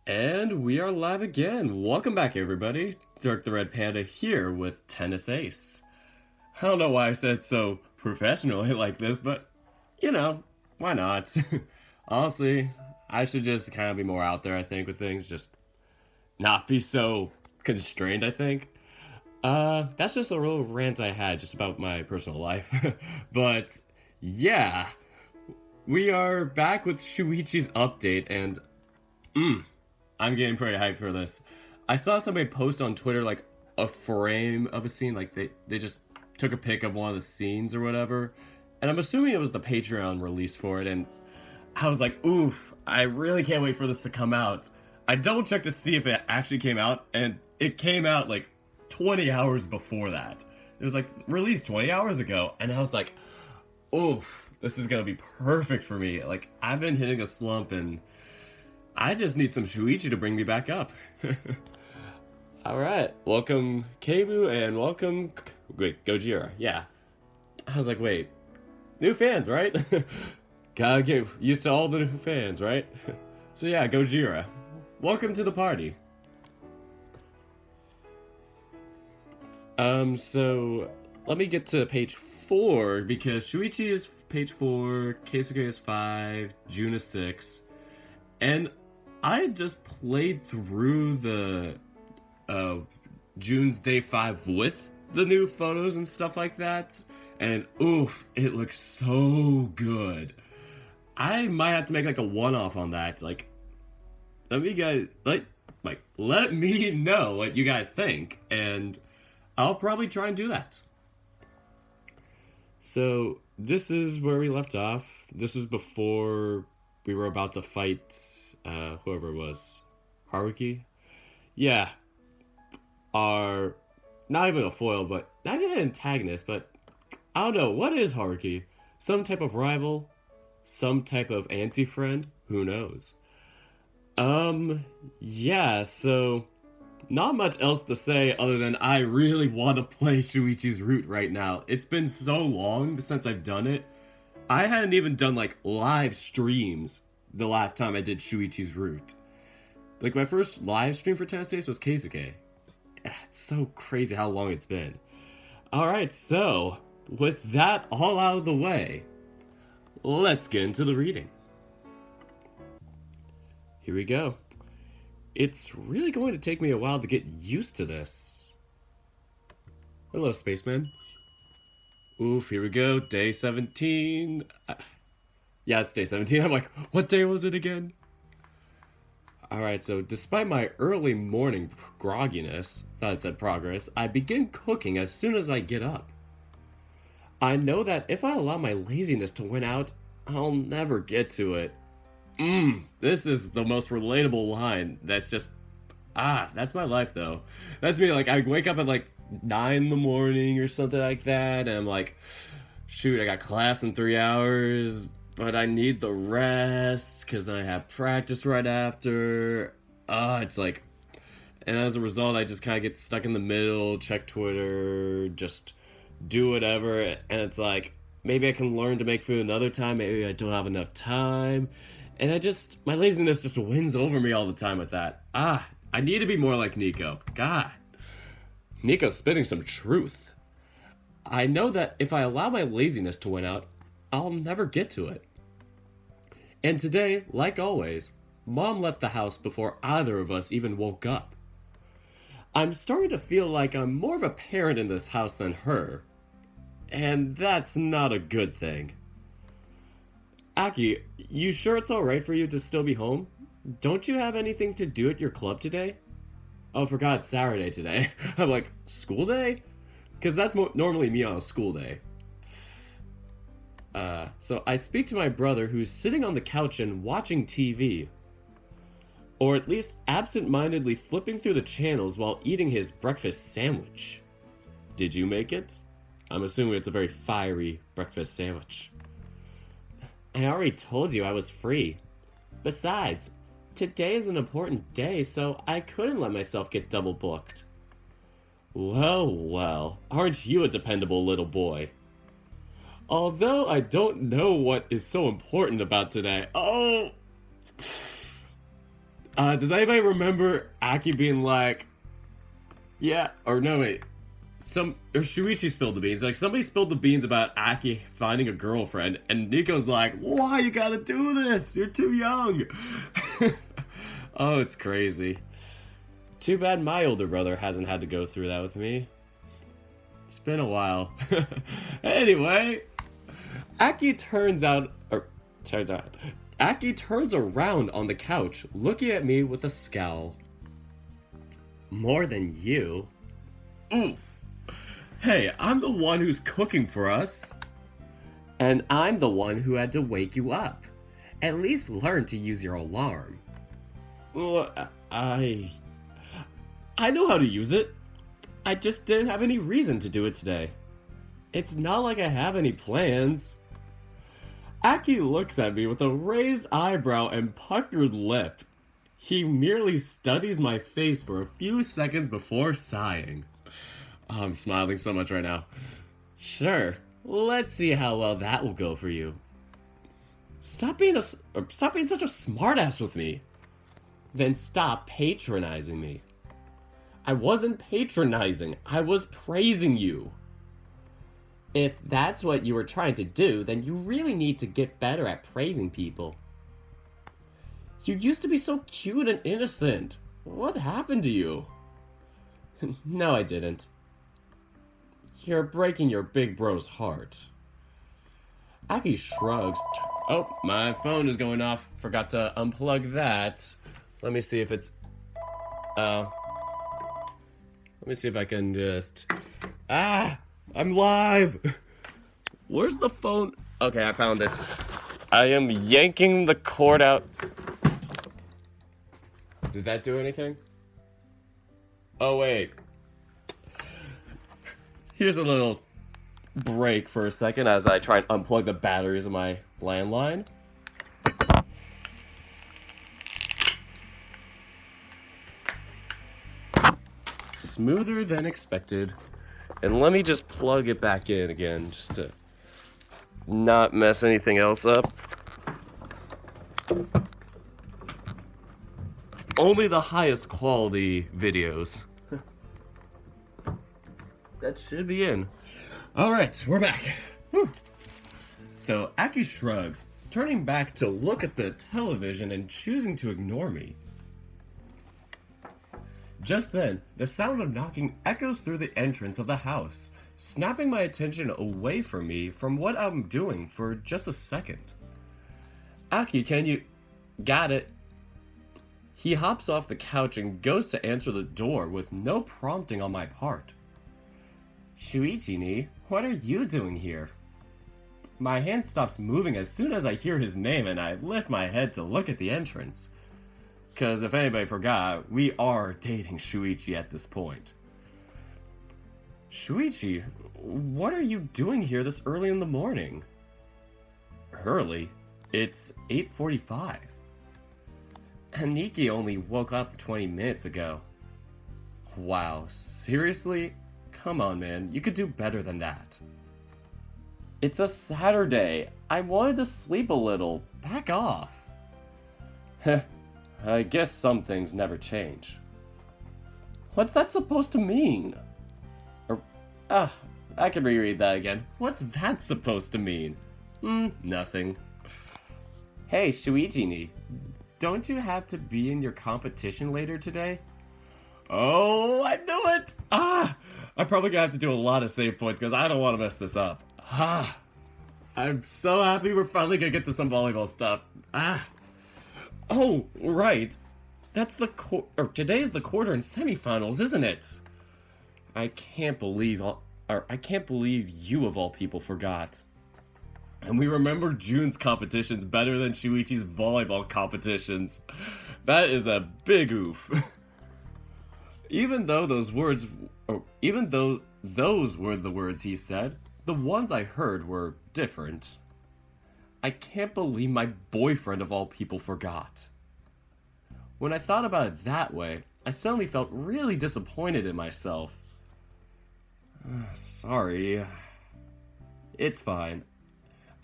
And we are live again. Welcome back, everybody. Dirk the Red Panda here with Tennis Ace. I don't know why I said so professionally like this, but why not? Honestly, I should just kind of be more out there, I think, with things. Just not be so constrained, I think. That's just a real rant I had just about my personal life. But yeah, we are back with Shoichi's update, and I'm getting pretty hyped for this. I saw somebody post on Twitter like a frame of a scene, like they just took a pic of one of the scenes or whatever, and I'm assuming it was the Patreon release for it, and I was like, oof, I really can't wait for this to come out. I double checked to see if it actually came out, and it came out like 20 hours before that. It was like released 20 hours ago, and I was like, oof, this is gonna be perfect for me. Like, I've been hitting a slump, and I just need some Shuichi to bring me back up. Alright, welcome Keibu and welcome wait, Gojira. Yeah. I was like, wait, new fans, right? Gotta get used to all the new fans, right? So yeah, Gojira, welcome to the party. So let me get to page 4 because Shuichi is page 4, Keisuke is 5, June is 6, and I just played through the June's day 5 with the new photos and stuff like that, and oof, it looks so good. I might have to make like a one-off on that. Like, let me guys let me know what you guys think, and I'll probably try and do that. So this is where we left off. This is before we were about to fight whoever it was, Haruki. Yeah, our not even a foil, but not even an antagonist, but I don't know, what is Haruki? Some type of rival? Some type of anti-friend? Who knows? Yeah, so not much else to say other than I really want to play Shuichi's Route right now. It's been so long since I've done it. I hadn't even done like live streams the last time I did Shuichi's Route. Like, my first live stream for Tennis Ace was Keisuke. It's so crazy how long it's been. Alright, so, with that all out of the way, let's get into the reading. Here we go. It's really going to take me a while to get used to this. Hello, spaceman. Oof, here we go, day 17. Yeah, it's day 17. I'm like, what day was it again? Alright, so despite my early morning grogginess, thought it said progress, I begin cooking as soon as I get up. I know that if I allow my laziness to win out, I'll never get to it. This is the most relatable line. That's just, that's my life though. That's me, like, I wake up at like 9 in the morning or something like that, and I'm like, shoot, I got class in 3 hours, but I need the rest because then I have practice right after. It's like, and as a result, I just kind of get stuck in the middle, check Twitter, just do whatever, and it's like, maybe I can learn to make food another time, maybe I don't have enough time, and my laziness just wins over me all the time with that. I need to be more like Nico. God. Nico's spitting some truth. I know that if I allow my laziness to win out, I'll never get to it. And today, like always, Mom left the house before either of us even woke up. I'm starting to feel like I'm more of a parent in this house than her. And that's not a good thing. Aki, you sure it's alright for you to still be home? Don't you have anything to do at your club today? Oh, forgot it's Saturday today. I'm like, school day? Because that's normally me on a school day. So I speak to my brother who's sitting on the couch and watching TV. Or at least absent-mindedly flipping through the channels while eating his breakfast sandwich. Did you make it? I'm assuming it's a very fiery breakfast sandwich. I already told you I was free. Besides, today is an important day, so I couldn't let myself get double booked. Well, aren't you a dependable little boy? Although I don't know what is so important about today. Does anybody remember Aki being like, yeah, or no, wait, or Shoichi spilled the beans. Like, somebody spilled the beans about Aki finding a girlfriend, and Nico's like, why you gotta do this? You're too young. Oh, it's crazy. Too bad my older brother hasn't had to go through that with me. It's been a while. Anyway, Aki turns around on the couch, looking at me with a scowl. More than you? Oof. Hey, I'm the one who's cooking for us. And I'm the one who had to wake you up. At least learn to use your alarm. Well, I know how to use it. I just didn't have any reason to do it today. It's not like I have any plans. Aki looks at me with a raised eyebrow and puckered lip. He merely studies my face for a few seconds before sighing. Oh, I'm smiling so much right now. Sure, let's see how well that will go for you. Stop being such a smartass with me. Then stop patronizing me. I wasn't patronizing, I was praising you. If that's what you were trying to do, then you really need to get better at praising people. You used to be so cute and innocent. What happened to you? No, I didn't. You're breaking your big bro's heart. Aki shrugs. Oh, my phone is going off. Forgot to unplug that. Let me see if it's... Let me see if I can just... I'm live! Where's the phone? Okay, I found it. I am yanking the cord out. Did that do anything? Oh, wait. Here's a little break for a second as I try and unplug the batteries of my landline. Smoother than expected. And let me just plug it back in again, just to not mess anything else up. Only the highest quality videos. That should be in. Alright, we're back. Whew. So, Aki shrugs, turning back to look at the television and choosing to ignore me. Just then, the sound of knocking echoes through the entrance of the house, snapping my attention away from me from what I'm doing for just a second. Aki, can you... Got it. He hops off the couch and goes to answer the door with no prompting on my part. Shoichi, what are you doing here? My hand stops moving as soon as I hear his name and I lift my head to look at the entrance. Because if anybody forgot, we are dating Shoichi at this point. Shoichi, what are you doing here this early in the morning? Early? It's 8:45. Aniki only woke up 20 minutes ago. Wow, seriously? Come on, man, you could do better than that. It's a Saturday. I wanted to sleep a little. Back off. Heh. I guess some things never change. What's that supposed to mean? I can reread that again. What's that supposed to mean? Nothing. Hey, Shoichi, don't you have to be in your competition later today? Oh, I knew it! I'm probably gonna have to do a lot of save points because I don't want to mess this up. I'm so happy we're finally gonna get to some volleyball stuff. Oh, right. That's today's the quarter and semifinals, isn't it? I can't believe you of all people forgot. And we remember June's competitions better than Shoichi's volleyball competitions. That is a big oof. Even though those were the words he said, the ones I heard were different. I can't believe my boyfriend of all people forgot. When I thought about it that way, I suddenly felt really disappointed in myself. Sorry. It's fine.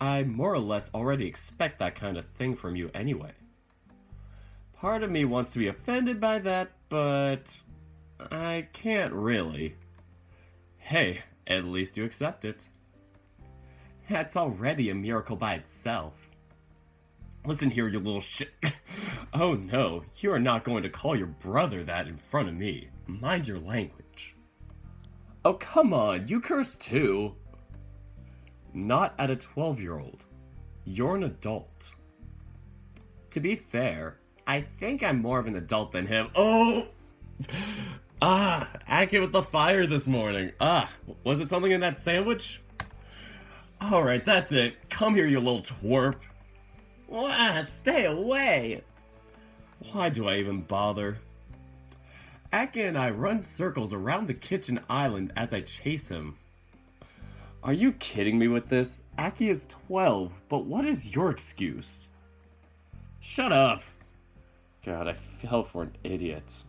I more or less already expect that kind of thing from you anyway. Part of me wants to be offended by that, but I can't really. Hey, at least you accept it. That's already a miracle by itself. Listen here, you little shit. Oh no, you are not going to call your brother that in front of me. Mind your language. Oh, come on, you curse too. Not at a 12-year-old. You're an adult. To be fair, I think I'm more of an adult than him. Oh! Acting with the fire this morning. Was it something in that sandwich? Alright, that's it. Come here, you little twerp. Stay away! Why do I even bother? Aki and I run circles around the kitchen island as I chase him. Are you kidding me with this? Aki is 12, but what is your excuse? Shut up! God, I fell for an idiot.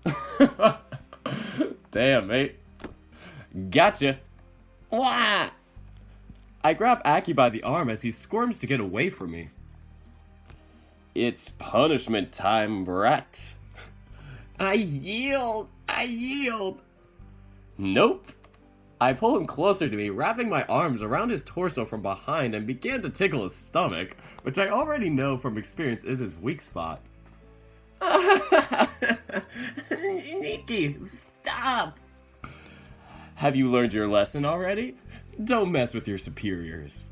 Damn, mate. Gotcha! Wah! I grab Aki by the arm as he squirms to get away from me. It's punishment time, brat. I yield! I yield! Nope. I pull him closer to me, wrapping my arms around his torso from behind and began to tickle his stomach, which I already know from experience is his weak spot. Nikki, stop! Have you learned your lesson already? Don't mess with your superiors.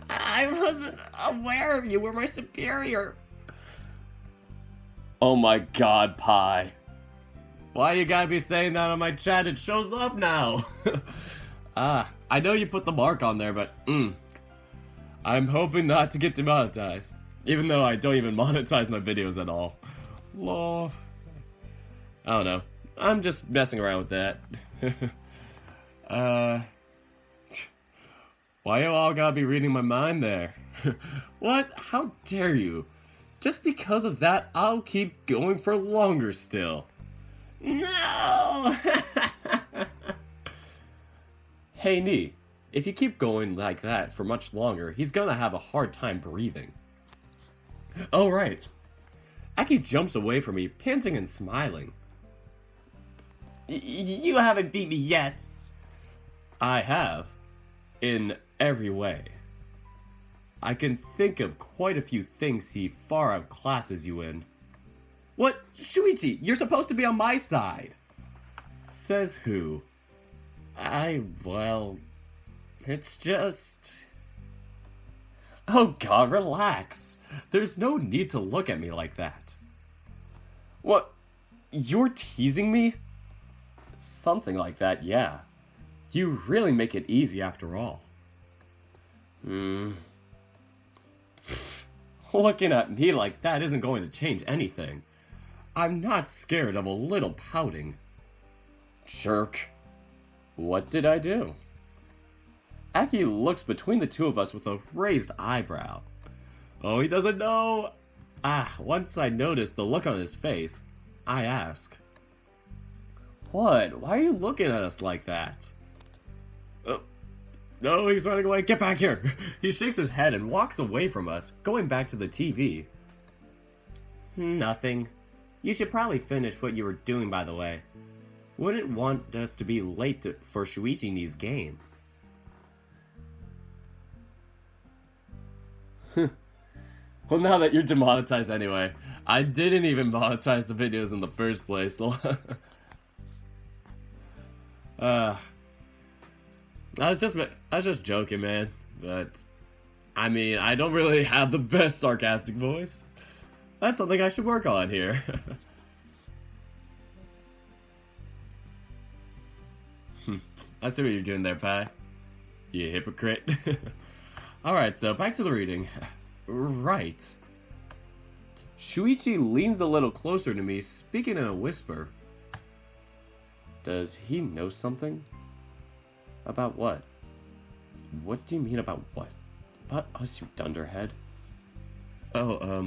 I wasn't aware of you were my superior. Oh my god, Pi. Why you gotta be saying that on my chat? It shows up now. I know you put the mark on there, but I'm hoping not to get demonetized. Even though I don't even monetize my videos at all. Lol. I don't know. I'm just messing around with that. Why you all gotta be reading my mind there? What? How dare you? Just because of that, I'll keep going for longer still. No! Hey, Nee. If you keep going like that for much longer, he's gonna have a hard time breathing. Oh, right. Aki jumps away from me, panting and smiling. You haven't beat me yet. I have. In every way. I can think of quite a few things he far outclasses you in. What? Shoichi, you're supposed to be on my side. Says who? Well, it's just... Oh god, relax. There's no need to look at me like that. What? You're teasing me? Something like that, yeah. You really make it easy after all. Looking at me like that isn't going to change anything. I'm not scared of a little pouting. Jerk. What did I do? Aki looks between the two of us with a raised eyebrow. Oh, he doesn't know. Once I notice the look on his face, I ask. What? Why are you looking at us like that? No, he's running away. Get back here. He shakes his head and walks away from us, going back to the TV. Nothing. You should probably finish what you were doing, by the way. Wouldn't want us to be late for Shoichi's game. Well, now that you're demonetized anyway. I didn't even monetize the videos in the first place. I was just joking, man. But I mean, I don't really have the best sarcastic voice. That's something I should work on here. I see what you're doing there, Pi. You hypocrite. Alright, so back to the reading. Right. Shoichi leans a little closer to me, speaking in a whisper. Does he know something? About what? What do you mean about what? About us, you dunderhead? Oh,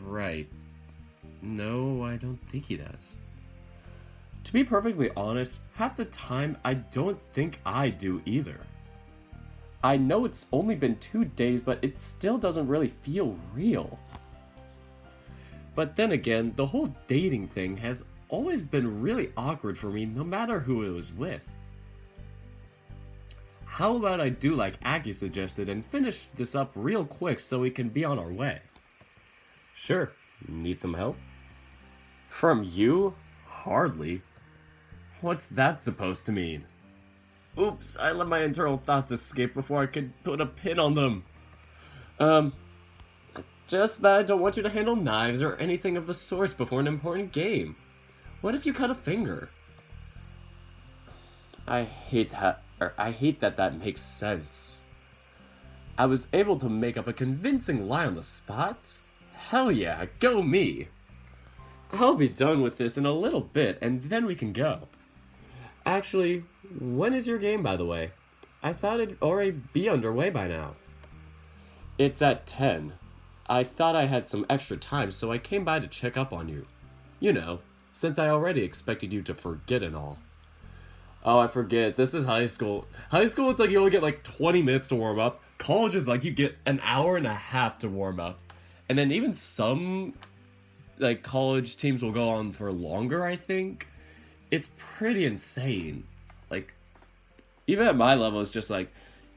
right. No, I don't think he does. To be perfectly honest, half the time I don't think I do either. I know it's only been 2 days, but it still doesn't really feel real. But then again, the whole dating thing has always been really awkward for me no matter who it was with. How about I do like Aki suggested and finish this up real quick so we can be on our way? Sure. Need some help? From you? Hardly. What's that supposed to mean? Oops, I let my internal thoughts escape before I could put a pin on them. Just that I don't want you to handle knives or anything of the sorts before an important game. What if you cut a finger? I hate that makes sense. I was able to make up a convincing lie on the spot? Hell yeah, go me! I'll be done with this in a little bit, and then we can go. Actually, when is your game, by the way? I thought it'd already be underway by now. It's at 10. I thought I had some extra time, so I came by to check up on you. You know, since I already expected you to forget and all. Oh, I forget. This is high school. High school, it's like you only get like 20 minutes to warm up. College is like you get an hour and a half to warm up. And then even some like college teams will go on for longer, I think. It's pretty insane. Like, even at my level, it's just like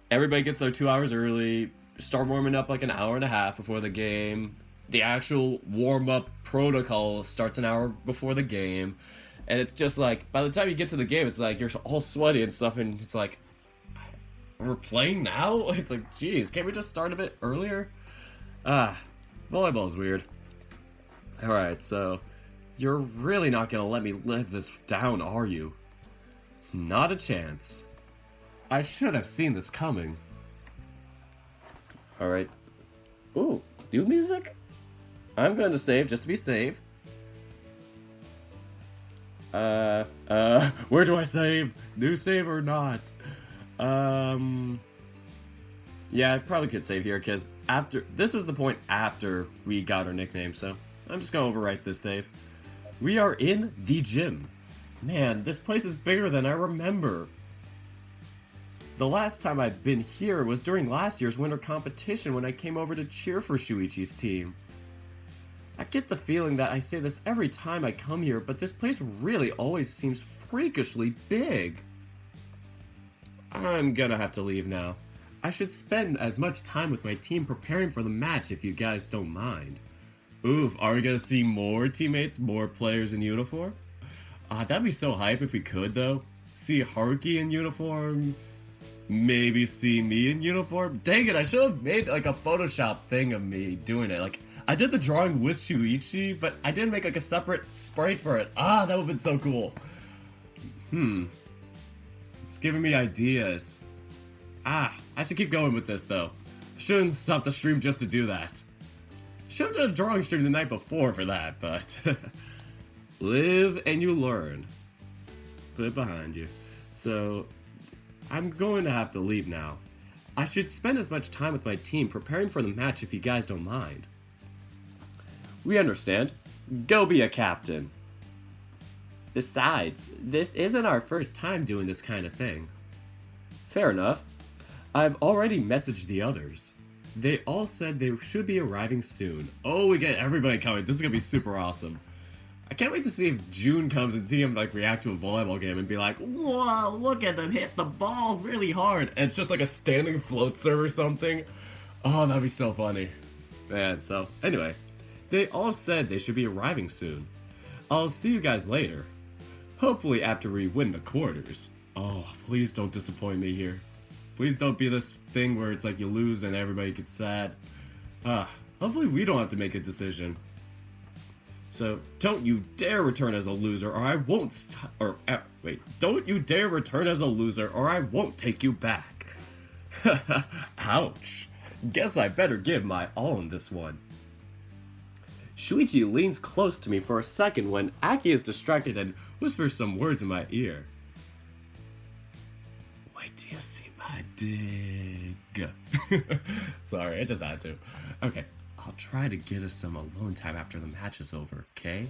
everybody gets there 2 hours early, start warming up like an hour and a half before the game. The actual warm-up protocol starts an hour before the game. And it's just like, by the time you get to the game, it's like you're all sweaty and stuff, and it's like, we're playing now? It's like, geez, can't we just start a bit earlier? Volleyball is weird. Alright, so you're really not gonna let me live this down, are you? Not a chance. I should have seen this coming. Alright. Ooh, new music? I'm going to save just to be safe. Where do I save? New save or not? Yeah, I probably could save here, because this was the point after we got our nickname, so I'm just gonna overwrite this save. We are in the gym. Man, this place is bigger than I remember. The last time I'd been here was during last year's winter competition when I came over to cheer for Shoichi's team. I get the feeling that I say this every time I come here, but this place really always seems freakishly big. I'm gonna have to leave now. I should spend as much time with my team preparing for the match if you guys don't mind. Oof, are we gonna see more teammates, more players in uniform? That'd be so hype if we could, though. See Haruki in uniform, maybe see me in uniform. Dang it, I should have made like a Photoshop thing of me doing it. Like, I did the drawing with Shoichi, but I didn't make like a separate sprite for it. That would've been so cool. It's giving me ideas. I should keep going with this, though. Shouldn't stop the stream just to do that. Should've done a drawing stream the night before for that, but... Live and you learn. Put it behind you. So, I'm going to have to leave now. I should spend as much time with my team preparing for the match if you guys don't mind. We understand. Go be a captain. Besides, this isn't our first time doing this kind of thing. Fair enough. I've already messaged the others. They all said they should be arriving soon. Oh, we get everybody coming. This is gonna be super awesome. I can't wait to see if June comes and see him like react to a volleyball game and be like, whoa, look at them hit the ball really hard. And it's just like a standing float serve or something. Oh, that'd be so funny. Man, so anyway, they all said they should be arriving soon. I'll see you guys later. Hopefully after we win the quarters. Oh, please don't disappoint me here. Please don't be this thing where it's like you lose and everybody gets sad. Hopefully we don't have to make a decision. So, don't you dare return as a loser or I won't don't you dare return as a loser or I won't take you back. Ouch. Guess I better give my all in this one. Shoichi leans close to me for a second when Aki is distracted and whispers some words in my ear. Wait till you see my dick. Sorry, I just had to. Okay, I'll try to get us some alone time after the match is over, okay?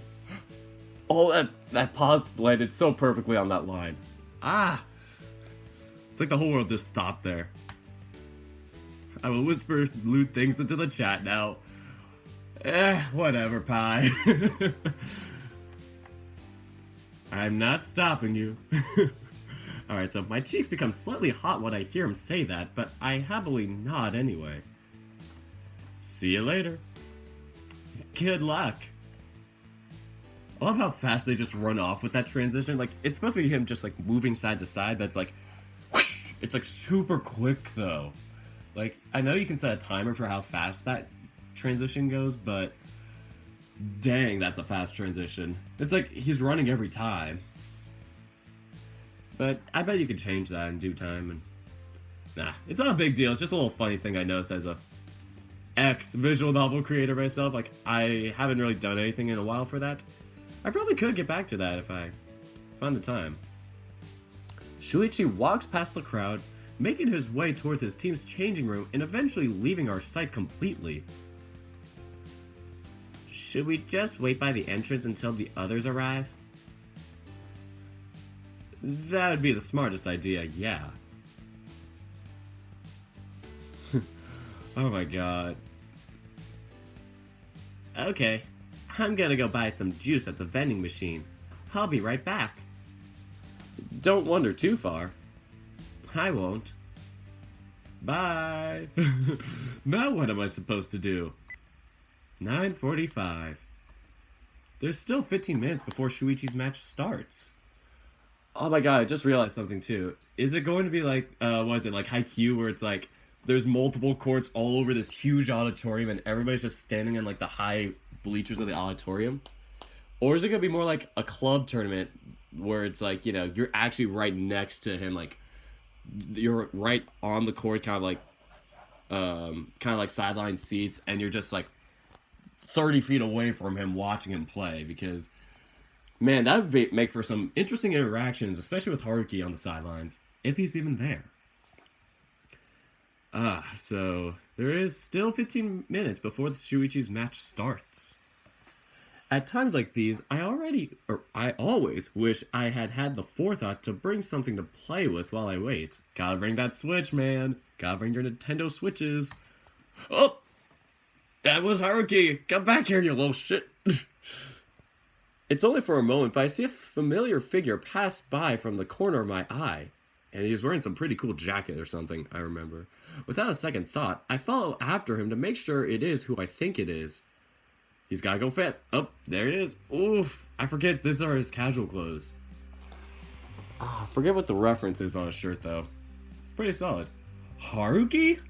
Oh, that pause landed so perfectly on that line. It's like the whole world just stopped there. I will whisper lewd things into the chat now. Whatever, Pi. I'm not stopping you. Alright, so my cheeks become slightly hot when I hear him say that, but I happily nod anyway. See you later. Good luck. I love how fast they just run off with that transition. Like, it's supposed to be him just, like, moving side to side, but it's like, whoosh, it's, like, super quick, though. Like, I know you can set a timer for how fast that transition goes, but dang, that's a fast transition. It's like he's running every time. But I bet you could change that in due time. And nah, it's not a big deal. It's just a little funny thing I noticed as a ex-visual novel creator myself. Like, I haven't really done anything in a while for that. I probably could get back to that if I found the time. Shoichi walks past the crowd, making his way towards his team's changing room and eventually leaving our sight completely. Should we just wait by the entrance until the others arrive? That would be the smartest idea, yeah. Oh my god. Okay, I'm gonna go buy some juice at the vending machine. I'll be right back. Don't wander too far. I won't. Bye. Now what am I supposed to do? 9:45. There's still 15 minutes before Shoichi's match starts. Oh my god, I just realized something too. Is it going to be like, what is it, like Haikyuu, where it's like, there's multiple courts all over this huge auditorium and everybody's just standing in like the high bleachers of the auditorium? Or is it going to be more like a club tournament where it's like, you know, you're actually right next to him, like, you're right on the court, kind of like sideline seats, and you're just like 30 feet away from him watching him play? Because, man, that would make for some interesting interactions, especially with Haruki on the sidelines, if he's even there. So there is still 15 minutes before the Shoichi's match starts. At times like these, I always wish I had had the forethought to bring something to play with while I wait. Gotta bring that Switch, man. Gotta bring your Nintendo Switches. Oh! That was Haruki! Come back here, you little shit! It's only for a moment, but I see a familiar figure pass by from the corner of my eye. And he's wearing some pretty cool jacket or something, I remember. Without a second thought, I follow after him to make sure it is who I think it is. He's gotta go fast. Oh, there it is. Oof, I forget these are his casual clothes. I forget what the reference is on his shirt, though. It's pretty solid. Haruki?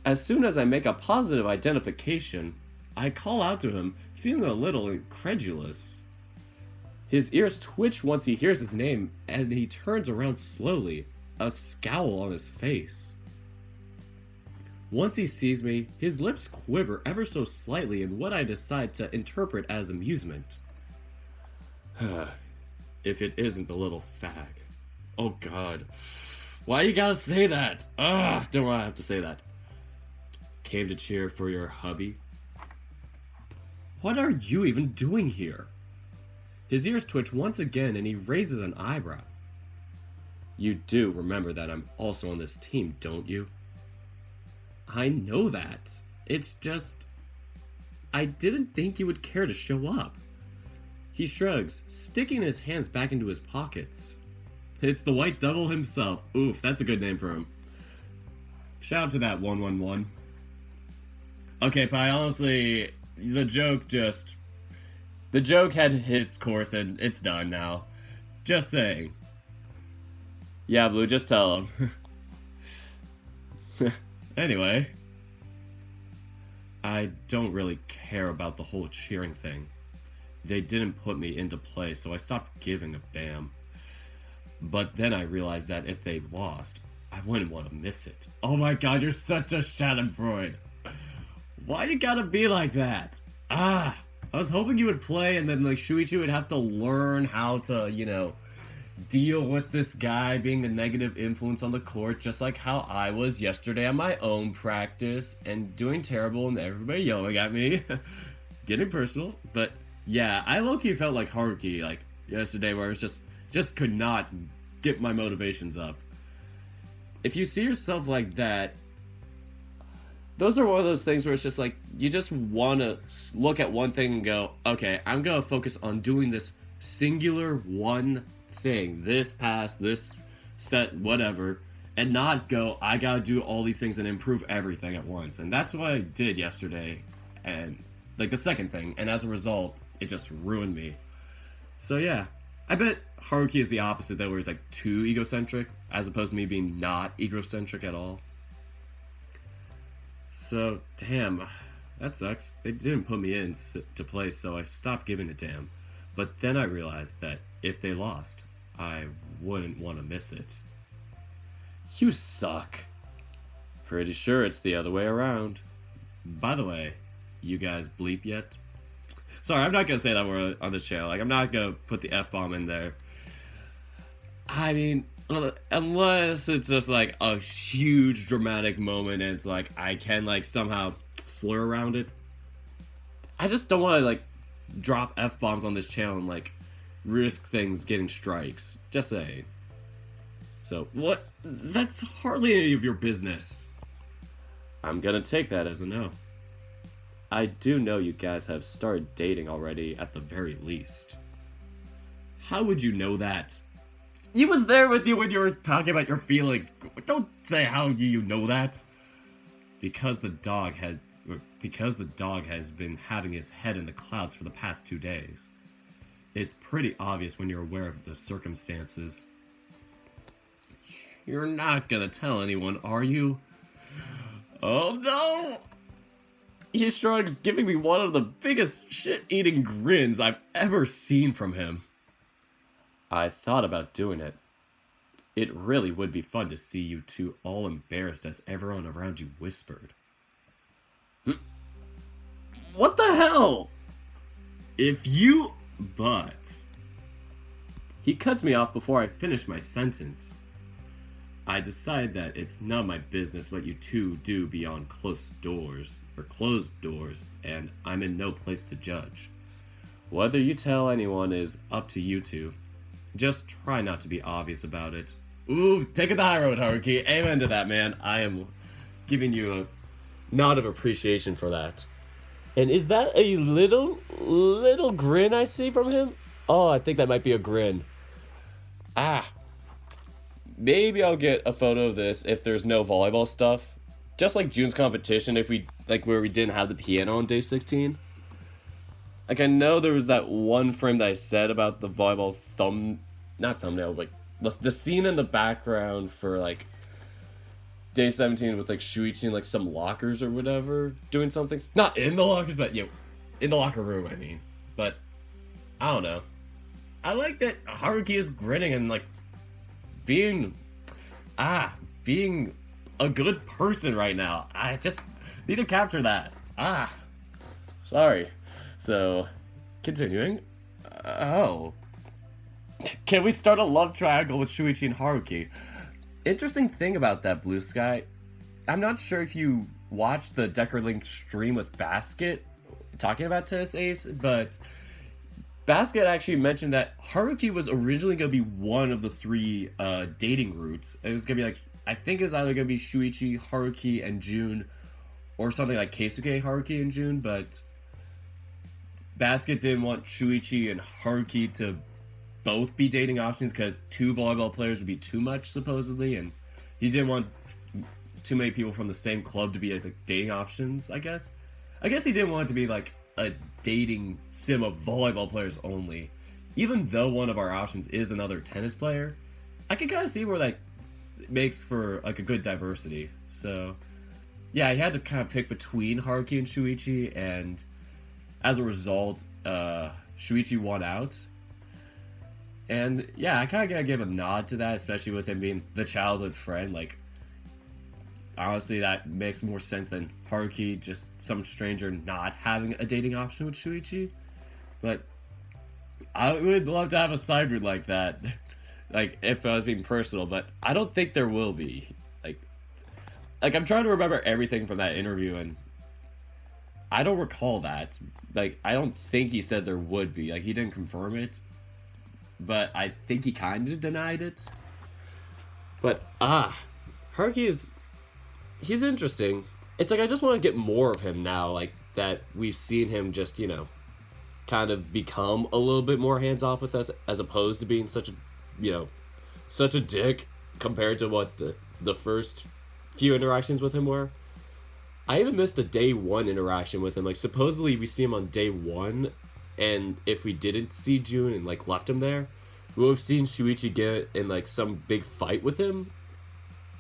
As soon as I make a positive identification, I call out to him, feeling a little incredulous. His ears twitch once he hears his name, and he turns around slowly, a scowl on his face. Once he sees me, his lips quiver ever so slightly in what I decide to interpret as amusement. If it isn't the little fag. Oh god. Why you gotta say that? Don't want to have to say that. Came to cheer for your hubby? What are you even doing here? His ears twitch once again and he raises an eyebrow. You do remember that I'm also on this team, don't you? I know that. It's just, I didn't think you would care to show up. He shrugs, sticking his hands back into his pockets. It's the White Devil himself. Oof, that's a good name for him. Shout out to that 111. Okay, Pi, honestly, the joke had hit its course and it's done now. Just saying. Yeah, Blue, just tell him. Anyway. I don't really care about the whole cheering thing. They didn't put me into play, so I stopped giving a damn. But then I realized that if they lost, I wouldn't want to miss it. Oh my god, you're such a schadenfreude. Why you gotta be like that? I was hoping you would play and then like Shoichi would have to learn how to, you know, deal with this guy being a negative influence on the court, just like how I was yesterday at my own practice and doing terrible and everybody yelling at me. Getting personal. But yeah, I low-key felt like Haruki like yesterday where it was just could not get my motivations up. If you see yourself like that, those are one of those things where it's just like, you just want to look at one thing and go, okay, I'm going to focus on doing this singular one thing, this pass, this set, whatever, and not go, I got to do all these things and improve everything at once. And that's what I did yesterday, and like the second thing, and as a result, it just ruined me. So yeah, I bet Haruki is the opposite though, where he's like too egocentric, as opposed to me being not egocentric at all. So, damn, that sucks. They didn't put me in to play, so I stopped giving a damn. But then I realized that if they lost, I wouldn't want to miss it. You suck. Pretty sure it's the other way around. By the way, you guys bleep yet? Sorry, I'm not gonna say that word on this channel. Like, I'm not gonna put the F-bomb in there. I mean, unless it's just like a huge dramatic moment and it's like I can like somehow slur around it. I just don't want to like drop F-bombs on this channel and like risk things getting strikes. Just saying. So, what? That's hardly any of your business. I'm gonna take that as a no. I do know you guys have started dating already at the very least. How would you know that? He was there with you when you were talking about your feelings. Don't say how do you know that. Because the dog has been having his head in the clouds for the past 2 days. It's pretty obvious when you're aware of the circumstances. You're not gonna tell anyone, are you? Oh no! He shrugs, giving me one of the biggest shit-eating grins I've ever seen from him. I thought about doing it. It really would be fun to see you two all embarrassed as everyone around you whispered. What the hell? But... He cuts me off before I finish my sentence. I decide that it's none of my business what you two do beyond closed doors, and I'm in no place to judge. Whether you tell anyone is up to you two. Just try not to be obvious about it. Ooh, take it the high road, Haruki. Amen to that, man. I am giving you a nod of appreciation for that. And is that a little grin I see from him? Oh, I think that might be a grin. Maybe I'll get a photo of this if there's no volleyball stuff. Just like June's competition, if we, like, where we didn't have the piano on day 16. Like, I know there was that one frame that I said about the volleyball not thumbnail, but the scene in the background for, like, day 17 with, like, Shoichi in, like, some lockers or whatever, doing something. Not in the lockers, but, in the locker room, I mean. But, I don't know. I like that Haruki is grinning and, like, being a good person right now. I just need to capture that. Sorry. So, continuing. Can we start a love triangle with Shoichi and Haruki? Interesting thing about that, Blue Sky. I'm not sure if you watched the Deckerlink stream with Basket talking about Tennis Ace, but Basket actually mentioned that Haruki was originally going to be one of the 3 dating routes. It was going to be like, I think it's either going to be Shoichi, Haruki, and June, or something like Keisuke, Haruki, and June, but Basket didn't want Shoichi and Haruki to both be dating options because 2 volleyball players would be too much, supposedly, and he didn't want too many people from the same club to be like dating options, I guess. I guess he didn't want it to be like a dating sim of volleyball players only. Even though one of our options is another tennis player, I can kind of see where that makes for like a good diversity. So yeah, I had to kind of pick between Haruki and Shoichi, and as a result, Shoichi won out. And yeah, I kind of gotta give a nod to that, especially with him being the childhood friend. Like, honestly, that makes more sense than Haruki, just some stranger not having a dating option with Shoichi. But I would love to have a side route like that, like if I was being personal, but I don't think there will be. Like I'm trying to remember everything from that interview, and I don't recall that. Like, I don't think he said there would be. Like, he didn't confirm it, but I think he kind of denied it. But, Haruki he's interesting. it's like I just want to get more of him now, like that we've seen him just, kind of become a little bit more hands off with us as opposed to being such a, you know, such a dick compared to what the first few interactions with him were. I even missed a day one interaction with him. Like supposedly we see him on day one, and if we didn't see June and like left him there, we would have seen Shoichi get in like some big fight with him.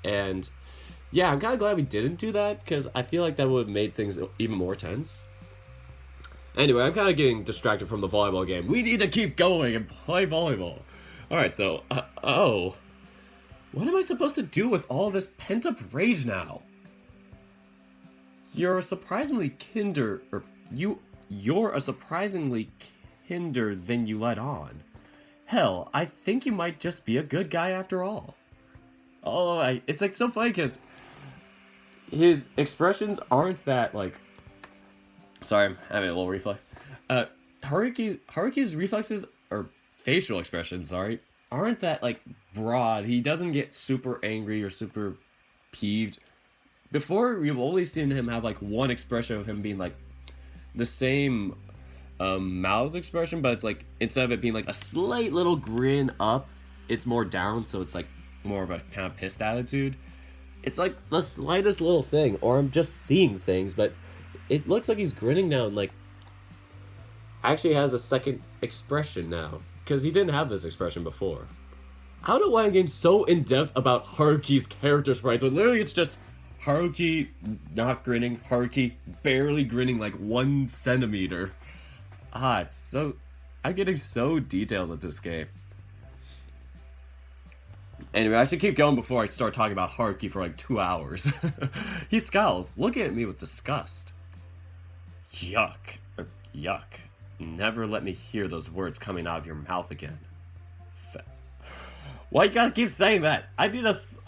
And yeah, I'm kind of glad we didn't do that because I feel like that would have made things even more tense. Anyway, I'm kind of getting distracted from the volleyball game. We need to keep going and play volleyball. Alright, so, oh. What am I supposed to do with all this pent-up rage now? You're a surprisingly you're a surprisingly kinder than you let on. Hell, I think you might just be a good guy after all. Oh, it's like so funny because his expressions aren't that like. Sorry, I'm having a little reflex. Haruki's reflexes or facial expressions, sorry, aren't that like broad. He doesn't get super angry or super peeved. Before, we've only seen him have like one expression of him being like the same mouth expression, but it's like instead of it being like a slight little grin up, it's more down, so it's like more of a kind of pissed attitude. It's like the slightest little thing, or I'm just seeing things, but it looks like he's grinning now and like actually has a second expression now, because he didn't have this expression before. I don't know why I'm getting so in-depth about Haruki's character sprites when literally it's just Haruki not grinning, Haruki barely grinning like 1 centimeter. It's so... I'm getting so detailed with this game. Anyway, I should keep going before I start talking about Haruki for like 2 hours. He scowls, looking at me with disgust. Yuck. Yuck. Never let me hear those words coming out of your mouth again. Why you gotta keep saying that? I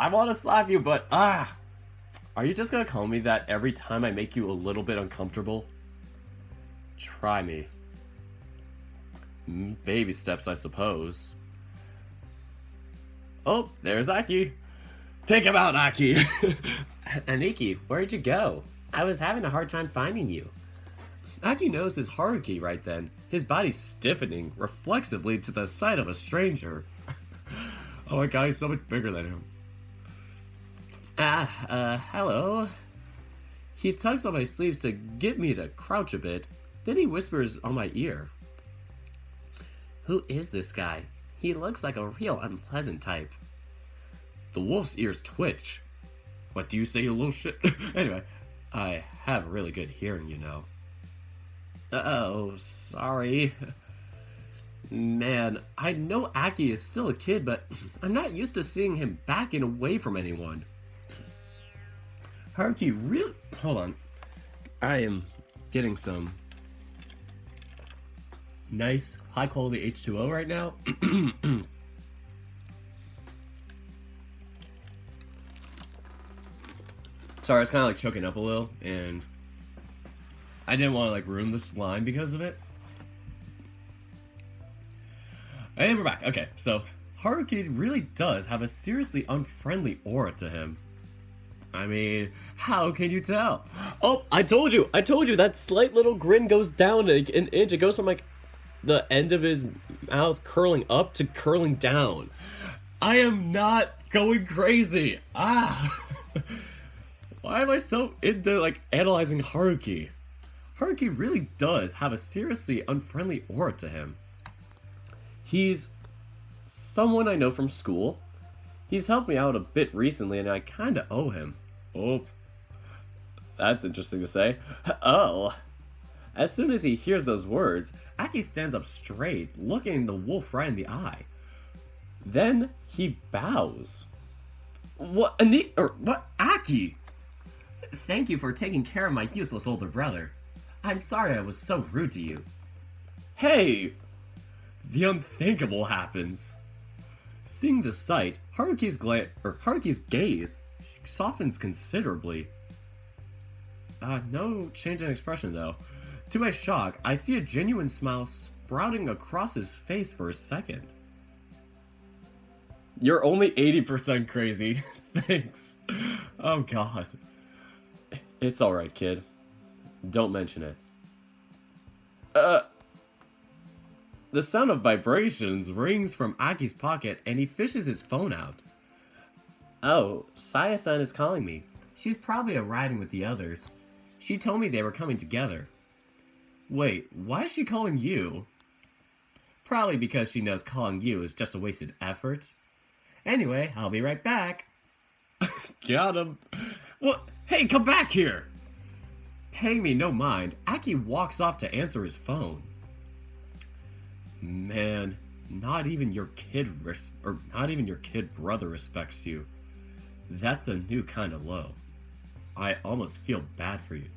want to slap you, but Are you just gonna call me that every time I make you a little bit uncomfortable? Try me. Baby steps, I suppose. Oh, there's Aki. Take him out, Aki. Aniki, where'd you go? I was having a hard time finding you. Aki notices Haruki right then, his body stiffening reflexively to the sight of a stranger. Oh my god, he's so much bigger than him. Hello. He tugs on my sleeves to get me to crouch a bit, then he whispers on my ear. Who is this guy? He looks like a real unpleasant type. The wolf's ears twitch. What do you say, you little shit? Anyway, I have really good hearing, you know. Oh, sorry. Man, I know Aki is still a kid, but I'm not used to seeing him backing away from anyone. Haruki really... Hold on. I am getting some nice, high-quality H2O right now. Sorry, it's kind of like choking up a little, and I didn't want to like ruin this line because of it. And we're back. Okay, so Haruki really does have a seriously unfriendly aura to him. I mean, how can you tell? Oh, I told you, that slight little grin goes down an inch. It goes from like the end of his mouth curling up to curling down. I am not going crazy. Why am I so into like analyzing Haruki? Haruki really does have a seriously unfriendly aura to him. He's someone I know from school. He's helped me out a bit recently and I kinda owe him. Oh, that's interesting to say. Oh. As soon as he hears those words, Aki stands up straight, looking the wolf right in the eye. Then he bows. What, Aki? Thank you for taking care of my useless older brother. I'm sorry I was so rude to you. Hey! The unthinkable happens. Seeing this sight, Haruki's gaze softens considerably. No change in expression though. To my shock, I see a genuine smile sprouting across his face for a second. You're only 80% crazy. Thanks. Oh god. It's alright, kid. Don't mention it. Uh... The sound of vibrations rings from Aki's pocket, and he fishes his phone out. Oh, Saya-san is calling me. She's probably riding with the others. She told me they were coming together. Wait, why is she calling you? Probably because she knows calling you is just a wasted effort. Anyway, I'll be right back. Got him. What? Hey, come back here! Paying me no mind, Aki walks off to answer his phone. Man, not even your kid brother respects you. That's a new kind of low. I almost feel bad for you.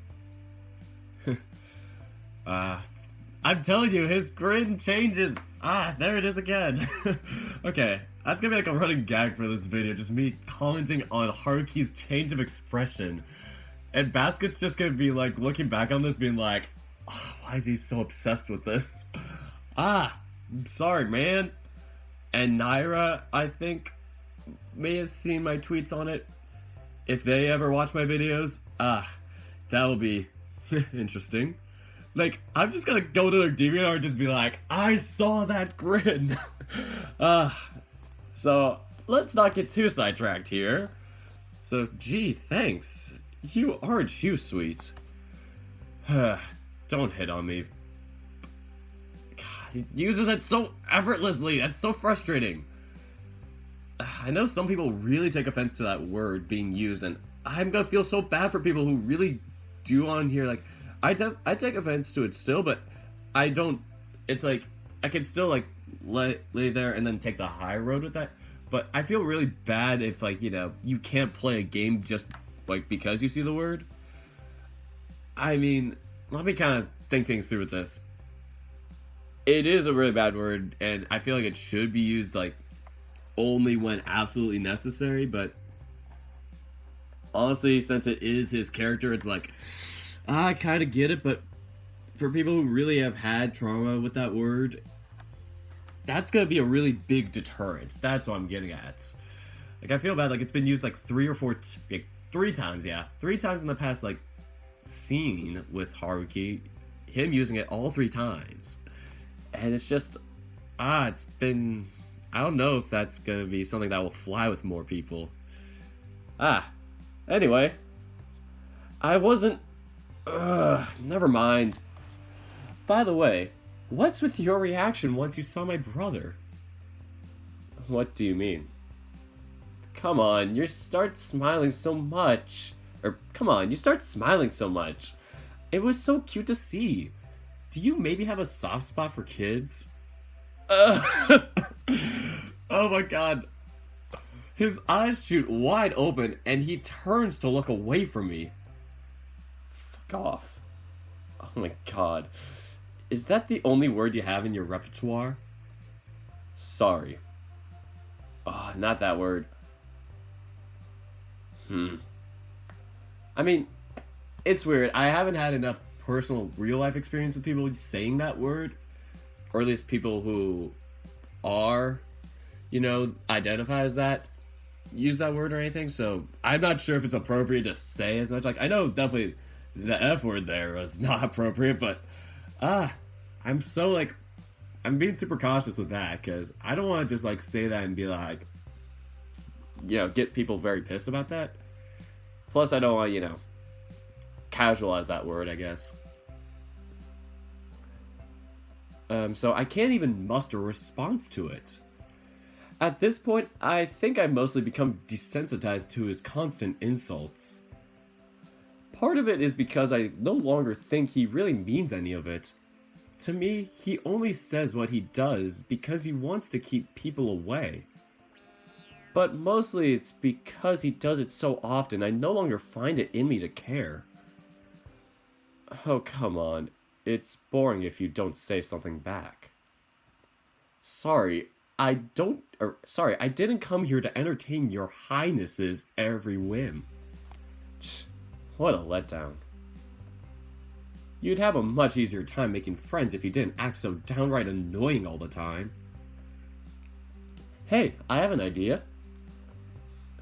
I'm telling you, his grin changes. There it is again. Okay, that's gonna be like a running gag for this video, just me commenting on Haruki's change of expression. And Basket's just gonna be like looking back on this being like, why is he so obsessed with this? I'm sorry, man. And Naira, I think, may have seen my tweets on it. If they ever watch my videos, that'll be interesting. Like, I'm just gonna go to their DeviantArt and just be like, I saw that grin. So, let's not get too sidetracked here. So, gee, thanks. You aren't you sweet. Don't hit on me. God, he uses it so effortlessly. That's so frustrating. I know some people really take offense to that word being used, and I'm gonna feel so bad for people who really do on here. Like, I take offense to it still, but I don't. It's like I can still like lay there and then take the high road with that. But I feel really bad if, like, you know, you can't play a game just like because you see the word. I mean, let me kind of think things through with this. It is a really bad word, and I feel like it should be used like only when absolutely necessary, but honestly, since it is his character, it's like, I kind of get it, but for people who really have had trauma with that word, that's gonna be a really big deterrent. That's what I'm getting at. Like, I feel bad, like, it's been used like three times, yeah. 3 times in the past, like, scene with Haruki, him using it all 3 times. And it's just, it's been, I don't know if that's gonna be something that will fly with more people. Anyway. I wasn't, never mind. By the way, what's with your reaction once you saw my brother? What do you mean? Come on, you start smiling so much. You start smiling so much. It was so cute to see. Do you maybe have a soft spot for kids? Oh my god. His eyes shoot wide open and he turns to look away from me. Fuck off. Oh my god. Is that the only word you have in your repertoire? Sorry. Oh, not that word. I mean, it's weird. I haven't had enough personal real life experience with people saying that word. Or at least people who are, you know, identify as that, use that word or anything. So I'm not sure if it's appropriate to say as much. Like, I know definitely the F word there was not appropriate, but I'm so like, I'm being super cautious with that because I don't want to just like say that and be like, you know, get people very pissed about that. Plus, I don't want, you know, casualize that word, I guess. So I can't even muster a response to it. At this point, I think I've mostly become desensitized to his constant insults. Part of it is because I no longer think he really means any of it. To me, he only says what he does because he wants to keep people away. But mostly it's because he does it so often, I no longer find it in me to care. Oh, come on. It's boring if you don't say something back. Sorry, I didn't come here to entertain your highness's every whim. What a letdown. You'd have a much easier time making friends if you didn't act so downright annoying all the time. Hey, I have an idea.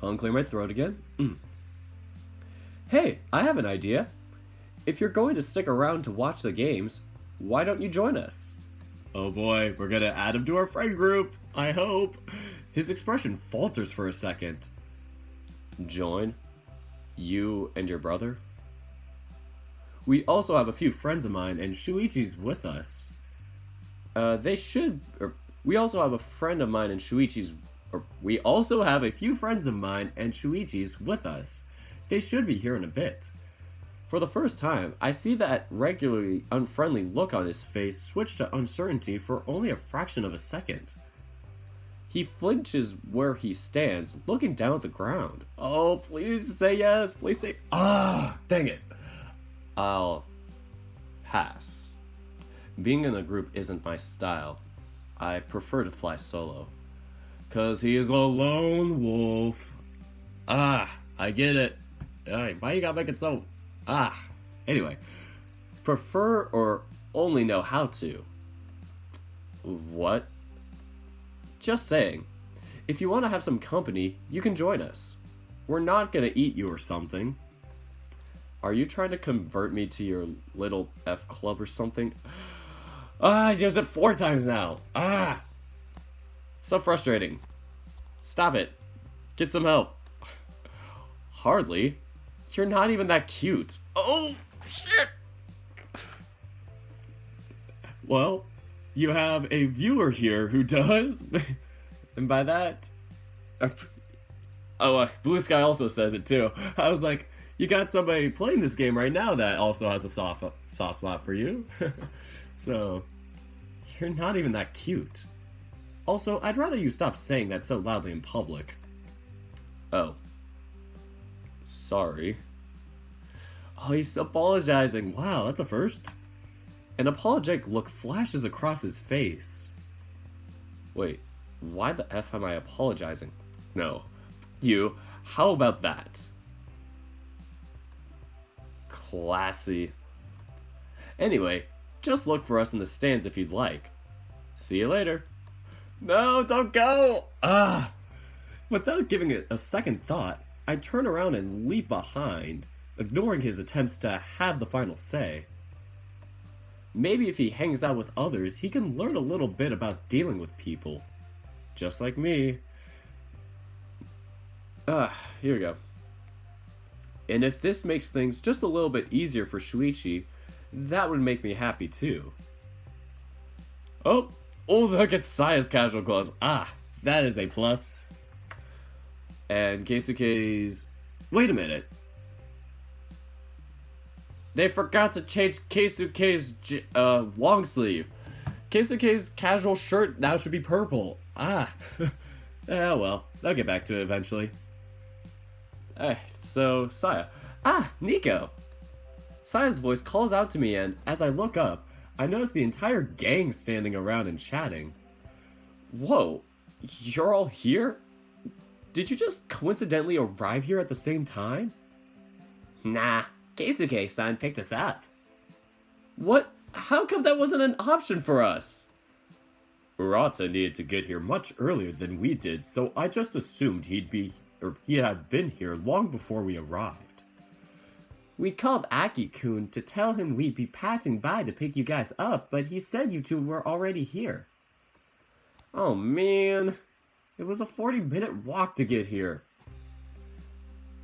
I'll clear my throat again. Hey, I have an idea. If you're going to stick around to watch the games, why don't you join us? Oh boy, we're gonna add him to our friend group. I hope. His expression falters for a second. Join? You and your brother? We also have a few friends of mine, and Shoichi's with us. We also have a friend of mine, and we also have a few friends of mine, and Shoichi's with us. They should be here in a bit. For the first time, I see that regularly unfriendly look on his face switch to uncertainty for only a fraction of a second. He flinches where he stands, looking down at the ground. Oh, please say yes. Please say... dang it. I'll pass. Being in a group isn't my style. I prefer to fly solo. 'Cause he is a lone wolf. I get it. Why you gotta make it so... Anyway. Prefer or only know how to. What? Just saying. If you want to have some company, you can join us. We're not gonna eat you or something. Are you trying to convert me to your little F club or something? He's used it 4 times now. So frustrating. Stop it. Get some help. Hardly. You're not even that cute. Oh, shit. Well, you have a viewer here who does. And by that... Blue Sky also says it too. I was like, you got somebody playing this game right now that also has a soft spot for you. So, you're not even that cute. Also, I'd rather you stop saying that so loudly in public. Oh. Sorry. Oh, he's apologizing. Wow, that's a first. An apologetic look flashes across his face. Wait, why the F am I apologizing? No. You, how about that? Classy. Anyway, just look for us in the stands if you'd like. See you later. No, don't go! Without giving it a second thought, I turn around and leave behind, ignoring his attempts to have the final say. Maybe if he hangs out with others, he can learn a little bit about dealing with people. Just like me. Here we go. And if this makes things just a little bit easier for Shoichi, that would make me happy too. Oh, look at Saya's casual clothes. That is a plus. And Keisuke's... Wait a minute. They forgot to change Keisuke's long sleeve. Keisuke's casual shirt now should be purple. Oh well, I'll get back to it eventually. So, Saya. Nico! Saya's voice calls out to me, and as I look up, I notice the entire gang standing around and chatting. Whoa, you're all here? Did you just coincidentally arrive here at the same time? Nah, Keisuke-san picked us up. What? How come that wasn't an option for us? Urata needed to get here much earlier than we did, so I just assumed he had been here long before we arrived. We called Aki-kun to tell him we'd be passing by to pick you guys up, but he said you two were already here. Oh man, it was a 40-minute walk to get here.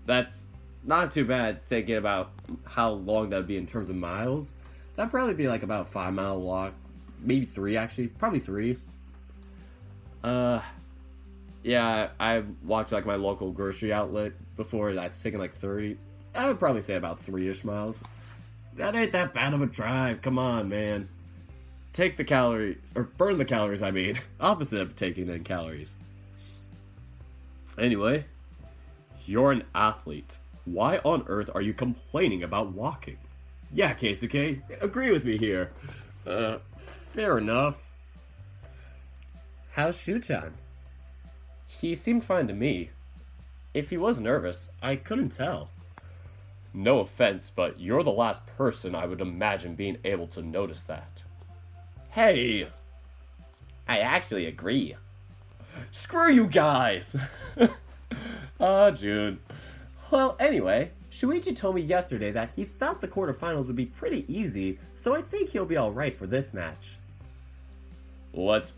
That's not too bad thinking about how long that would be in terms of miles. That'd probably be like about a 5-mile walk. Maybe 3 actually, probably 3. Yeah, I've walked to like my local grocery outlet before. That's taken like 30. I would probably say about 3-ish miles. That ain't that bad of a drive. Come on, man. Take the calories, or burn the calories, I mean. Opposite of taking in calories. Anyway, you're an athlete. Why on earth are you complaining about walking? Yeah, Keisuke, agree with me here. Fair enough. How's Shuchan? He seemed fine to me. If he was nervous, I couldn't tell. No offense, but you're the last person I would imagine being able to notice that. Hey! I actually agree. Screw you guys! June. Well, anyway, Shuichi told me yesterday that he thought the quarterfinals would be pretty easy, so I think he'll be alright for this match. Let's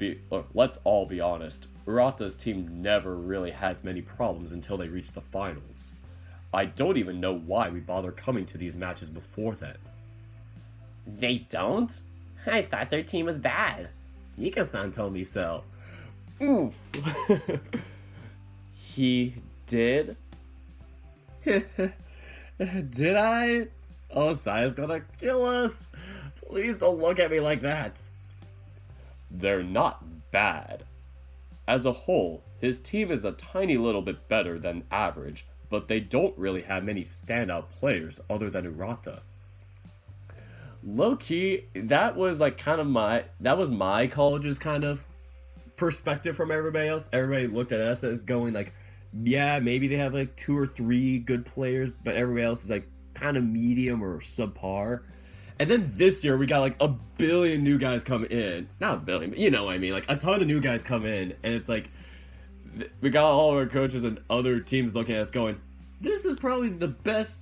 all be honest. Urata's team never really has many problems until they reach the finals. I don't even know why we bother coming to these matches before then. They don't? I thought their team was bad. Nico-san told me so. Oof. He did? Did I? Oh, Saya's gonna kill us. Please don't look at me like that. They're not bad. As a whole, his team is a tiny little bit better than average, but they don't really have many standout players other than Urata. Low-key, that was my college's kind of perspective from everybody else. Everybody looked at us as going like, yeah, maybe they have like 2 or 3 good players, but everybody else is like kind of medium or subpar. And then this year we got like a billion new guys come in. Not a billion, but you know what I mean. Like a ton of new guys come in, and it's like we got all of our coaches and other teams looking at us going, this is probably the best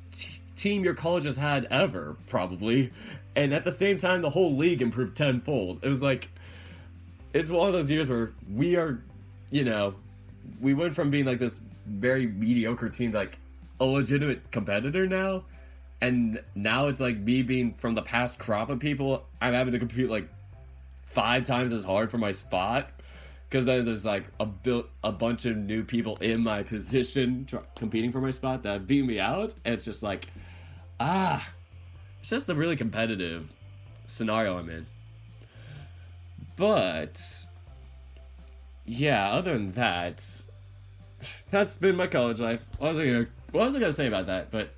team your college has had ever, probably. And at the same time, the whole league improved tenfold. It was like, it's one of those years where we are, we went from being like this very mediocre team to like a legitimate competitor now. And now it's like me being from the past crop of people, I'm having to compete like 5 times as hard for my spot. Because then there's like a bunch of new people in my position competing for my spot that beat me out. And it's just like, it's just a really competitive scenario I'm in. But yeah, other than that, that's been my college life. What was I gonna say about that? But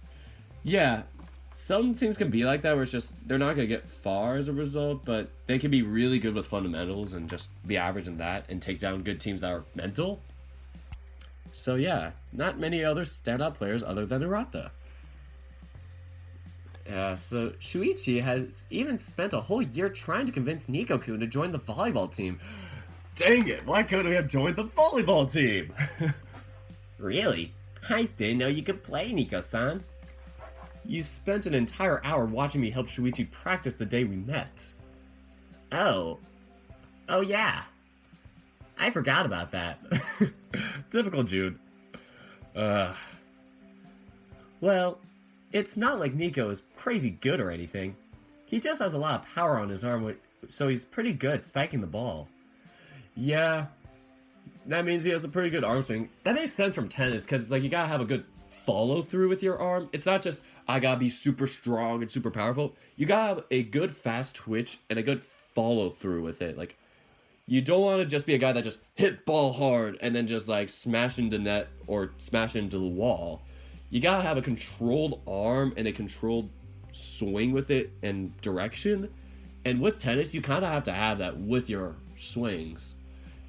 yeah, some teams can be like that where it's just they're not gonna get far as a result, but they can be really good with fundamentals and just be average in that and take down good teams that are mental. So yeah, not many other standout players other than Urata. So Shoichi has even spent a whole year trying to convince Nico-kun to join the volleyball team. Dang it, why couldn't we have joined the volleyball team? Really? I didn't know you could play, Nico-san. You spent an entire hour watching me help Shoichi practice the day we met. Oh yeah. I forgot about that. Typical Jude. Well, it's not like Nico is crazy good or anything. He just has a lot of power on his arm, so he's pretty good at spiking the ball. Yeah, that means he has a pretty good arm swing. That makes sense from tennis, because it's like you gotta have a good follow through with your arm. It's not just, I gotta be super strong and super powerful. You gotta have a good fast twitch and a good follow through with it. Like, you don't want to just be a guy that just hit ball hard and then just like smash into net or smash into the wall. You gotta have a controlled arm and a controlled swing with it and direction. And with tennis, you kind of have to have that with your swings.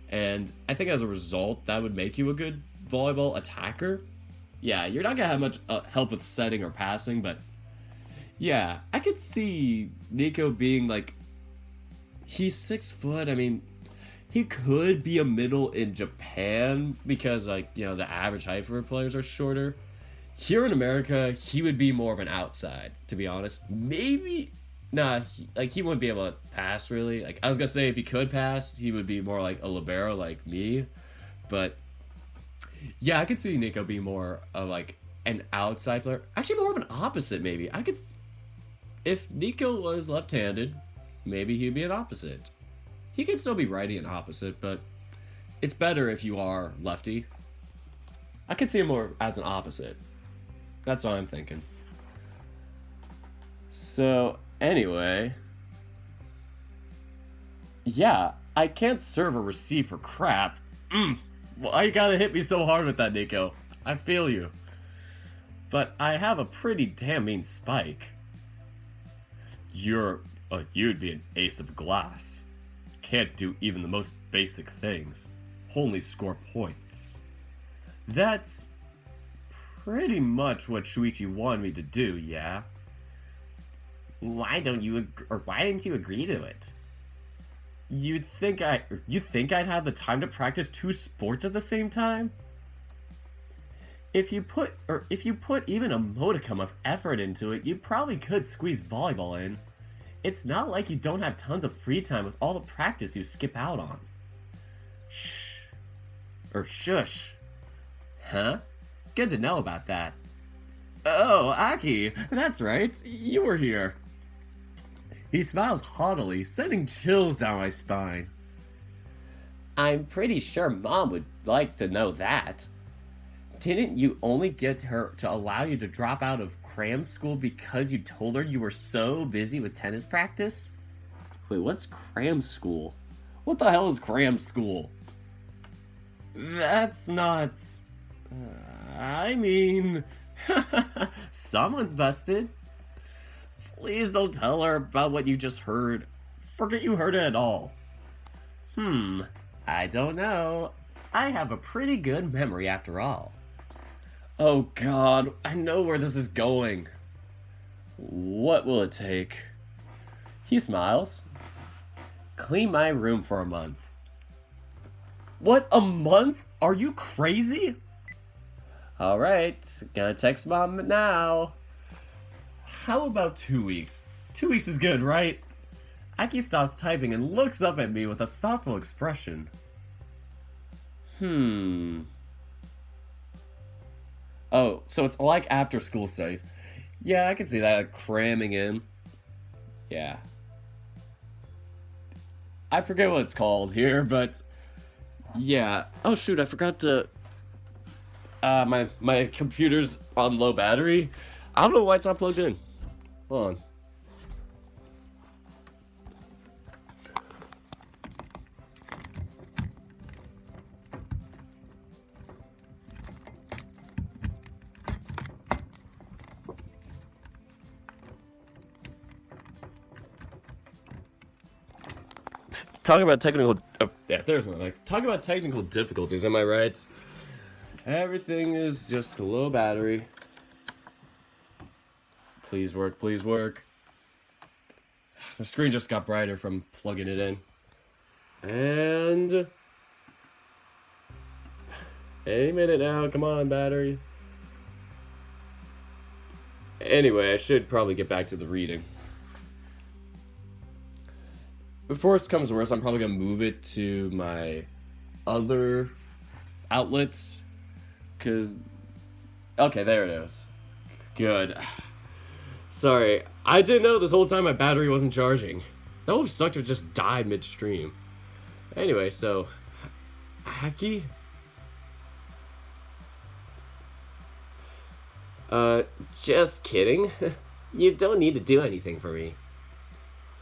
And I think as a result, that would make you a good volleyball attacker. Yeah, you're not gonna have much help with setting or passing, but yeah, I could see Nico being like, he's 6 foot. I mean, he could be a middle in Japan because, like, the average height for players are shorter. Here in America, he would be more of an outside, to be honest. Maybe, he wouldn't be able to pass, really. Like, I was gonna say if he could pass, he would be more like a libero like me. But, yeah, I could see Nico be more of, like, an outside player. Actually, more of an opposite, maybe. If Nico was left-handed, maybe he'd be an opposite. He could still be righty and opposite, but it's better if you are lefty. I could see him more as an opposite. That's what I'm thinking. So, anyway. Yeah, I can't serve or receive for crap. Why you gotta hit me so hard with that, Nico? I feel you. But I have a pretty damn mean spike. You'd be an ace of glass. Can't do even the most basic things. Only score points. That's pretty much what Shoichi wanted me to do, yeah? Why didn't you agree to it? You think I'd have the time to practice 2 sports at the same time? If you put even a modicum of effort into it, you probably could squeeze volleyball in. It's not like you don't have tons of free time with all the practice you skip out on. Shh. Or shush. Huh? Good to know about that. Oh, Aki, that's right. You were here. He smiles haughtily, sending chills down my spine. I'm pretty sure Mom would like to know that. Didn't you only get her to allow you to drop out of cram school because you told her you were so busy with tennis practice? Wait, what's cram school? What the hell is cram school? That's not... I mean... Someone's busted. Please don't tell her about what you just heard. Forget you heard it at all. I don't know. I have a pretty good memory after all. Oh God, I know where this is going. What will it take? He smiles. Clean my room for a month. What, a month? Are you crazy? Alright, gonna text Mom now. How about 2 weeks? 2 weeks is good, right? Aki stops typing and looks up at me with a thoughtful expression. Oh, so it's like after school studies. Yeah, I can see that, like, cramming in. Yeah. I forget what it's called here, but... yeah. Oh shoot, I forgot to... my computer's on low battery. I don't know why it's not plugged in. Hold on. Talk about technical... oh, yeah, there's one. Like, talk about technical difficulties, am I right? Everything is just low battery. Please work, please work. The screen just got brighter from plugging it in. And... any minute now, come on, battery. Anyway, I should probably get back to the reading. Before worse comes worse, I'm probably gonna move it to my other outlets. Cause, okay, there it is. Good. Sorry, I didn't know this whole time my battery wasn't charging. That would have sucked if it just died midstream. Anyway, so, Aki? Just kidding. You don't need to do anything for me.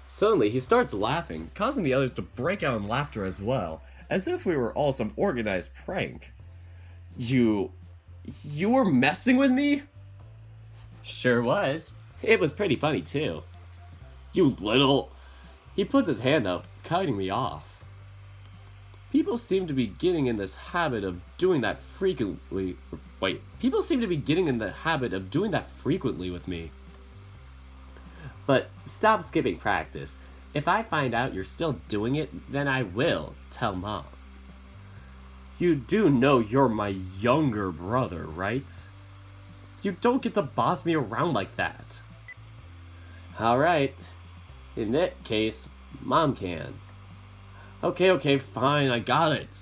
Suddenly, he starts laughing, causing the others to break out in laughter as well, as if we were all some organized prank. You were messing with me? Sure was. It was pretty funny too. You little... He puts his hand up, cutting me off. People seem to be getting in this habit of doing that frequently... Wait, people seem to be getting in the habit of doing that frequently with me. But stop skipping practice. If I find out you're still doing it, then I will tell Mom. You do know you're my younger brother, right? You don't get to boss me around like that. Alright. In that case, Mom can. Okay, fine, I got it.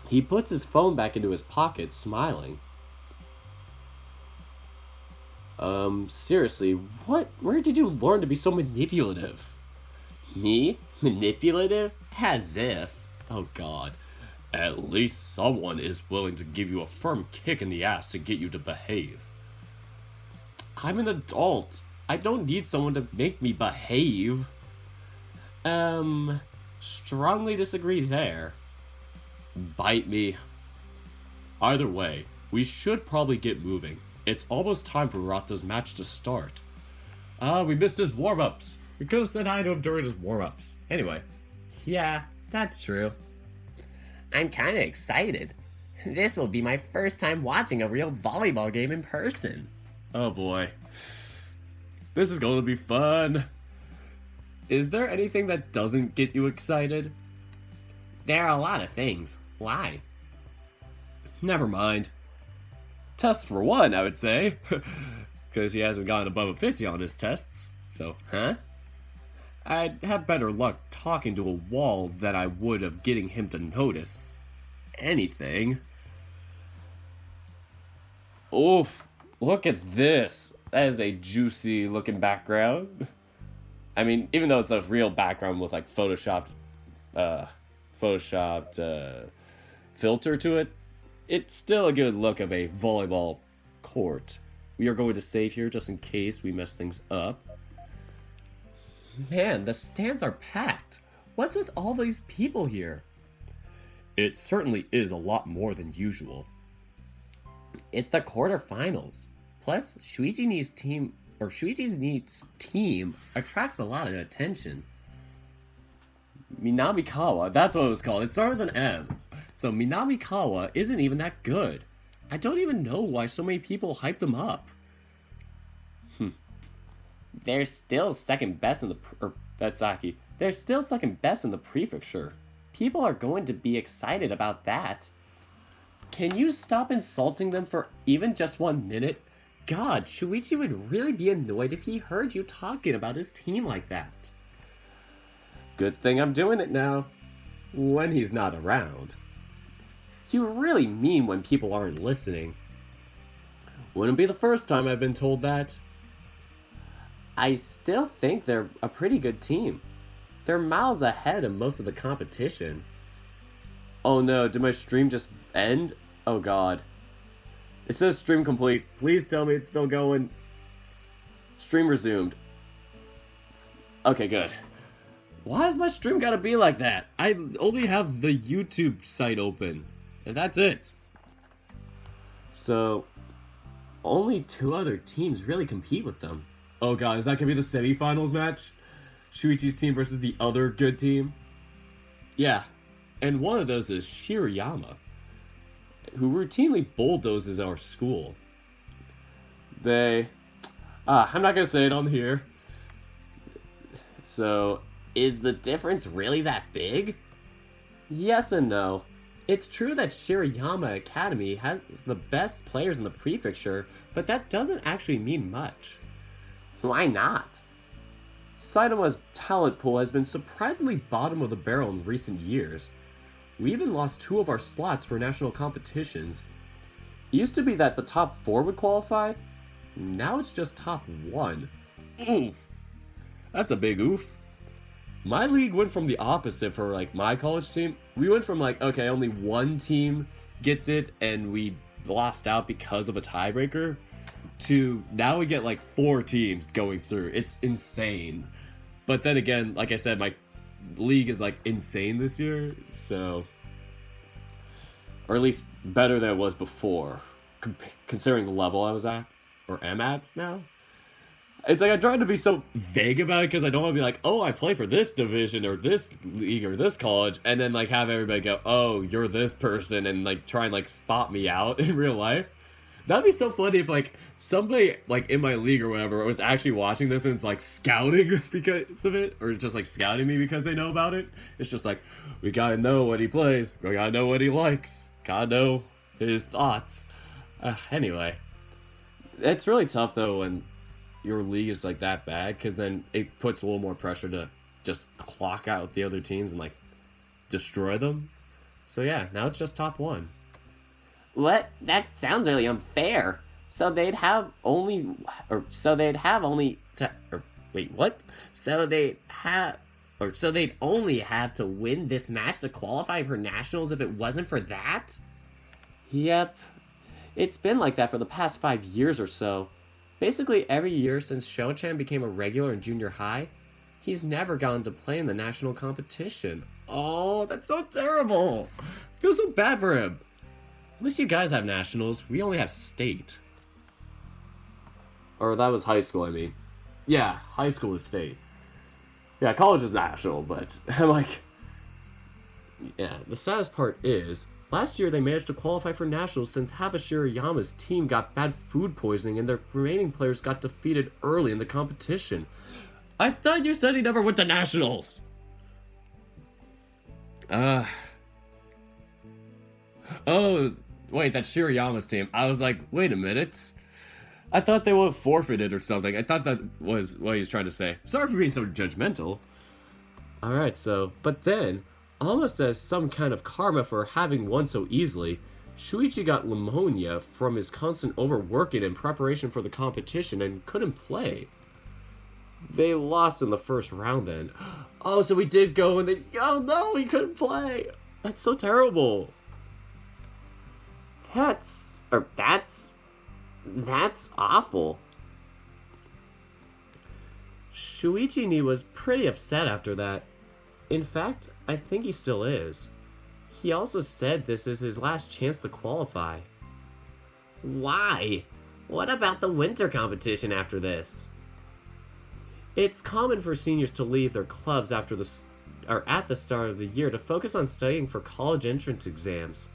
He puts his phone back into his pocket, smiling. Seriously, where did you learn to be so manipulative? Me? Manipulative? As if. Oh God. At least someone is willing to give you a firm kick in the ass to get you to behave. I'm an adult. I don't need someone to make me behave. Strongly disagree there. Bite me. Either way, we should probably get moving. It's almost time for Rata's match to start. We missed his warm-ups. We could have said hi to him during his warm-ups. Anyway. Yeah, that's true. I'm kinda excited. This will be my first time watching a real volleyball game in person. Oh boy. This is going to be fun. Is there anything that doesn't get you excited? There are a lot of things. Why? Never mind. Test for one, I would say. Because he hasn't gotten above a 50 on his tests. So, huh? I'd have better luck talking to a wall than I would of getting him to notice anything. Oof, look at this. That is a juicy looking background. I mean, even though it's a real background with like photoshopped filter to it, it's still a good look of a volleyball court. We are going to save here just in case we mess things up. Man, the stands are packed. What's with all these people here? It certainly is a lot more than usual. It's the quarterfinals. Plus, Shoichi's team attracts a lot of attention. Minamikawa, that's what it was called. It started with an M. So Minamikawa isn't even that good. I don't even know why so many people hype them up. They're still second best in They're still second best in the prefecture. People are going to be excited about that. Can you stop insulting them for even just 1 minute? God, Shoichi would really be annoyed if he heard you talking about his team like that. Good thing I'm doing it now. When he's not around. You really mean when people aren't listening. Wouldn't be the first time I've been told that. I still think they're a pretty good team. They're miles ahead of most of the competition. Oh no, did my stream just end? Oh god. It says stream complete. Please tell me it's still going. Stream resumed. Okay, good. Why has my stream gotta be like that? I only have the YouTube site open. And that's it. So, only 2 other teams really compete with them. Oh god, is that gonna be the semifinals match? Shoichi's team versus the other good team? Yeah, and one of those is Shirayama, who routinely bulldozes our school. I'm not gonna say it on here. So, is the difference really that big? Yes and no. It's true that Shirayama Academy has the best players in the prefecture, but that doesn't actually mean much. Why not? Saitama's talent pool has been surprisingly bottom of the barrel in recent years. We even lost 2 of our slots for national competitions. It used to be that the top 4 would qualify. Now it's just top 1. Oof. That's a big oof. My league went from the opposite for like my college team. We went from like, okay, only 1 team gets it and we lost out because of a tiebreaker, to now we get like 4 teams going through. It's insane. But then again, like I said, my league is like insane this year, so, or at least better than it was before, considering the level I was at, or am at now. It's like I tried to be so vague about it because I don't want to be like, oh, I play for this division or this league or this college, and then like have everybody go, oh, you're this person, and like try and like spot me out in real life. That'd be so funny if like somebody like in my league or whatever was actually watching this and it's like scouting because of it, or just like scouting me because they know about it. It's just like, we gotta know what he plays, we gotta know what he likes, gotta know his thoughts. Anyway, it's really tough though when your league is like that bad, because then it puts a little more pressure to just clock out the other teams and like destroy them. So yeah, now it's just top 1. What? That sounds really unfair. So they'd only have to win this match to qualify for nationals if it wasn't for that? Yep. It's been like that for the past 5 years or so. Basically every year since Shoichan became a regular in junior high, he's never gone to play in the national competition. Oh, that's so terrible. I feel so bad for him. At least you guys have nationals. We only have state. Or that was high school, I mean. Yeah, high school is state. Yeah, college is national, but I'm like... Yeah, the saddest part is, last year they managed to qualify for nationals since half of Shirayama's team got bad food poisoning and their remaining players got defeated early in the competition. I thought you said he never went to nationals! Oh, wait, that's Shirayama's team. I was like, wait a minute. I thought they would forfeited or something. I thought that was what he was trying to say. Sorry for being so judgmental. Alright, so, but then, almost as some kind of karma for having won so easily, Shoichi got pneumonia from his constant overworking in preparation for the competition and couldn't play. They lost in the first round then. Oh, so we did go and then, oh no, he couldn't play. That's so terrible. That's awful. Shuichi was pretty upset after that. In fact, I think he still is. He also said this is his last chance to qualify. Why? What about the winter competition after this? It's common for seniors to leave their clubs after at the start of the year to focus on studying for college entrance exams.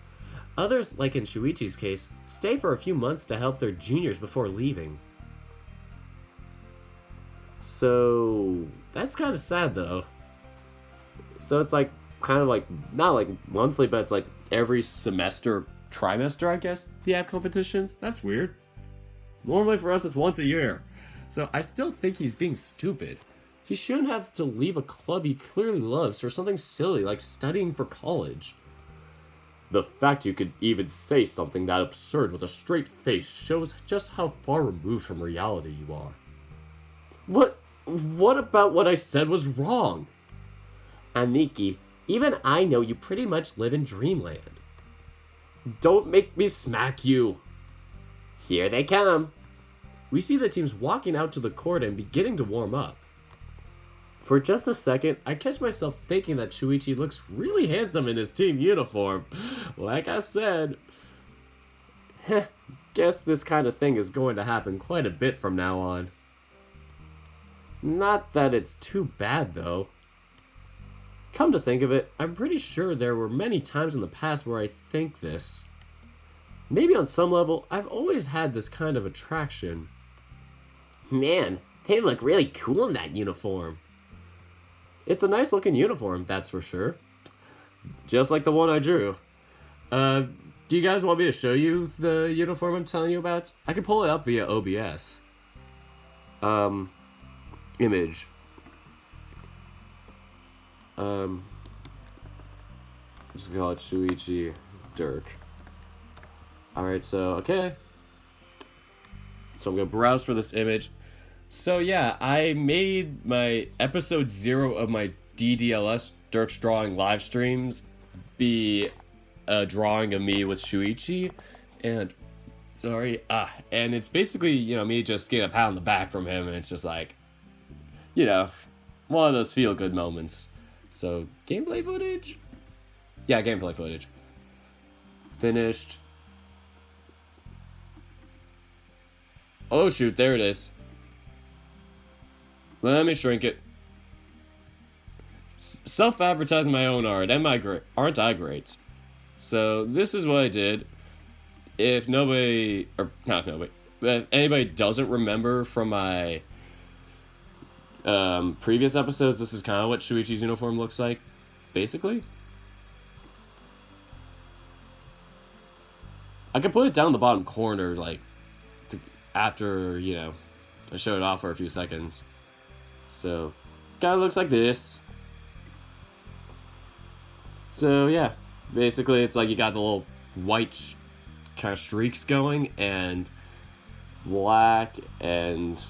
Others, like in Shuichi's case, stay for a few months to help their juniors before leaving. So, that's kind of sad though. So it's like, kind of like, not like monthly, but it's like every semester, trimester, I guess, they have competitions. That's weird. Normally for us, it's once a year. So I still think he's being stupid. He shouldn't have to leave a club he clearly loves for something silly like studying for college. The fact you could even say something that absurd with a straight face shows just how far removed from reality you are. What about what I said was wrong? Aniki, even I know you pretty much live in dreamland. Don't make me smack you. Here they come. We see the teams walking out to the court and beginning to warm up. For just a second, I catch myself thinking that Shoichi looks really handsome in his team uniform. Like I said, guess this kind of thing is going to happen quite a bit from now on. Not that it's too bad though. Come to think of it, I'm pretty sure there were many times in the past where I think this. Maybe on some level, I've always had this kind of attraction. Man, they look really cool in that uniform. It's a nice looking uniform, that's for sure. Just like the one I drew. Do you guys want me to show you the uniform I'm telling you about? I can pull it up via OBS. Image. I'm just gonna call it Shoichi Dirk. Alright, so, okay. So I'm gonna browse for this image. So yeah, I made my episode 0 of my DDLS Dirk's Drawing live streams be a drawing of me with Shoichi, and and it's basically, you know, me just getting a pat on the back from him, and it's just like, you know, one of those feel-good moments. So, gameplay footage? Yeah, gameplay footage. Finished. Oh shoot, there it is. Let me shrink it. Self-advertising my own art. Aren't I great? So this is what I did. If nobody, or not if nobody, but if anybody doesn't remember from my previous episodes, this is kind of what Shuichi's uniform looks like, basically. I could put it down in the bottom corner, like, after, you know, I show it off for a few seconds. So, kind of looks like this. So, yeah. Basically, it's like you got the little white kind of streaks going, and black and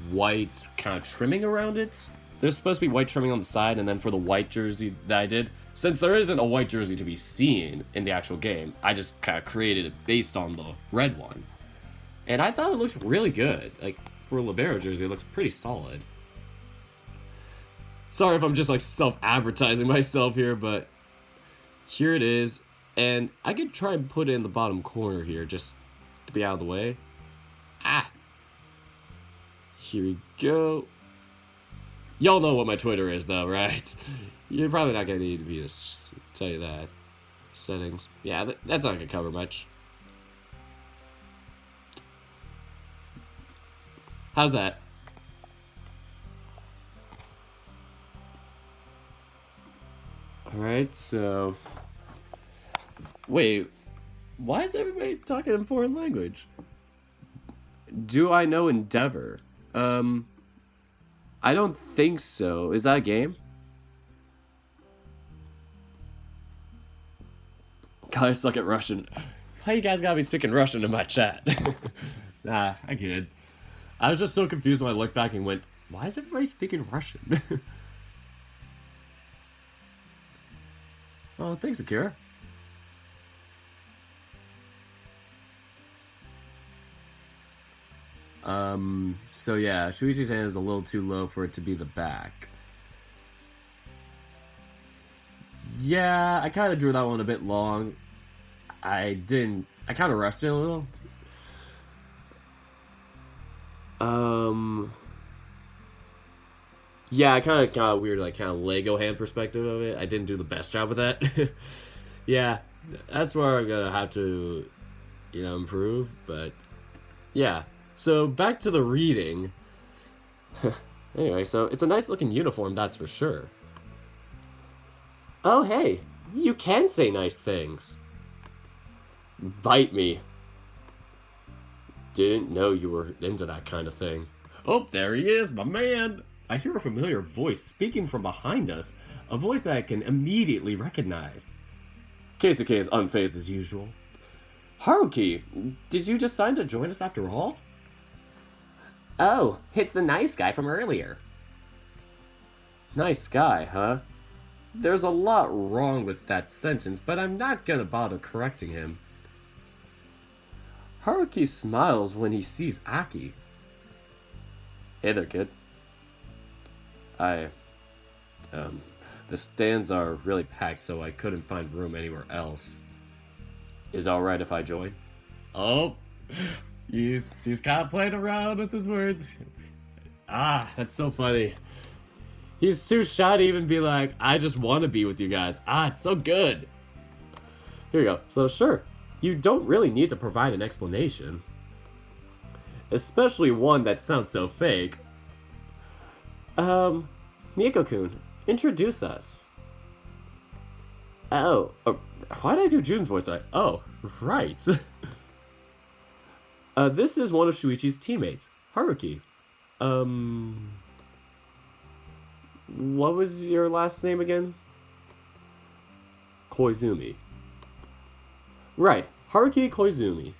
white kind of trimming around it. There's supposed to be white trimming on the side, and then for the white jersey that I did, since there isn't a white jersey to be seen in the actual game, I just kind of created it based on the red one. And I thought it looked really good. Like, for a libero jersey, it looks pretty solid. Sorry if I'm just, like, self-advertising myself here, but here it is. And I could try and put it in the bottom corner here, just to be out of the way. Ah! Here we go. Y'all know what my Twitter is, though, right? You're probably not going to need me to tell you that. Settings. Yeah, that's not going to cover much. How's that? Alright, so... Wait. Why is everybody talking in foreign language? Do I know Endeavor? I don't think so. Is that a game? Guys suck at Russian. Why you guys gotta be speaking Russian in my chat? Nah, I get it. I was just so confused when I looked back and went, why is everybody speaking Russian? Oh, thanks, Akira. So yeah, Shoichi's hand is a little too low for it to be the back. Yeah, I kind of drew that one a bit long. I kind of rushed it a little. Yeah, I kind of got a weird, like, kind of Lego hand perspective of it. I didn't do the best job with that. Yeah, that's where I'm gonna have to, improve. But yeah, so back to the reading. Anyway, so it's a nice looking uniform, that's for sure. Oh, hey, you can say nice things. Bite me. Didn't know you were into that kind of thing. Oh, there he is, my man. I hear a familiar voice speaking from behind us, a voice that I can immediately recognize. Keisuke is unfazed as usual. Haruki, did you decide to join us after all? Oh, it's the nice guy from earlier. Nice guy, huh? There's a lot wrong with that sentence, but I'm not gonna bother correcting him. Haruki smiles when he sees Aki. Hey there, kid. The stands are really packed, so I couldn't find room anywhere else. Is it alright if I join? Oh, he's kind of playing around with his words. Ah, that's so funny. He's too shy to even be like, I just want to be with you guys. Ah, it's so good. Here you go. So sure, you don't really need to provide an explanation. Especially one that sounds so fake. Miko-kun, introduce us. Oh, why did I do Jun's voice? Oh, right. This is one of Shoichi's teammates, Haruki. What was your last name again? Koizumi. Right, Haruki Koizumi.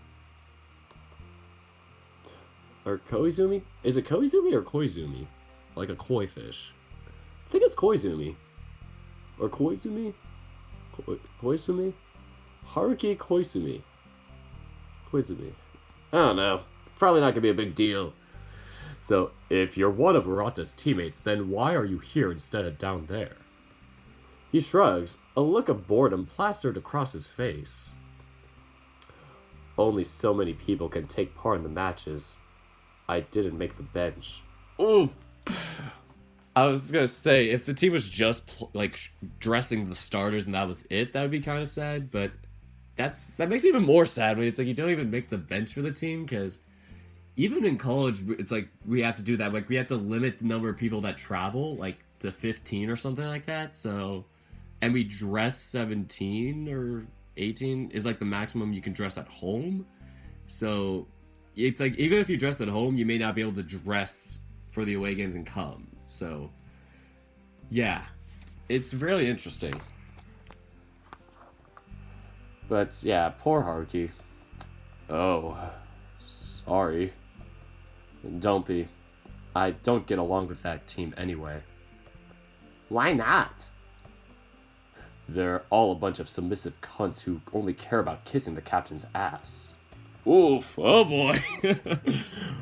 Or Koizumi? Is it Koizumi or Koizumi? Like a koi fish. I think it's Koizumi. Or Koizumi? Koizumi? Haruki Koizumi. Koizumi. I don't know. Probably not gonna be a big deal. So, if you're one of Urata's teammates, then why are you here instead of down there? He shrugs, a look of boredom plastered across his face. Only so many people can take part in the matches. I didn't make the bench. Oof. I was gonna say, if the team was just dressing the starters and that was it, that would be kind of sad. But that makes it even more sad when it's like you don't even make the bench for the team, because even in college, it's like we have to do that. Like we have to limit the number of people that travel, like to 15 or something like that. So, and we dress 17 or 18 is like the maximum you can dress at home. So it's like even if you dress at home, you may not be able to dress for the away games and come. So yeah, it's really interesting. But yeah, poor Haruki. Oh, sorry. Don't be. I don't get along with that team anyway. Why not? They're all a bunch of submissive cunts who only care about kissing the captain's ass. Oof, oh boy.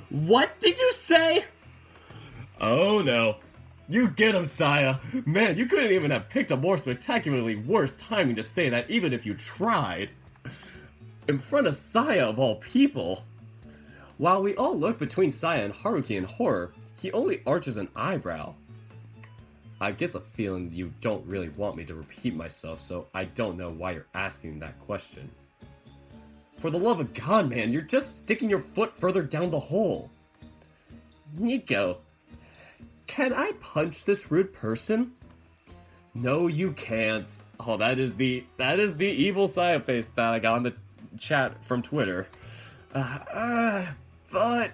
What did you say? Oh no. You get him, Saya. Man, you couldn't even have picked a more spectacularly worse timing to say that even if you tried. In front of Saya of all people. While we all look between Saya and Haruki in horror, he only arches an eyebrow. I get the feeling you don't really want me to repeat myself, so I don't know why you're asking that question. For the love of God, man, you're just sticking your foot further down the hole. Nico, can I punch this rude person? No, you can't. Oh, that is the evil Saya face that I got on chat from Twitter. But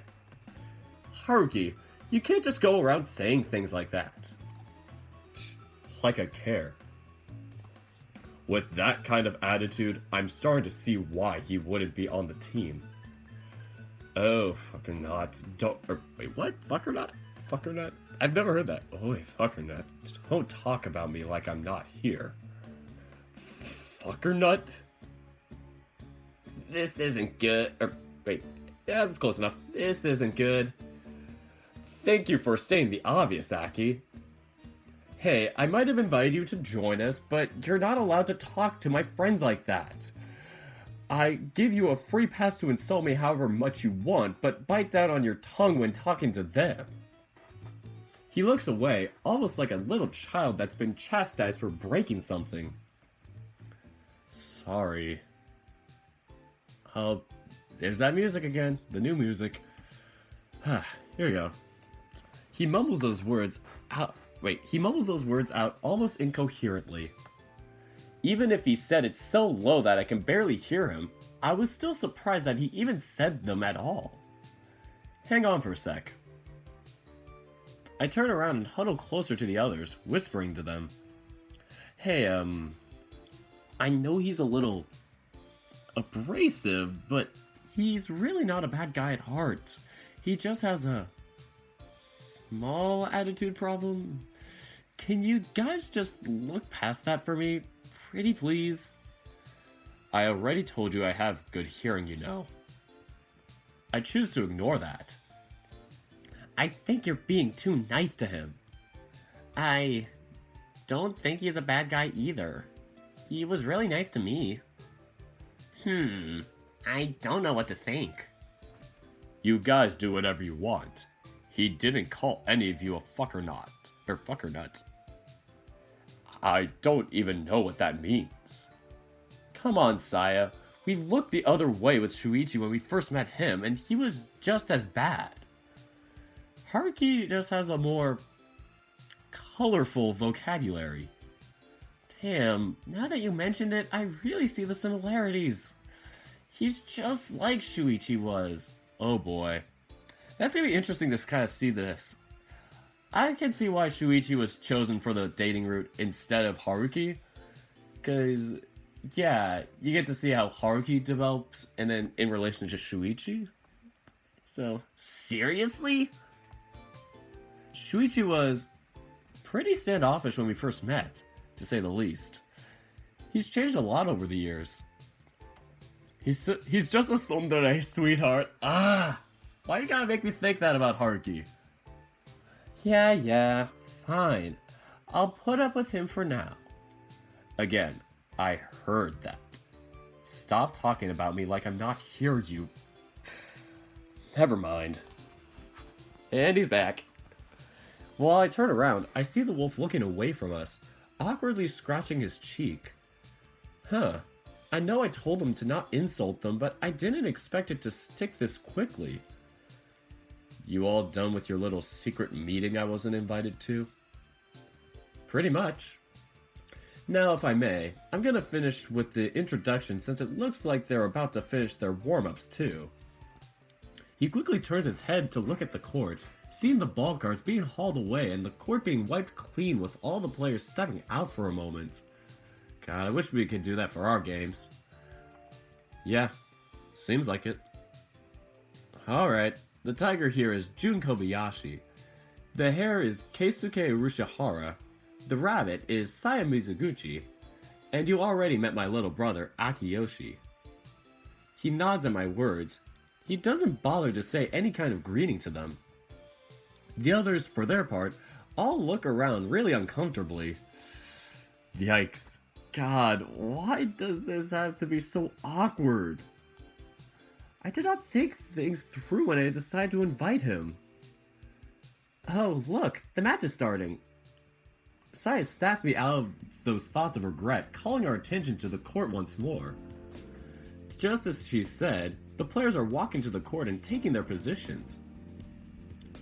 Haruki, you can't just go around saying things like that. Like I care. With that kind of attitude, I'm starting to see why he wouldn't be on the team. Oh, fucking not. Wait, what? Fuck or not? Fuck or not? I've never heard that. Oh, wait, fuck or not. Don't talk about me like I'm not here. Fuck or not? This isn't good. Wait. Yeah, that's close enough. This isn't good. Thank you for stating the obvious, Aki. Hey, I might have invited you to join us, but you're not allowed to talk to my friends like that. I give you a free pass to insult me however much you want, but bite down on your tongue when talking to them. He looks away, almost like a little child that's been chastised for breaking something. Sorry. Oh, there's that music again. The new music. Here we go. He mumbles those words out. He mumbles those words out almost incoherently. Even if he said it so low that I can barely hear him, I was still surprised that he even said them at all. Hang on for a sec. I turn around and huddle closer to the others, whispering to them. Hey, I know he's a little abrasive, but he's really not a bad guy at heart. He just has a small attitude problem. Can you guys just look past that for me? Pretty please? I already told you I have good hearing, you know. I choose to ignore that. I think you're being too nice to him. I don't think he's a bad guy either. He was really nice to me. I don't know what to think. You guys do whatever you want. He didn't call any of you a fucker nut. I don't even know what that means. Come on, Saya. We looked the other way with Shoichi when we first met him, and he was just as bad. Haruki just has a more colorful vocabulary. Damn, now that you mentioned it, I really see the similarities. He's just like Shoichi was. Oh boy. That's gonna be interesting to kind of see this. I can see why Shoichi was chosen for the dating route instead of Haruki. Because, yeah, you get to see how Haruki develops and then in relation to Shoichi. So, seriously? Shoichi was pretty standoffish when we first met, to say the least. He's changed a lot over the years. He's just a tsundere, sweetheart. Why you gotta make me think that about Haruki? Yeah, fine. I'll put up with him for now. Again, I heard that. Stop talking about me like I'm not here, you... Never mind. And he's back. While I turn around, I see the wolf looking away from us, awkwardly scratching his cheek. I know I told him to not insult them, but I didn't expect it to stick this quickly. You all done with your little secret meeting I wasn't invited to? Pretty much. Now, if I may, I'm gonna finish with the introduction since it looks like they're about to finish their warm-ups too. He quickly turns his head to look at the court, seeing the ball cards being hauled away and the court being wiped clean with all the players stepping out for a moment. God, I wish we could do that for our games. Yeah, seems like it. Alright, the tiger here is Jun Kobayashi. The hare is Keisuke Urushihara. The rabbit is Saya Mizuguchi. And you already met my little brother, Akiyoshi. He nods at my words. He doesn't bother to say any kind of greeting to them. The others, for their part, all look around really uncomfortably. Yikes. God, why does this have to be so awkward? I did not think things through when I decided to invite him. Oh, look, the match is starting. Saya snaps me out of those thoughts of regret, calling our attention to the court once more. Just as she said, the players are walking to the court and taking their positions.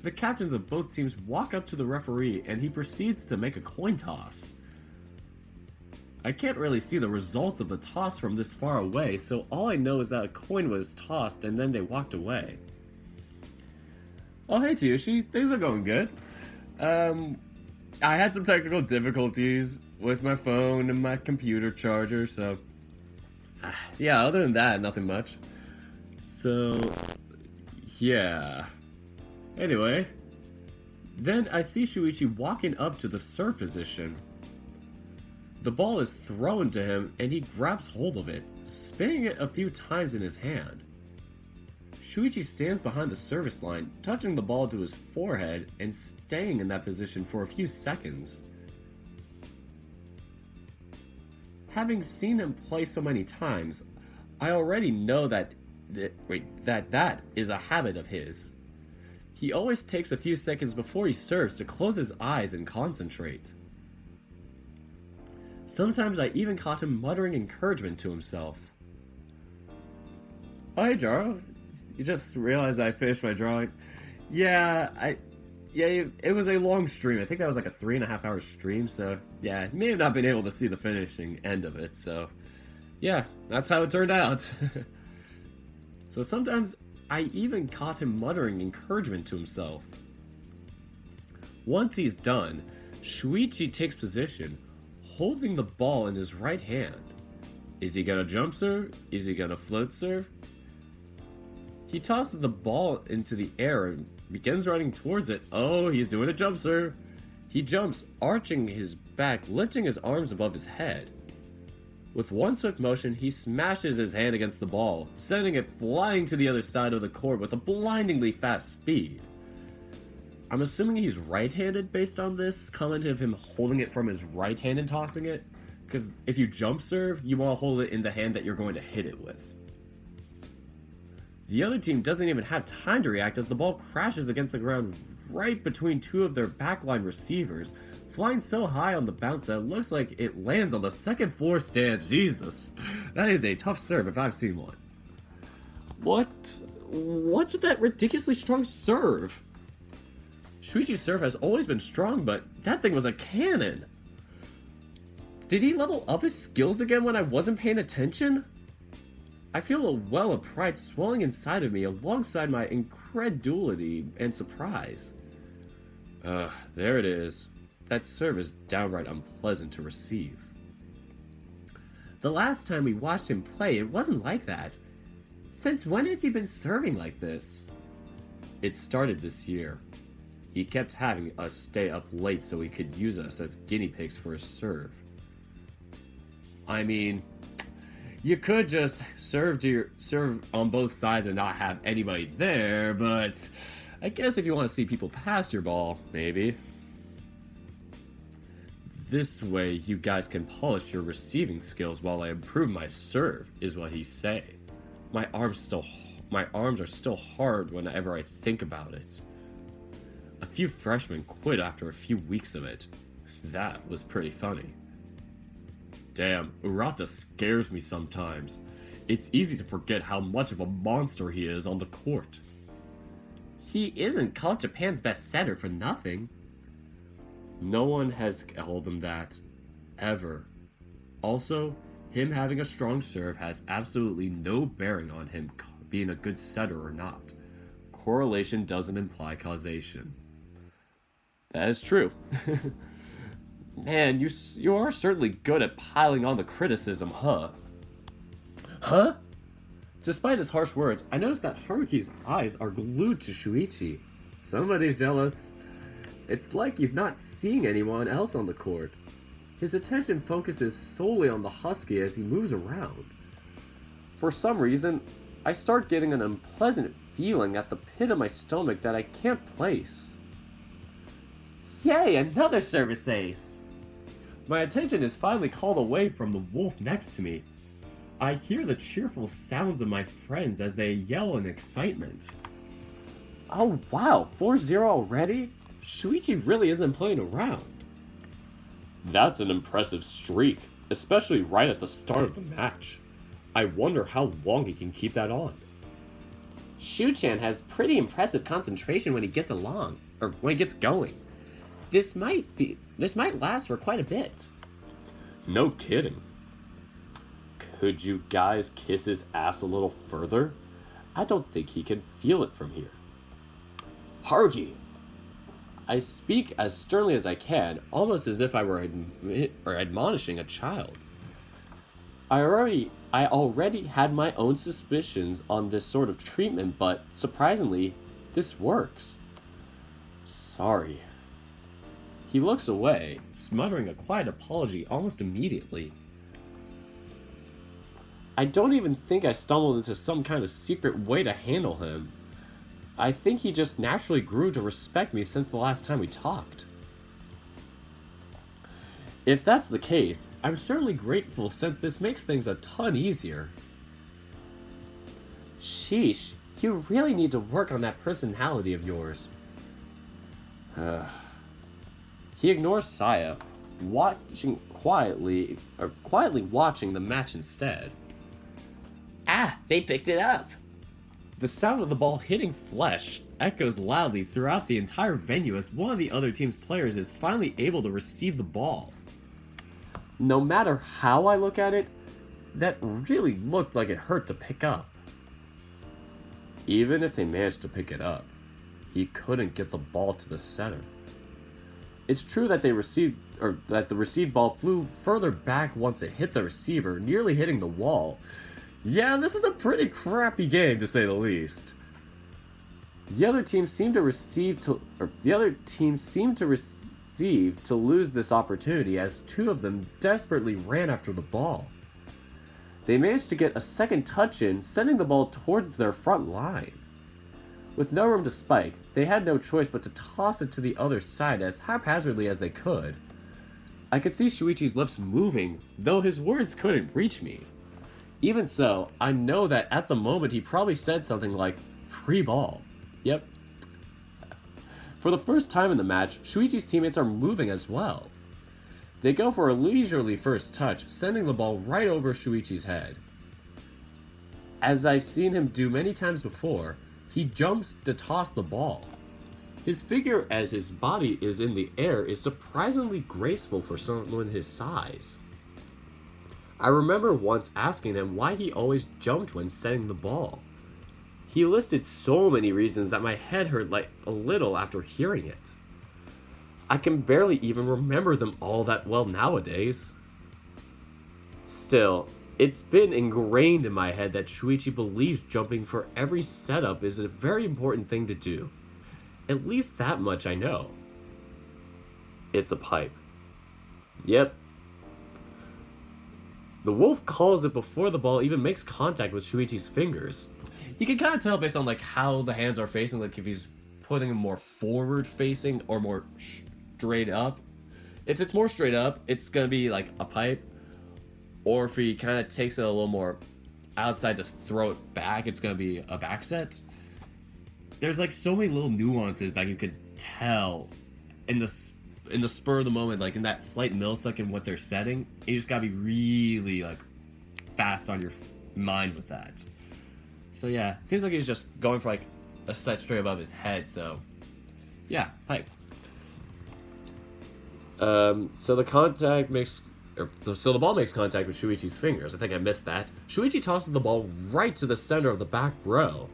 The captains of both teams walk up to the referee and he proceeds to make a coin toss. I can't really see the results of the toss from this far away, so all I know is that a coin was tossed and then they walked away. Oh hey Tsuyoshi, things are going good. I had some technical difficulties with my phone and my computer charger, so yeah, other than that, nothing much. So yeah. Anyway, then I see Shoichi walking up to the serve position. The ball is thrown to him and he grabs hold of it, spinning it a few times in his hand. Shoichi stands behind the service line, touching the ball to his forehead and staying in that position for a few seconds. Having seen him play so many times, I already know that is a habit of his. He always takes a few seconds before he serves to close his eyes and concentrate. Sometimes I even caught him muttering encouragement to himself. Oh hey Jaro, you just realized I finished my drawing? Yeah, it was a long stream. I think that was like a 3.5 hour stream, so yeah, you may have not been able to see the finishing end of it, so yeah, that's how it turned out. So sometimes I even caught him muttering encouragement to himself. Once he's done, Shoichi takes position, holding the ball in his right hand. Is he gonna jump serve? Is he gonna float serve? He tosses the ball into the air and begins running towards it. Oh, he's doing a jump serve. He jumps, arching his back, lifting his arms above his head. With one swift motion, he smashes his hand against the ball, sending it flying to the other side of the court with a blindingly fast speed. I'm assuming he's right-handed based on this comment of him holding it from his right hand and tossing it, because if you jump serve, you want to hold it in the hand that you're going to hit it with. The other team doesn't even have time to react as the ball crashes against the ground right between two of their backline receivers, flying so high on the bounce that it looks like it lands on the second floor stands. Jesus, that is a tough serve if I've seen one. What's with that ridiculously strong serve? Shoichi's serve has always been strong, but that thing was a cannon. Did he level up his skills again when I wasn't paying attention? I feel a well of pride swelling inside of me alongside my incredulity and surprise. There it is. That serve is downright unpleasant to receive. The last time we watched him play, it wasn't like that. Since when has he been serving like this? It started this year. He kept having us stay up late so he could use us as guinea pigs for his serve. I mean, you could just serve on both sides and not have anybody there, but I guess if you want to see people pass your ball, maybe. This way you guys can polish your receiving skills while I improve my serve, is what he say. My arms are still hard whenever I think about it. A few freshmen quit after a few weeks of it. That was pretty funny. Damn, Urata scares me sometimes. It's easy to forget how much of a monster he is on the court. He isn't called Japan's best setter for nothing. No one has called him that, ever. Also, him having a strong serve has absolutely no bearing on him being a good setter or not. Correlation doesn't imply causation. That is true. Man, you are certainly good at piling on the criticism, huh? Huh? Despite his harsh words, I noticed that Haruki's eyes are glued to Shoichi. Somebody's jealous. It's like he's not seeing anyone else on the court. His attention focuses solely on the husky as he moves around. For some reason, I start getting an unpleasant feeling at the pit of my stomach that I can't place. Yay, another service ace! My attention is finally called away from the wolf next to me. I hear the cheerful sounds of my friends as they yell in excitement. Oh wow, 4-0 already? Shoichi really isn't playing around. That's an impressive streak, especially right at the start of the match. I wonder how long he can keep that on. Shu-chan has pretty impressive concentration when he gets going. This might last for quite a bit. No kidding. Could you guys kiss his ass a little further? I don't think he can feel it from here. Haruki! I speak as sternly as I can, almost as if I were admonishing a child. I already had my own suspicions on this sort of treatment, but surprisingly, this works. Sorry. He looks away, smuttering a quiet apology almost immediately. I don't even think I stumbled into some kind of secret way to handle him. I think he just naturally grew to respect me since the last time we talked. If that's the case, I'm certainly grateful since this makes things a ton easier. Sheesh, you really need to work on that personality of yours. He ignores Saya, quietly watching the match instead. Ah, they picked it up! The sound of the ball hitting flesh echoes loudly throughout the entire venue as one of the other team's players is finally able to receive the ball. No matter how I look at it, that really looked like it hurt to pick up. Even if they managed to pick it up, he couldn't get the ball to the center. It's true that the received ball flew further back once it hit the receiver, nearly hitting the wall. Yeah, this is a pretty crappy game to say the least. The other team seemed to receive to lose this opportunity as two of them desperately ran after the ball. They managed to get a second touch in, sending the ball towards their front line. With no room to spike, they had no choice but to toss it to the other side as haphazardly as they could. I could see Shoichi's lips moving, though his words couldn't reach me. Even so, I know that at the moment he probably said something like, "Free ball." Yep. For the first time in the match, Shoichi's teammates are moving as well. They go for a leisurely first touch, sending the ball right over Shoichi's head. As I've seen him do many times before, he jumps to toss the ball. His figure as his body is in the air is surprisingly graceful for someone his size. I remember once asking him why he always jumped when setting the ball. He listed so many reasons that my head hurt like a little after hearing it. I can barely even remember them all that well nowadays. Still, it's been ingrained in my head that Shoichi believes jumping for every setup is a very important thing to do. At least that much I know. It's a pipe. Yep. The wolf calls it before the ball even makes contact with Shoichi's fingers. You can kind of tell based on like how the hands are facing, like if he's putting them more forward facing or more straight up. If it's more straight up, it's gonna be like a pipe. Or if he kind of takes it a little more outside to throw it back, it's gonna be a back set. There's like so many little nuances that you could tell in the spur of the moment, like in that slight millisecond what they're setting. You just gotta be really like fast on your mind with that. So yeah, seems like he's just going for like a set straight above his head. So yeah, pipe. So the ball makes contact with Shoichi's fingers. I think I missed that. Shoichi tosses the ball right to the center of the back row.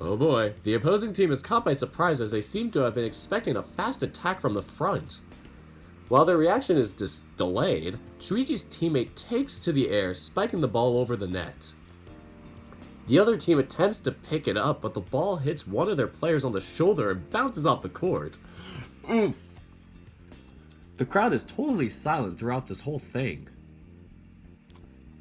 Oh boy, the opposing team is caught by surprise as they seem to have been expecting a fast attack from the front. While their reaction is delayed, Shoichi's teammate takes to the air, spiking the ball over the net. The other team attempts to pick it up, but the ball hits one of their players on the shoulder and bounces off the court. Oof. The crowd is totally silent throughout this whole thing.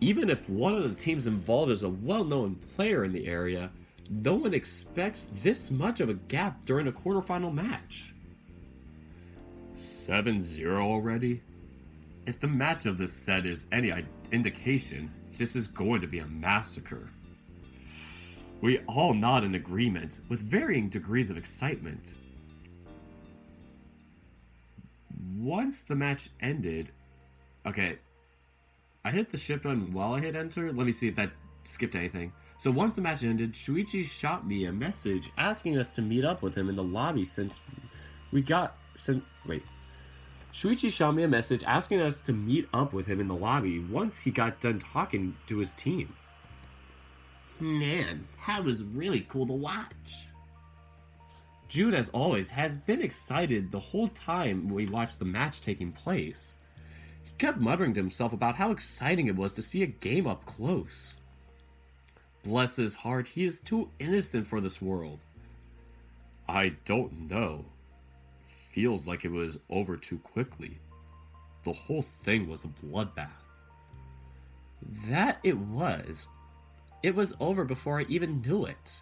Even if one of the teams involved is a well-known player in the area, no one expects this much of a gap during a quarterfinal match. 7-0 already? If the match of this set is any indication, this is going to be a massacre. We all nod in agreement, with varying degrees of excitement. Once the match ended... Okay. I hit the shift button while I hit enter. Let me see if that skipped anything. So once the match ended, Shoichi shot me a message asking us to meet up with him in the lobby Shoichi Shuichi shot me a message asking us to meet up with him in the lobby once he got done talking to his team. Man, that was really cool to watch. June, as always, has been excited the whole time we watched the match taking place. He kept muttering to himself about how exciting it was to see a game up close. Bless his heart, he is too innocent for this world. I don't know. Feels like it was over too quickly. The whole thing was a bloodbath. That it was. It was over before I even knew it.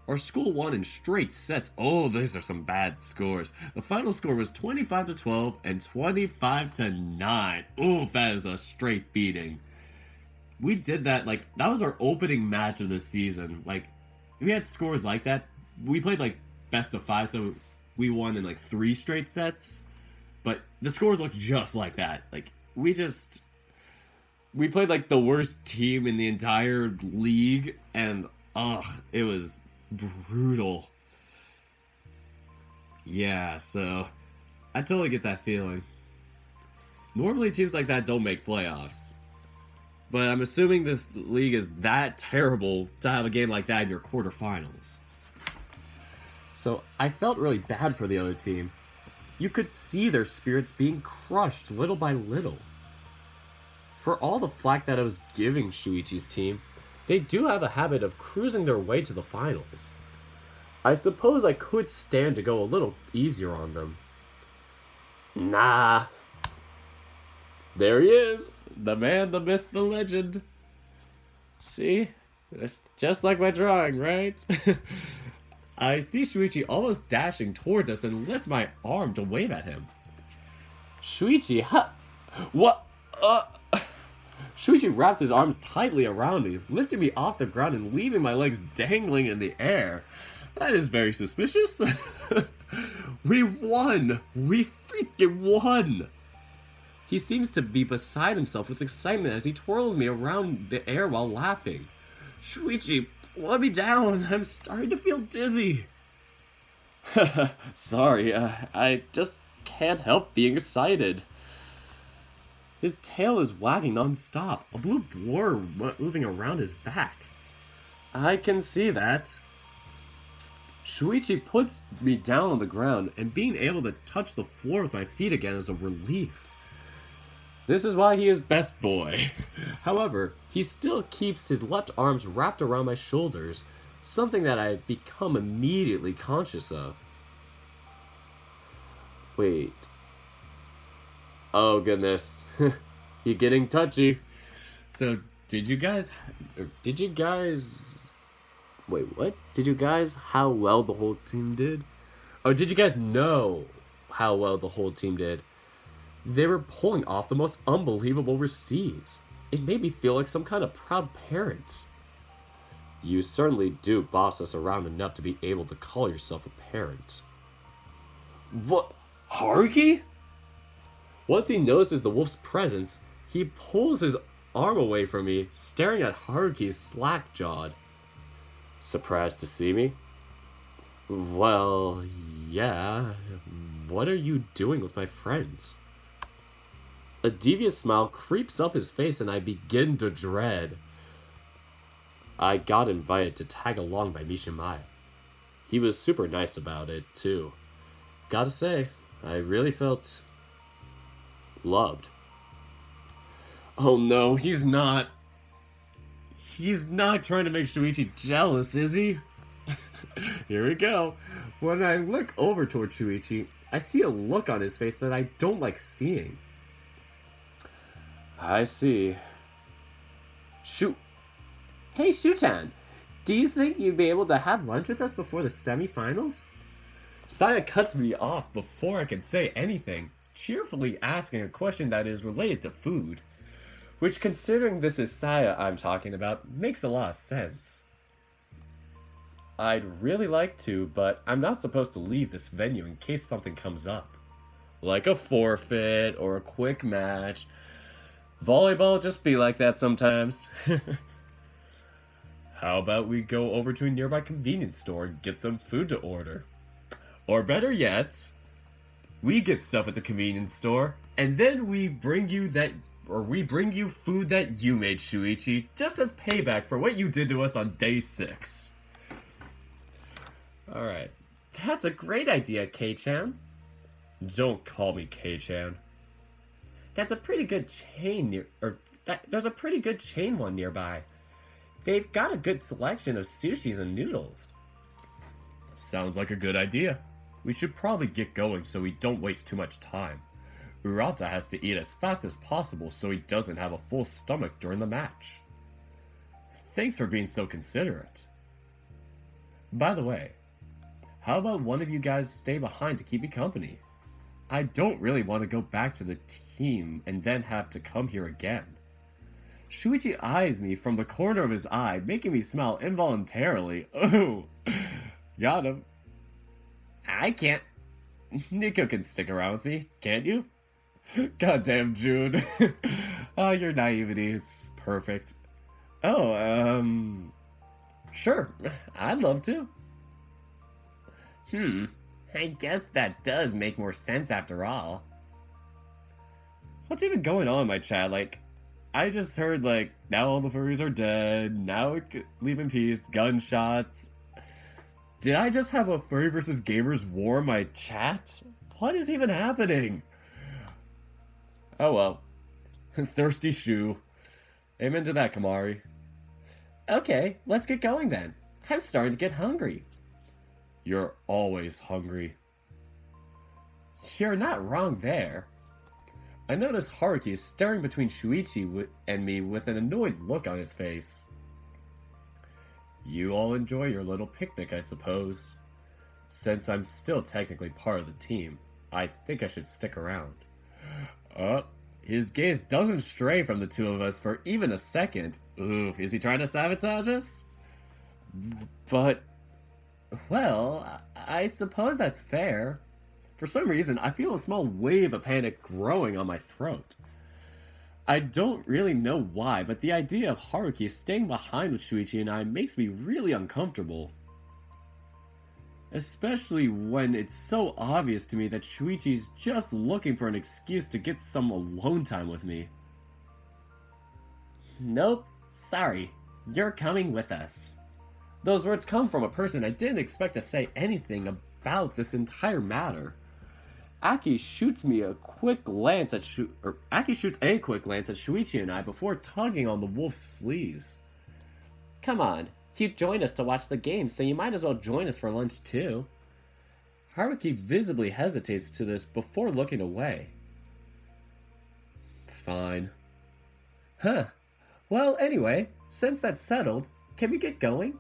Our school won in straight sets. Oh, these are some bad scores. The final score was 25-12 and 25-9. Oof, that is a straight beating. We did that, that was our opening match of the season. We had scores like that. We played, best of 5, so we won in, 3 straight sets. But the scores looked just like that. We played, the worst team in the entire league, and, it was brutal. Yeah, so I totally get that feeling. Normally teams like that don't make playoffs. But I'm assuming this league is that terrible to have a game like that in your quarterfinals. So I felt really bad for the other team. You could see their spirits being crushed little by little. For all the flack that I was giving Shuichi's team, they do have a habit of cruising their way to the finals. I suppose I could stand to go a little easier on them. Nah. There he is. The man, the myth, the legend. See? It's just like my drawing, right? I see Shoichi almost dashing towards us and lift my arm to wave at him. Shoichi, what? Shoichi wraps his arms tightly around me, lifting me off the ground and leaving my legs dangling in the air. That is very suspicious. We won! We freaking won! He seems to be beside himself with excitement as he twirls me around the air while laughing. Shoichi, let me down. I'm starting to feel dizzy. Sorry, I just can't help being excited. His tail is wagging non-stop, a blue blur moving around his back. I can see that. Shoichi puts me down on the ground, and being able to touch the floor with my feet again is a relief. This is why he is best boy. However, he still keeps his left arms wrapped around my shoulders, something that I become immediately conscious of. Wait. Oh goodness. You're getting touchy. So, did you guys... Wait, what? Did you guys... How well the whole team did? Oh, did you guys know how well the whole team did? They were pulling off the most unbelievable receives. It made me feel like some kind of proud parent. You certainly do boss us around enough to be able to call yourself a parent. What? Haruki? Once he notices the wolf's presence, he pulls his arm away from me, staring at Haruki's slack-jawed. Surprised to see me? Well, yeah. What are you doing with my friends? A devious smile creeps up his face and I begin to dread. I got invited to tag along by Mishimaya. He was super nice about it, too. Gotta say, I really felt... loved. Oh no, he's not. He's not trying to make Shoichi jealous, is he? Here we go. When I look over toward Shoichi, I see a look on his face that I don't like seeing. I see. Hey, Shuchan, do you think you'd be able to have lunch with us before the semifinals? Saya cuts me off before I can say anything, cheerfully asking a question that is related to food, which, considering this is Saya I'm talking about, makes a lot of sense. I'd really like to, but I'm not supposed to leave this venue in case something comes up. Like a forfeit or a quick match. Volleyball just be like that sometimes. How about we go over to a nearby convenience store and get some food to order? Or better yet... We get stuff at the convenience store, and then we bring you food that you made, Shoichi, just as payback for what you did to us on day 6. Alright. That's a great idea, K-chan. Don't call me K-chan. That's a pretty good chain there's a pretty good chain one nearby. They've got a good selection of sushis and noodles. Sounds like a good idea. We should probably get going so we don't waste too much time. Urata has to eat as fast as possible so he doesn't have a full stomach during the match. Thanks for being so considerate. By the way, how about one of you guys stay behind to keep me company? I don't really want to go back to the team and then have to come here again. Shoichi eyes me from the corner of his eye, making me smile involuntarily. Oh, got him. I can't. Nico can stick around with me, can't you? Goddamn, June. Oh, your naivety is perfect. Oh, sure, I'd love to. I guess that does make more sense after all. What's even going on in my chat? Like, I just heard, like, now all the furries are dead, now we can leave in peace, gunshots. Did I just have a furry versus gamers war in my chat? What is even happening? Oh well. Thirsty shoe. Amen to that, Kamari. Okay, let's get going then. I'm starting to get hungry. You're always hungry. You're not wrong there. I notice Haruki is staring between Shoichi and me with an annoyed look on his face. You all enjoy your little picnic, I suppose. Since I'm still technically part of the team, I think I should stick around. His gaze doesn't stray from the two of us for even a second. Ooh, is he trying to sabotage us? But, well, I suppose that's fair. For some reason, I feel a small wave of panic growing on my throat. I don't really know why, but the idea of Haruki staying behind with Shoichi and I makes me really uncomfortable. Especially when it's so obvious to me that Shuichi's just looking for an excuse to get some alone time with me. Nope, sorry, you're coming with us. Those words come from a person I didn't expect to say anything about this entire matter. Aki shoots a quick glance at Shuichi and I before tugging on the wolf's sleeves. Come on, you joined us to watch the game, so you might as well join us for lunch too. Haruki visibly hesitates to this before looking away. Fine. Huh. Well, anyway, since that's settled, can we get going?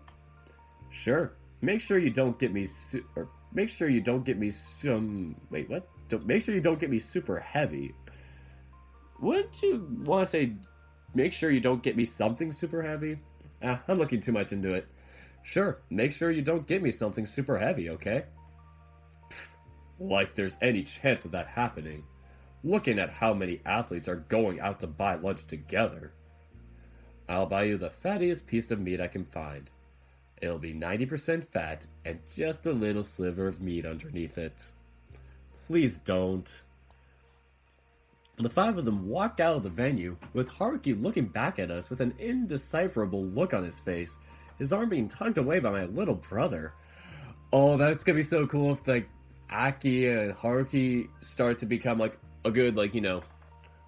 Sure. Make sure you don't get me make sure you don't get me super heavy. Wouldn't you want to say, make sure you don't get me something super heavy? I'm looking too much into it. Sure, make sure you don't get me something super heavy, okay? Like there's any chance of that happening. Looking at how many athletes are going out to buy lunch together. I'll buy you the fattiest piece of meat I can find. It'll be 90% fat and just a little sliver of meat underneath it. Please don't. The five of them walked out of the venue, with Haruki looking back at us with an indecipherable look on his face, his arm being tugged away by my little brother. Oh, that's gonna be so cool if, like, Aki and Haruki start to become, like, a good, like, you know,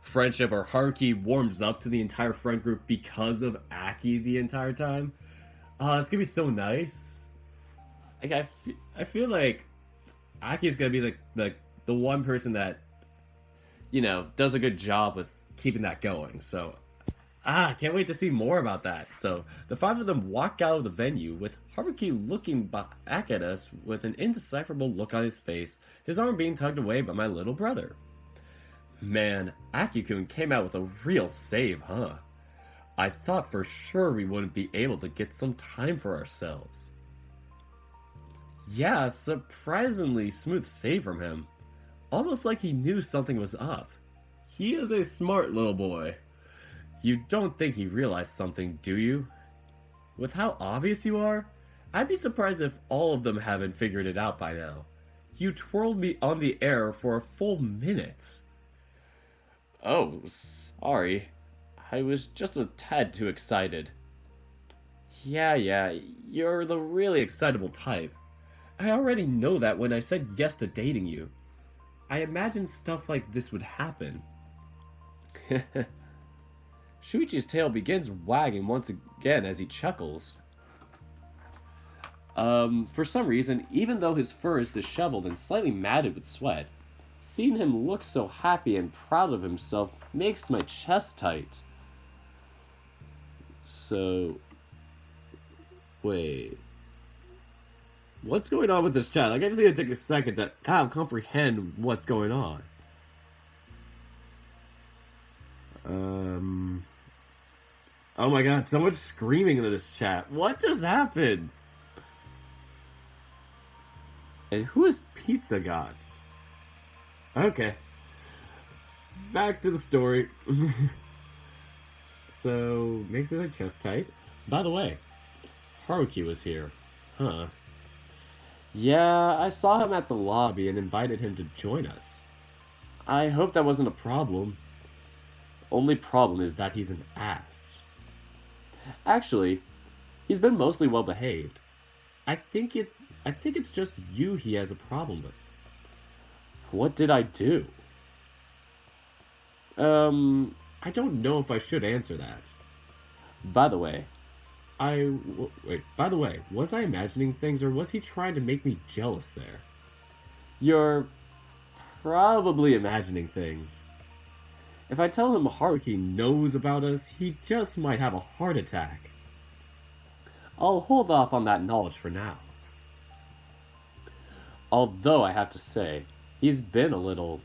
friendship, or Haruki warms up to the entire friend group because of Aki the entire time. It's gonna be so nice. Like, I feel like Aki's gonna be, like, the one person that, you know, does a good job with keeping that going. So, can't wait to see more about that. So, the five of them walk out of the venue with Haruki looking back at us with an indecipherable look on his face, his arm being tugged away by my little brother. Man, Aki-kun came out with a real save, huh? I thought for sure we wouldn't be able to get some time for ourselves. Yeah, surprisingly smooth save from him. Almost like he knew something was up. He is a smart little boy. You don't think he realized something, do you? With how obvious you are, I'd be surprised if all of them haven't figured it out by now. You twirled me on the air for a full minute. Oh, sorry. I was just a tad too excited. Yeah, you're the really excitable type. I already know that when I said yes to dating you. I imagined stuff like this would happen. Shoichi's tail begins wagging once again as he chuckles. For some reason, even though his fur is disheveled and slightly matted with sweat, seeing him look so happy and proud of himself makes my chest tight. So, wait. What's going on with this chat? Like, I just need to take a second to kind of comprehend what's going on. Oh my god, so much screaming in this chat. What just happened? And who is Pizza Gods? Okay. Back to the story. So, makes it a chest tight. By the way, Haruki was here. Huh. Yeah, I saw him at the lobby and invited him to join us. I hope that wasn't a problem. Only problem is that he's an ass. Actually, he's been mostly well behaved. I think it's just you he has a problem with. What did I do? I don't know if I should answer that. By the way, By the way, was I imagining things or was he trying to make me jealous there? you're Probably imagining things. If I tell him Haruki knows about us, he just might have a heart attack. I'll hold off on that knowledge for now. Although I have to say, he's been a little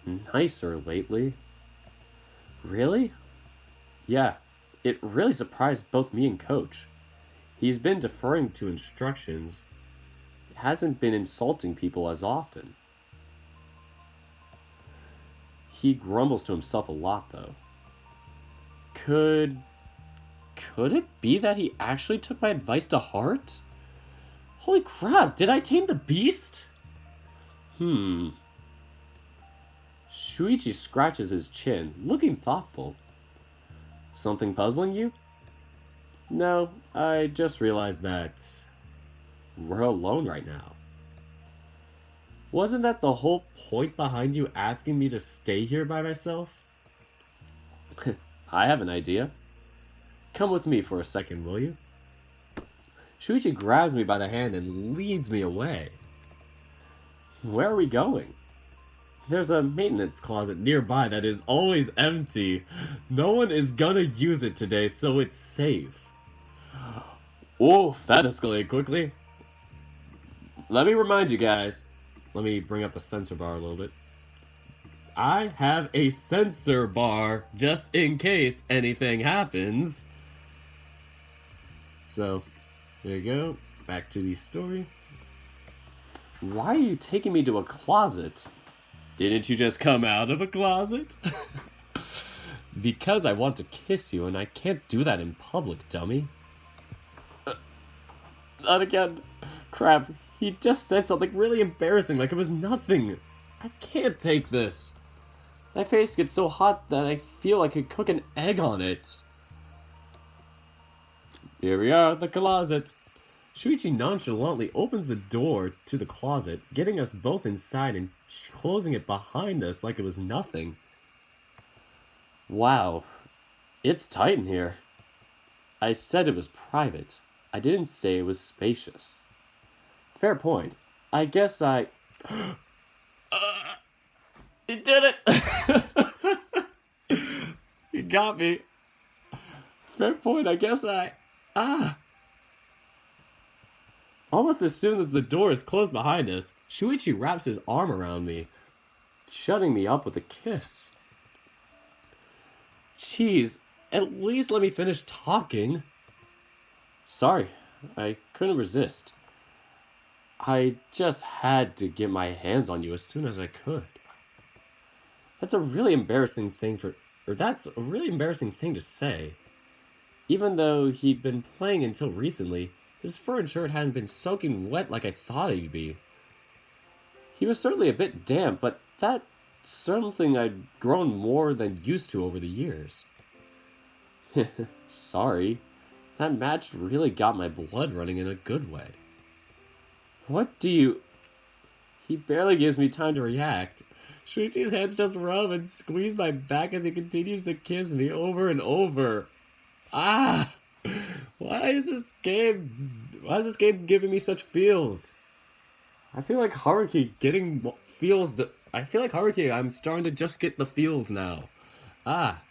nicer lately. Really? Yeah, it really surprised both me and Coach. He's been deferring to instructions. He hasn't been insulting people as often. He grumbles to himself a lot, though. Could it be that he actually took my advice to heart? Holy crap, did I tame the beast? Shuichi scratches his chin, looking thoughtful. Something puzzling you? No, I just realized that we're alone right now. Wasn't that the whole point behind you asking me to stay here by myself? I have an idea. Come with me for a second, will you? Shuichi grabs me by the hand and leads me away. Where are we going? There's a maintenance closet nearby that is always empty. No one is gonna use it today, so it's safe. Oh, that escalated quickly. Let me remind you guys. Let me bring up the sensor bar a little bit. I have a sensor bar just in case anything happens. So, there you go. Back to the story. Why are you taking me to a closet? Didn't you just come out of a closet? Because I want to kiss you and I can't do that in public, dummy. Not again. Crap. He just said something really embarrassing like it was nothing. I can't take this. My face gets so hot that I feel I could cook an egg on it. Here we are, the closet. Shoichi nonchalantly opens the door to the closet, getting us both inside and closing it behind us like it was nothing. Wow, it's tight in here. I said it was private. I didn't say it was spacious. Fair point. I guess I... He did it! He got me. Fair point, I guess I... Almost as soon as the door is closed behind us, Shoichi wraps his arm around me, shutting me up with a kiss. Jeez, at least let me finish talking. Sorry, I couldn't resist. I just had to get my hands on you as soon as I could. That's a really embarrassing thing to say. Even though he'd been playing until recently, his fur and shirt hadn't been soaking wet like I thought he'd be. He was certainly a bit damp, but that's something I'd grown more than used to over the years. Sorry, that match really got my blood running in a good way. What do you... He barely gives me time to react. Shoichi's hands just rub and squeeze my back as he continues to kiss me over and over. Ah! Why is this game giving me such feels? I feel like Haruki getting feels... I feel like Haruki, I'm starting to just get the feels now. Ah.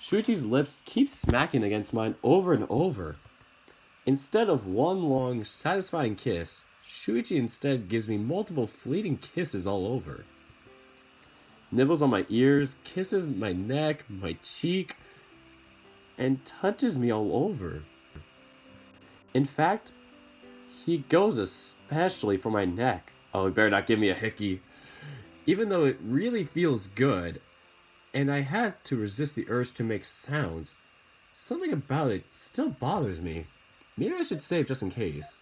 Shuichi's lips keep smacking against mine over and over. Instead of one long, satisfying kiss, Shoichi instead gives me multiple fleeting kisses all over. Nibbles on my ears, kisses my neck, my cheek, and touches me all over. In fact, he goes especially for my neck. Oh, he better not give me a hickey. Even though it really feels good, and I have to resist the urge to make sounds, something about it still bothers me. Maybe I should save just in case.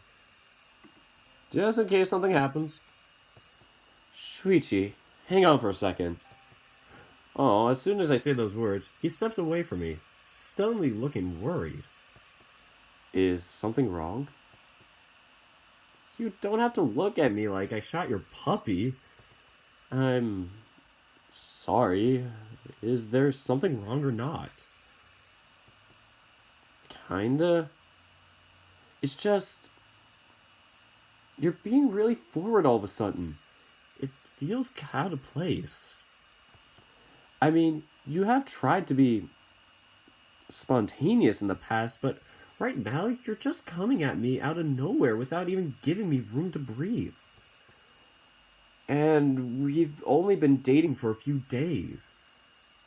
Just in case something happens. Shoichi, hang on for a second. Oh, as soon as I say those words, he steps away from me, suddenly looking worried. Is something wrong? You don't have to look at me like I shot your puppy. I'm sorry. Is there something wrong or not? Kinda. It's just... You're being really forward all of a sudden. It feels out of place. I mean, you have tried to be spontaneous in the past, but right now you're just coming at me out of nowhere without even giving me room to breathe. And we've only been dating for a few days.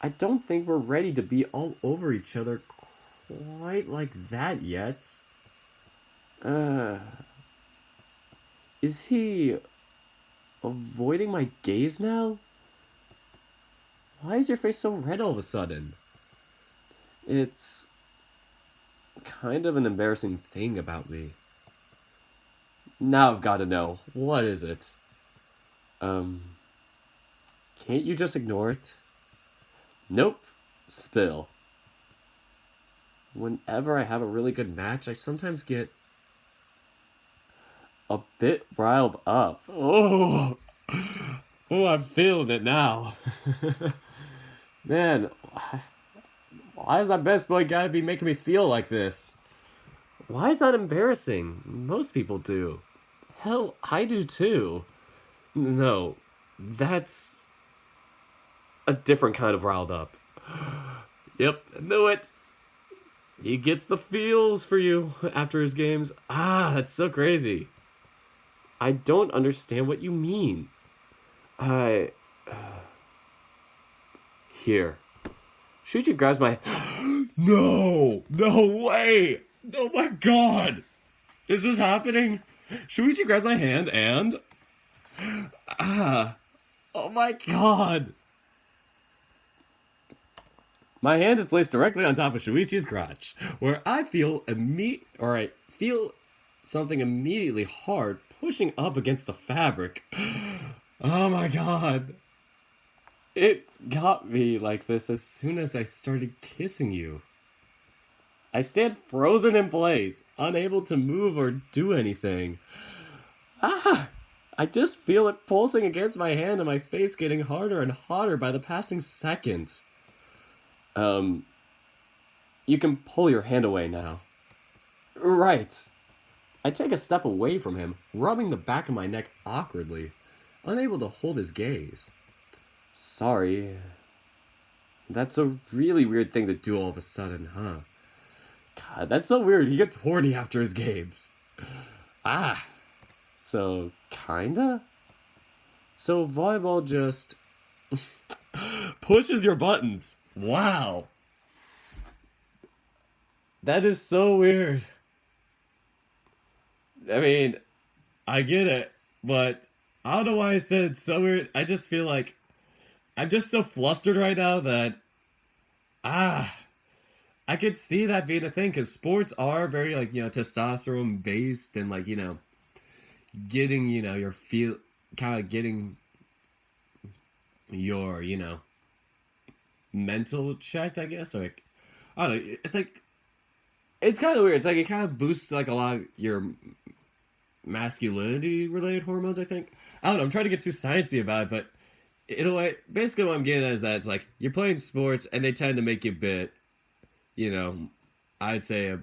I don't think we're ready to be all over each other quite like that yet. Is he avoiding my gaze now? Why is your face so red all of a sudden? It's kind of an embarrassing thing about me. Now I've got to know. What is it? Can't you just ignore it? Nope. Spill. Whenever I have a really good match, I sometimes get a bit riled up. Oh, I'm feeling it now. Man, why is my best boy gotta be making me feel like this? Why is that embarrassing? Most people do. Hell, I do too. No, that's a different kind of riled up. Yep, I knew it. He gets the feels for you after his games. Ah, that's so crazy. I don't understand what you mean. Here. Shoichi grabs my... No! No way! Oh my god! Is this happening? Shoichi grabs my hand and... Oh my god! My hand is placed directly on top of Shoichi's crotch, where I feel something immediately hard pushing up against the fabric. Oh my god. It got me like this as soon as I started kissing you. I stand frozen in place, unable to move or do anything. I just feel it pulsing against my hand and my face getting harder and hotter by the passing second. You can pull your hand away now. Right. I take a step away from him, rubbing the back of my neck awkwardly, unable to hold his gaze. Sorry. That's a really weird thing to do all of a sudden, huh? God, that's so weird. He gets horny after his games. So, kinda? So, volleyball just pushes your buttons. Wow. That is so weird. I mean, I get it, but I don't know why I said it's so weird. I just feel like I'm just so flustered right now that I could see that being a thing, because sports are very, testosterone based and, getting, kind of getting your, mental checked, I guess. Or like, I don't know. It's like, it's kind of weird. It's like it kind of boosts like a lot of your masculinity related hormones, I think. I don't know. I'm trying to get too sciencey about it, but in a way, basically what I'm getting at is that it's like you're playing sports and they tend to make you a bit, you know, I'd say a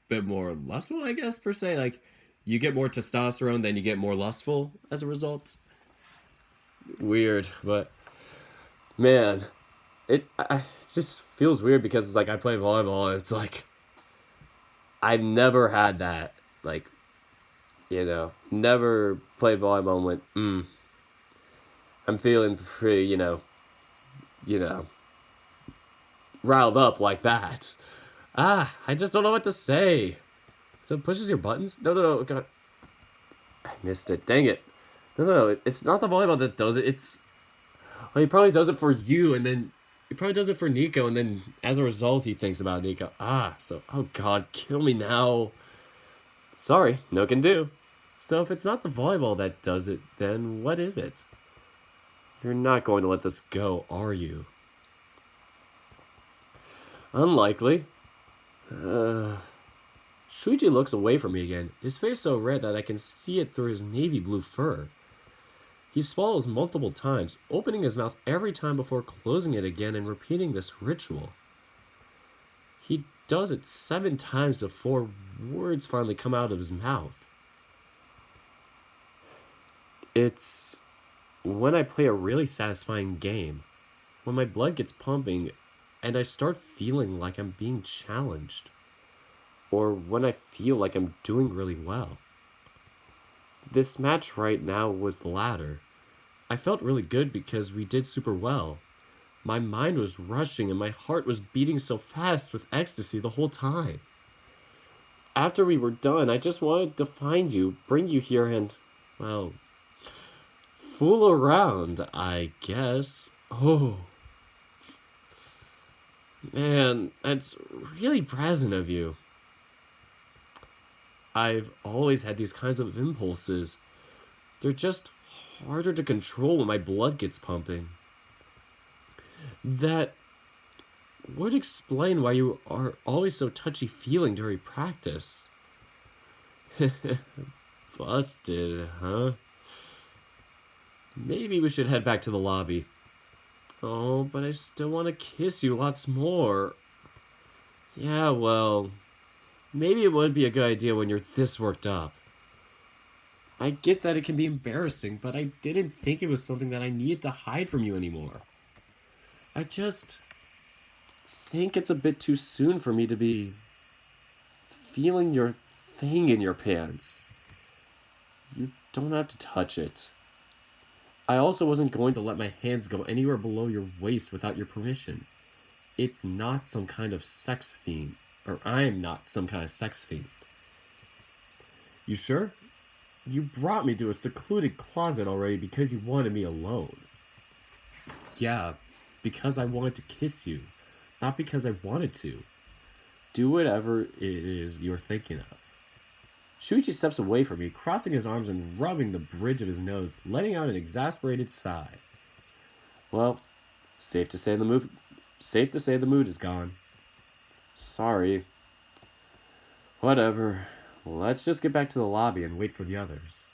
bit more lustful, I guess, per se. Like, you get more testosterone, then you get more lustful as a result. Weird, but man, it just feels weird because it's like I play volleyball and it's like I've never had that. Like, never played volleyball and went, I'm feeling pretty, you know, riled up like that. I just don't know what to say. So it pushes your buttons? No, God. I missed it. Dang it. No. It's not the volleyball that does it. Well, he probably does it for you, and then he probably does it for Nico, and then as a result, he thinks about Nico. Oh God, kill me now. Sorry, no can do. So if it's not the volleyball that does it, then what is it? You're not going to let this go, are you? Unlikely. Shoichi looks away from me again, his face so red that I can see it through his navy blue fur. He swallows multiple times, opening his mouth every time before closing it again and repeating this ritual. He does it 7 times before words finally come out of his mouth. It's when I play a really satisfying game, when my blood gets pumping and I start feeling like I'm being challenged, or when I feel like I'm doing really well. This match right now was the latter. I felt really good because we did super well. My mind was rushing and my heart was beating so fast with ecstasy the whole time. After we were done, I just wanted to find you, bring you here and, well, fool around, I guess. Oh. Man, that's really brazen of you. I've always had these kinds of impulses. They're just harder to control when my blood gets pumping. That would explain why you are always so touchy-feeling during practice. Busted, huh? Maybe we should head back to the lobby. Oh, but I still want to kiss you lots more. Yeah, well, maybe it would be a good idea when you're this worked up. I get that it can be embarrassing, but I didn't think it was something that I needed to hide from you anymore. I just think it's a bit too soon for me to be feeling your thing in your pants. You don't have to touch it. I also wasn't going to let my hands go anywhere below your waist without your permission. It's not some kind of sex fiend. Or I'm not some kind of sex fiend. You sure? You brought me to a secluded closet already because you wanted me alone. Yeah, because I wanted to kiss you. Not because I wanted to. Do whatever it is you're thinking of. Shoichi steps away from me, crossing his arms and rubbing the bridge of his nose, letting out an exasperated sigh. Well, safe to say the mood is gone. Sorry. Whatever. Let's just get back to the lobby and wait for the others.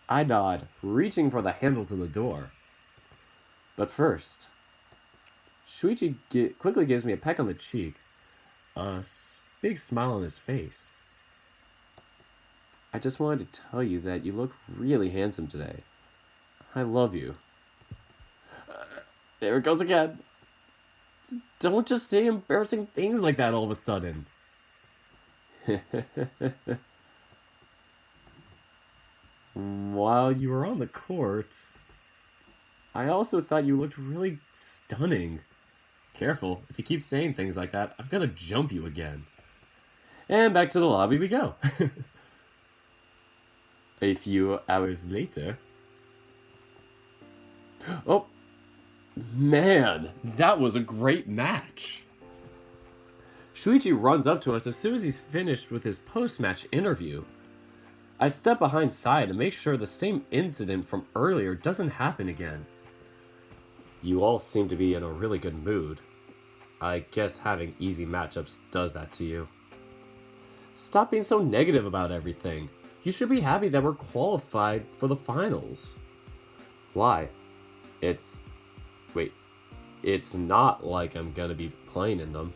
I nod, reaching for the handle to the door. But first, Shoichi quickly gives me a peck on the cheek, a big smile on his face. I just wanted to tell you that you look really handsome today. I love you. There it goes again. Don't just say embarrassing things like that all of a sudden. While you were on the court, I also thought you looked really stunning. Careful, if you keep saying things like that, I'm gonna jump you again. And back to the lobby we go. A few hours later. Oh, man, that was a great match. Shoichi runs up to us as soon as he's finished with his post-match interview. I step behind Saya to make sure the same incident from earlier doesn't happen again. You all seem to be in a really good mood. I guess having easy matchups does that to you. Stop being so negative about everything. You should be happy that we're qualified for the finals. Why? Wait. It's not like I'm gonna be playing in them.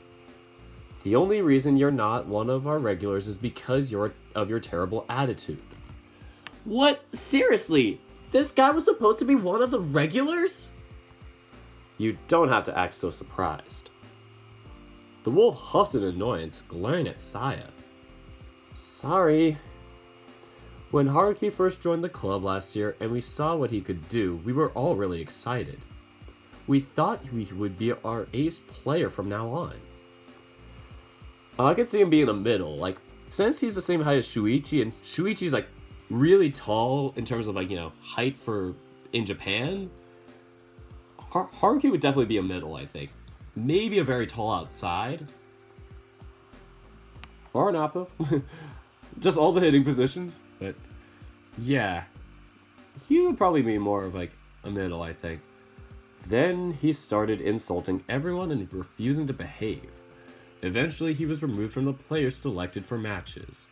The only reason you're not one of our regulars is because of your terrible attitude. What? Seriously? This guy was supposed to be one of the regulars? You don't have to act so surprised. The wolf huffs in annoyance, glaring at Saya. Sorry. When Haruki first joined the club last year and we saw what he could do, we were all really excited. We thought he would be our ace player from now on. I could see him being a middle. Like, since he's the same height as Shoichi, and Shuichi's like really tall in terms of height for in Japan, Haruki would definitely be a middle, I think. Maybe a very tall outside. Or an Appa. Just all the hitting positions. But yeah, he would probably be more of like a middle, I think. Then he started insulting everyone and refusing to behave. Eventually, he was removed from the players selected for matches.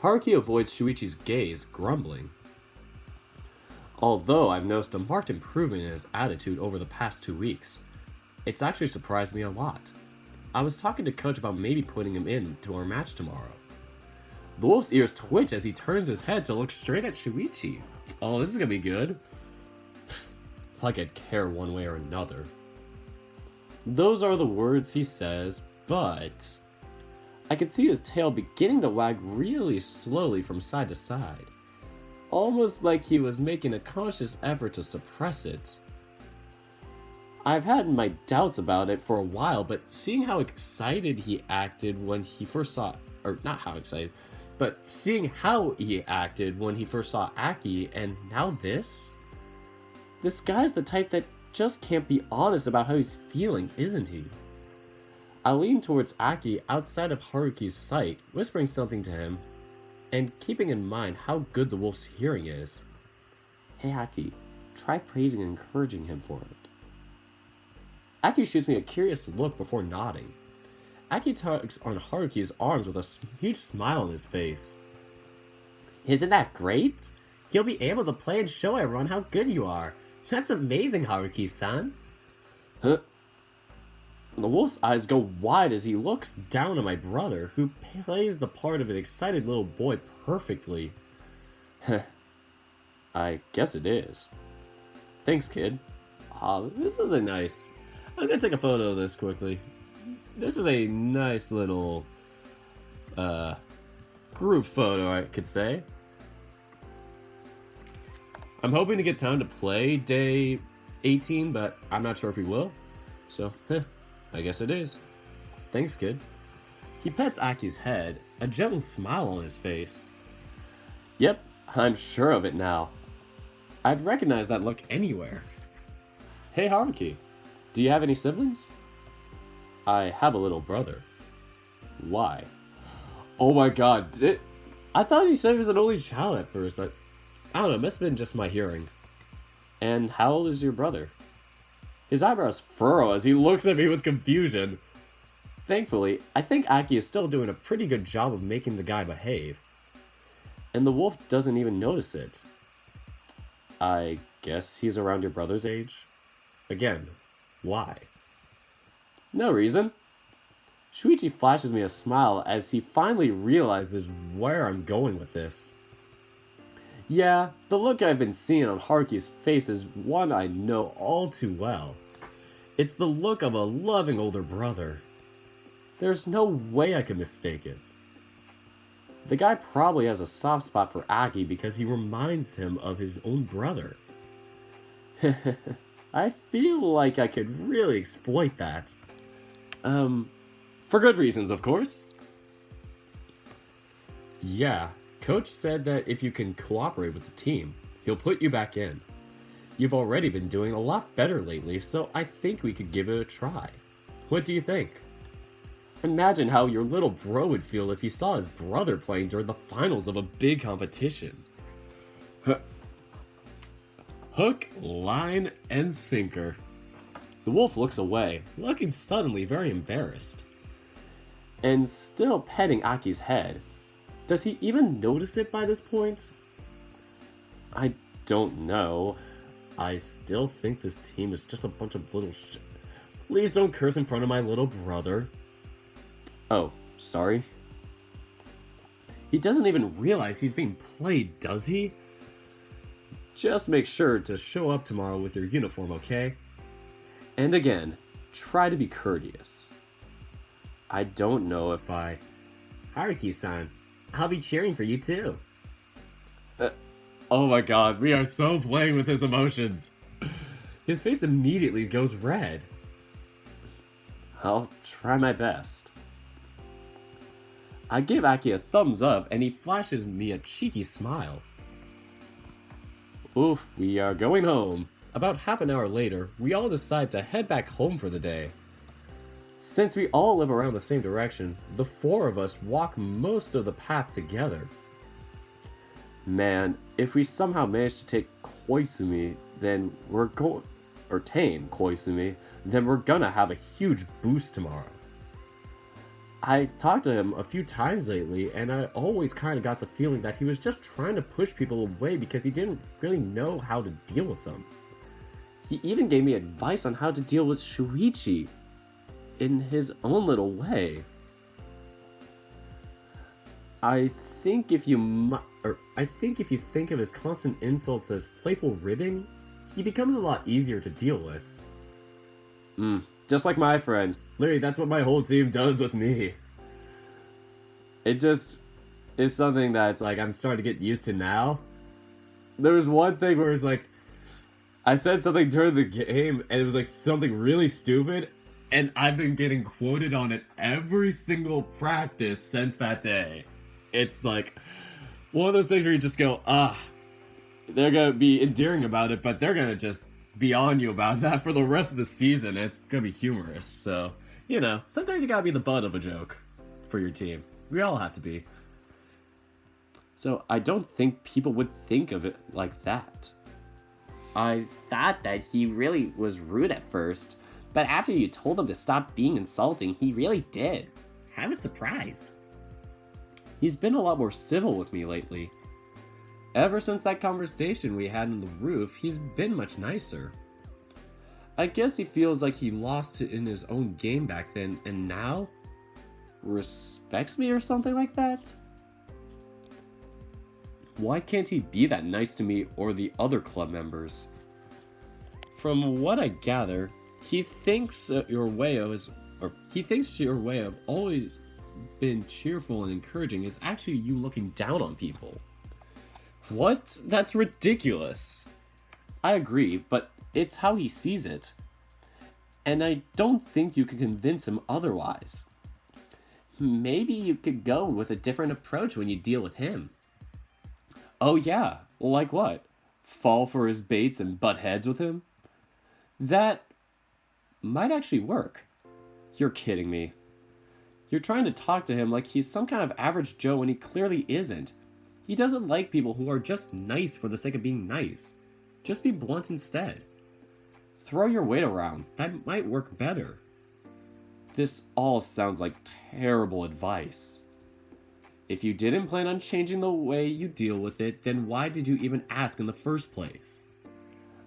Haruki avoids Shuichi's gaze, grumbling. Although I've noticed a marked improvement in his attitude over the past 2 weeks, it's actually surprised me a lot. I was talking to Coach about maybe putting him into our match tomorrow. The wolf's ears twitch as he turns his head to look straight at Shoichi. Oh, this is gonna be good. Like I'd care one way or another. Those are the words he says, but I could see his tail beginning to wag really slowly from side to side, almost like he was making a conscious effort to suppress it. I've had my doubts about it for a while, but seeing how excited he acted when he first saw, or not how excited, but seeing how he acted when he first saw Aki, and now this guy's the type that just can't be honest about how he's feeling, isn't he? I lean towards Aki outside of Haruki's sight, whispering something to him, and keeping in mind how good the wolf's hearing is. Hey Aki, try praising and encouraging him for it. Aki shoots me a curious look before nodding. Aki tugs on Haruki's arms with a huge smile on his face. Isn't that great? You'll be able to play and show everyone how good you are. That's amazing, Haruki-san. Huh? The wolf's eyes go wide as he looks down at my brother, who plays the part of an excited little boy perfectly. I guess it is. Thanks, kid. This is a nice... I'm gonna take a photo of this quickly. This is a nice little group photo, I could say. I'm hoping to get time to play day 18, but I'm not sure if we will. So, I guess it is. Thanks, kid. He pets Aki's head, a gentle smile on his face. Yep, I'm sure of it now. I'd recognize that look anywhere. Hey, Haruki, do you have any siblings? I have a little brother. Why? Oh my god, I thought he said he was an only child at first, but I don't know, it must have been just my hearing. And how old is your brother? His eyebrows furrow as he looks at me with confusion. Thankfully, I think Aki is still doing a pretty good job of making the guy behave. And the wolf doesn't even notice it. I guess he's around your brother's age? Again, why? No reason. Shoichi flashes me a smile as he finally realizes where I'm going with this. Yeah, the look I've been seeing on Haruki's face is one I know all too well. It's the look of a loving older brother. There's no way I could mistake it. The guy probably has a soft spot for Aki because he reminds him of his own brother. I feel like I could really exploit that. For good reasons, of course. Yeah. Coach said that if you can cooperate with the team, he'll put you back in. You've already been doing a lot better lately, so I think we could give it a try. What do you think? Imagine how your little bro would feel if he saw his brother playing during the finals of a big competition. Hook, line, and sinker. The wolf looks away, looking suddenly very embarrassed. And still petting Aki's head. Does he even notice it by this point? I don't know. I still think this team is just a bunch of little Please don't curse in front of my little brother. Oh, sorry. He doesn't even realize he's being played, does he? Just make sure to show up tomorrow with your uniform, okay? And again, try to be courteous. I don't know if I... Haruki-san, I'll be cheering for you too. Oh my god, we are so playing with his emotions. His face immediately goes red. I'll try my best. I give Aki a thumbs up and he flashes me a cheeky smile. Oof, we are going home. About half an hour later, we all decide to head back home for the day. Since we all live around the same direction, the four of us walk most of the path together. Man, if we somehow manage to take Koizumi, then we're going... or tame Koizumi, then we're gonna have a huge boost tomorrow. I talked to him a few times lately, and I always kind of got the feeling that he was just trying to push people away because he didn't really know how to deal with them. He even gave me advice on how to deal with Shoichi in his own little way. I think if you think of his constant insults as playful ribbing, he becomes a lot easier to deal with. Just like my friends. Literally, that's what my whole team does with me. It just is something that's like I'm starting to get used to now. There was one thing where it's like I said something during the game and it was like something really stupid, and I've been getting quoted on it every single practice since that day. It's like one of those things where you just go, they're gonna be endearing about it, but they're gonna just be on you about that for the rest of the season. It's gonna be humorous. So, sometimes you gotta be the butt of a joke for your team. We all have to be. So I don't think people would think of it like that. I thought that he really was rude at first, but after you told him to stop being insulting, he really did. I was surprised. He's been a lot more civil with me lately. Ever since that conversation we had on the roof, he's been much nicer. I guess he feels like he lost it in his own game back then, and now respects me or something like that? Why can't he be that nice to me or the other club members? From what I gather, he thinks your way of always been cheerful and encouraging is actually you looking down on people. What? That's ridiculous. I agree, but it's how he sees it. And I don't think you can convince him otherwise. Maybe you could go with a different approach when you deal with him. Oh yeah, like what? Fall for his baits and butt heads with him? That might actually work. You're kidding me. You're trying to talk to him like he's some kind of average Joe when he clearly isn't. He doesn't like people who are just nice for the sake of being nice. Just be blunt instead. Throw your weight around. That might work better. This all sounds like terrible advice. If you didn't plan on changing the way you deal with it, then why did you even ask in the first place?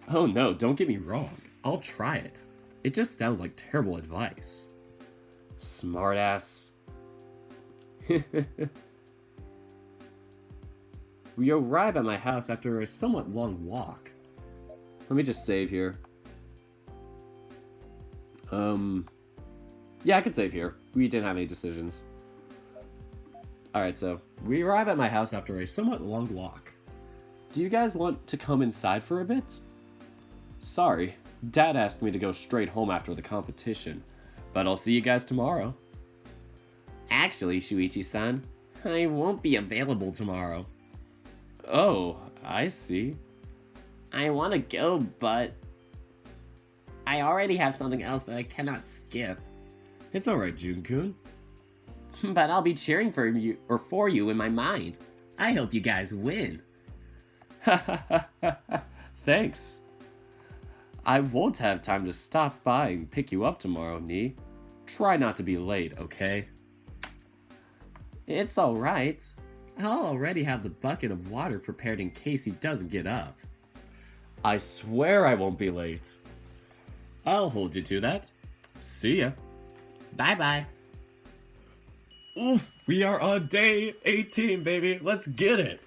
Oh no, don't get me wrong. I'll try it. It just sounds like terrible advice. Smartass. We arrive at my house after a somewhat long walk. Let me just save here. Yeah, I could save here. We didn't have any decisions. Alright, so we arrive at my house after a somewhat long walk. Do you guys want to come inside for a bit? Sorry, Dad asked me to go straight home after the competition, but I'll see you guys tomorrow. Actually, Shoichi-san, I won't be available tomorrow. Oh, I see. I want to go, but I already have something else that I cannot skip. It's alright, Jun-kun. But I'll be cheering for you in my mind. I hope you guys win. Thanks. I won't have time to stop by and pick you up tomorrow, Nee. Try not to be late, okay? It's alright. I'll already have the bucket of water prepared in case he doesn't get up. I swear I won't be late. I'll hold you to that. See ya. Bye-bye. Oof, we are on day 18, baby. Let's get it.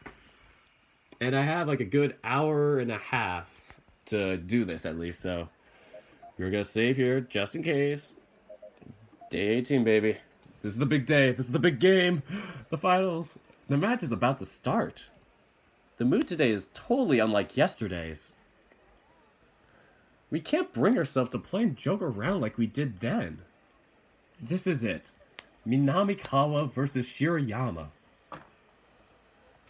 And I have like a good hour and a half to do this at least, so we're gonna save here just in case. Day 18, baby. This is the big day. This is the big game. The finals. The match is about to start. The mood today is totally unlike yesterday's. We can't bring ourselves to play and joke around like we did then. This is it. Minamikawa versus Shirayama.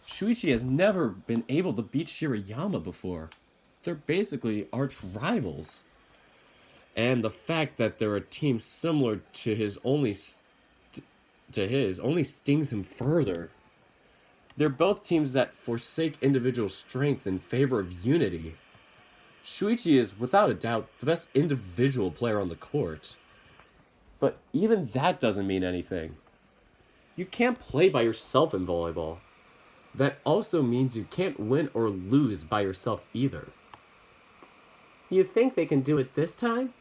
Shoichi has never been able to beat Shirayama before. They're basically arch rivals. And the fact that they're a team similar to his only stings him further. They're both teams that forsake individual strength in favor of unity. Shoichi is, without a doubt, the best individual player on the court. But even that doesn't mean anything. You can't play by yourself in volleyball. That also means you can't win or lose by yourself either. You think they can do it this time?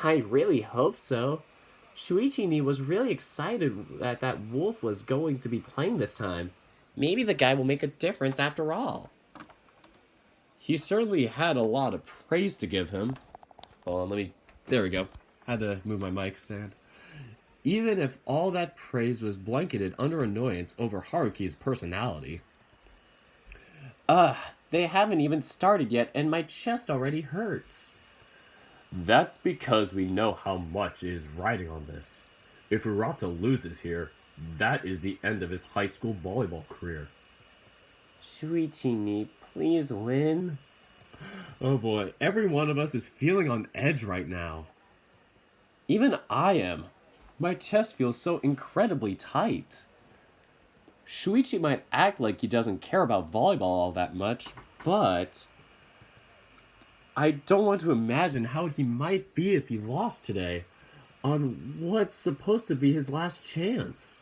I really hope so. Shoichi was really excited that Wolf was going to be playing this time. Maybe the guy will make a difference after all. He certainly had a lot of praise to give him. Hold on, there we go. Had to move my mic stand. Even if all that praise was blanketed under annoyance over Haruki's personality. They haven't even started yet and my chest already hurts. That's because we know how much is riding on this. If Urata loses here, that is the end of his high school volleyball career. Shoichi, please win. Oh boy, every one of us is feeling on edge right now. Even I am. My chest feels so incredibly tight. Shoichi might act like he doesn't care about volleyball all that much, but I don't want to imagine how he might be if he lost today, on what's supposed to be his last chance.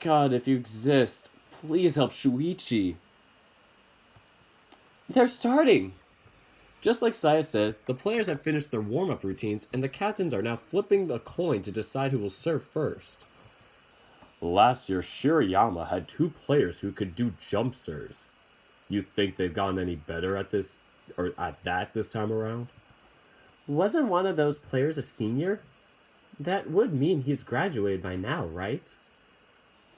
God, if you exist, please help Shoichi. They're starting! Just like Saya says, the players have finished their warm-up routines and the captains are now flipping the coin to decide who will serve first. Last year, Shirayama had 2 players who could do jump serves. You think they've gotten any better at this time around? Wasn't one of those players a senior? That would mean he's graduated by now, right?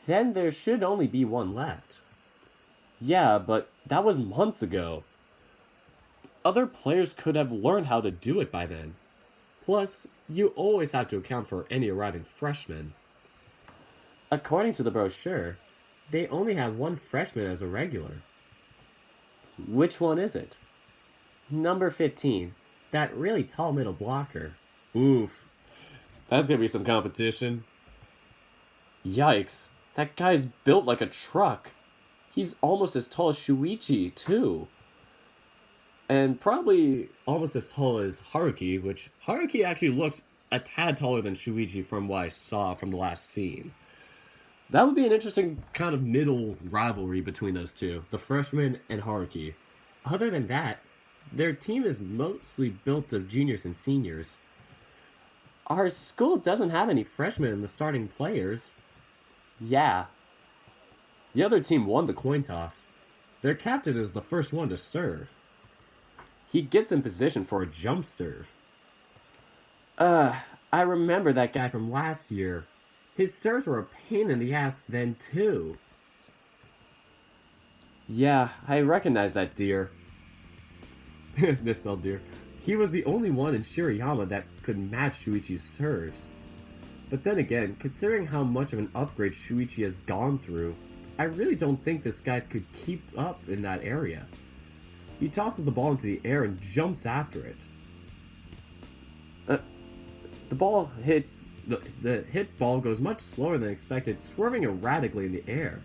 Then there should only be one left. Yeah, but that was months ago. Other players could have learned how to do it by then. Plus, you always have to account for any arriving freshmen. According to the brochure, they only have 1 freshman as a regular. Which one is it? Number 15. That really tall middle blocker. Oof. That's gonna be some competition. Yikes. That guy's built like a truck. He's almost as tall as Shoichi, too. And probably almost as tall as Haruki, which Haruki actually looks a tad taller than Shoichi from what I saw from the last scene. That would be an interesting kind of middle rivalry between those two, the freshman and Haruki. Other than that, their team is mostly built of juniors and seniors. Our school doesn't have any freshmen in the starting players. Yeah. The other team won the coin toss. Their captain is the first one to serve. He gets in position for a jump serve. I remember that guy from last year. His serves were a pain in the ass then, too. Yeah, I recognize that deer. This spelled deer. He was the only one in Shirayama that could match Shuichi's serves. But then again, considering how much of an upgrade Shoichi has gone through, I really don't think this guy could keep up in that area. He tosses the ball into the air and jumps after it. The ball hits the hit ball goes much slower than expected, swerving erratically in the air.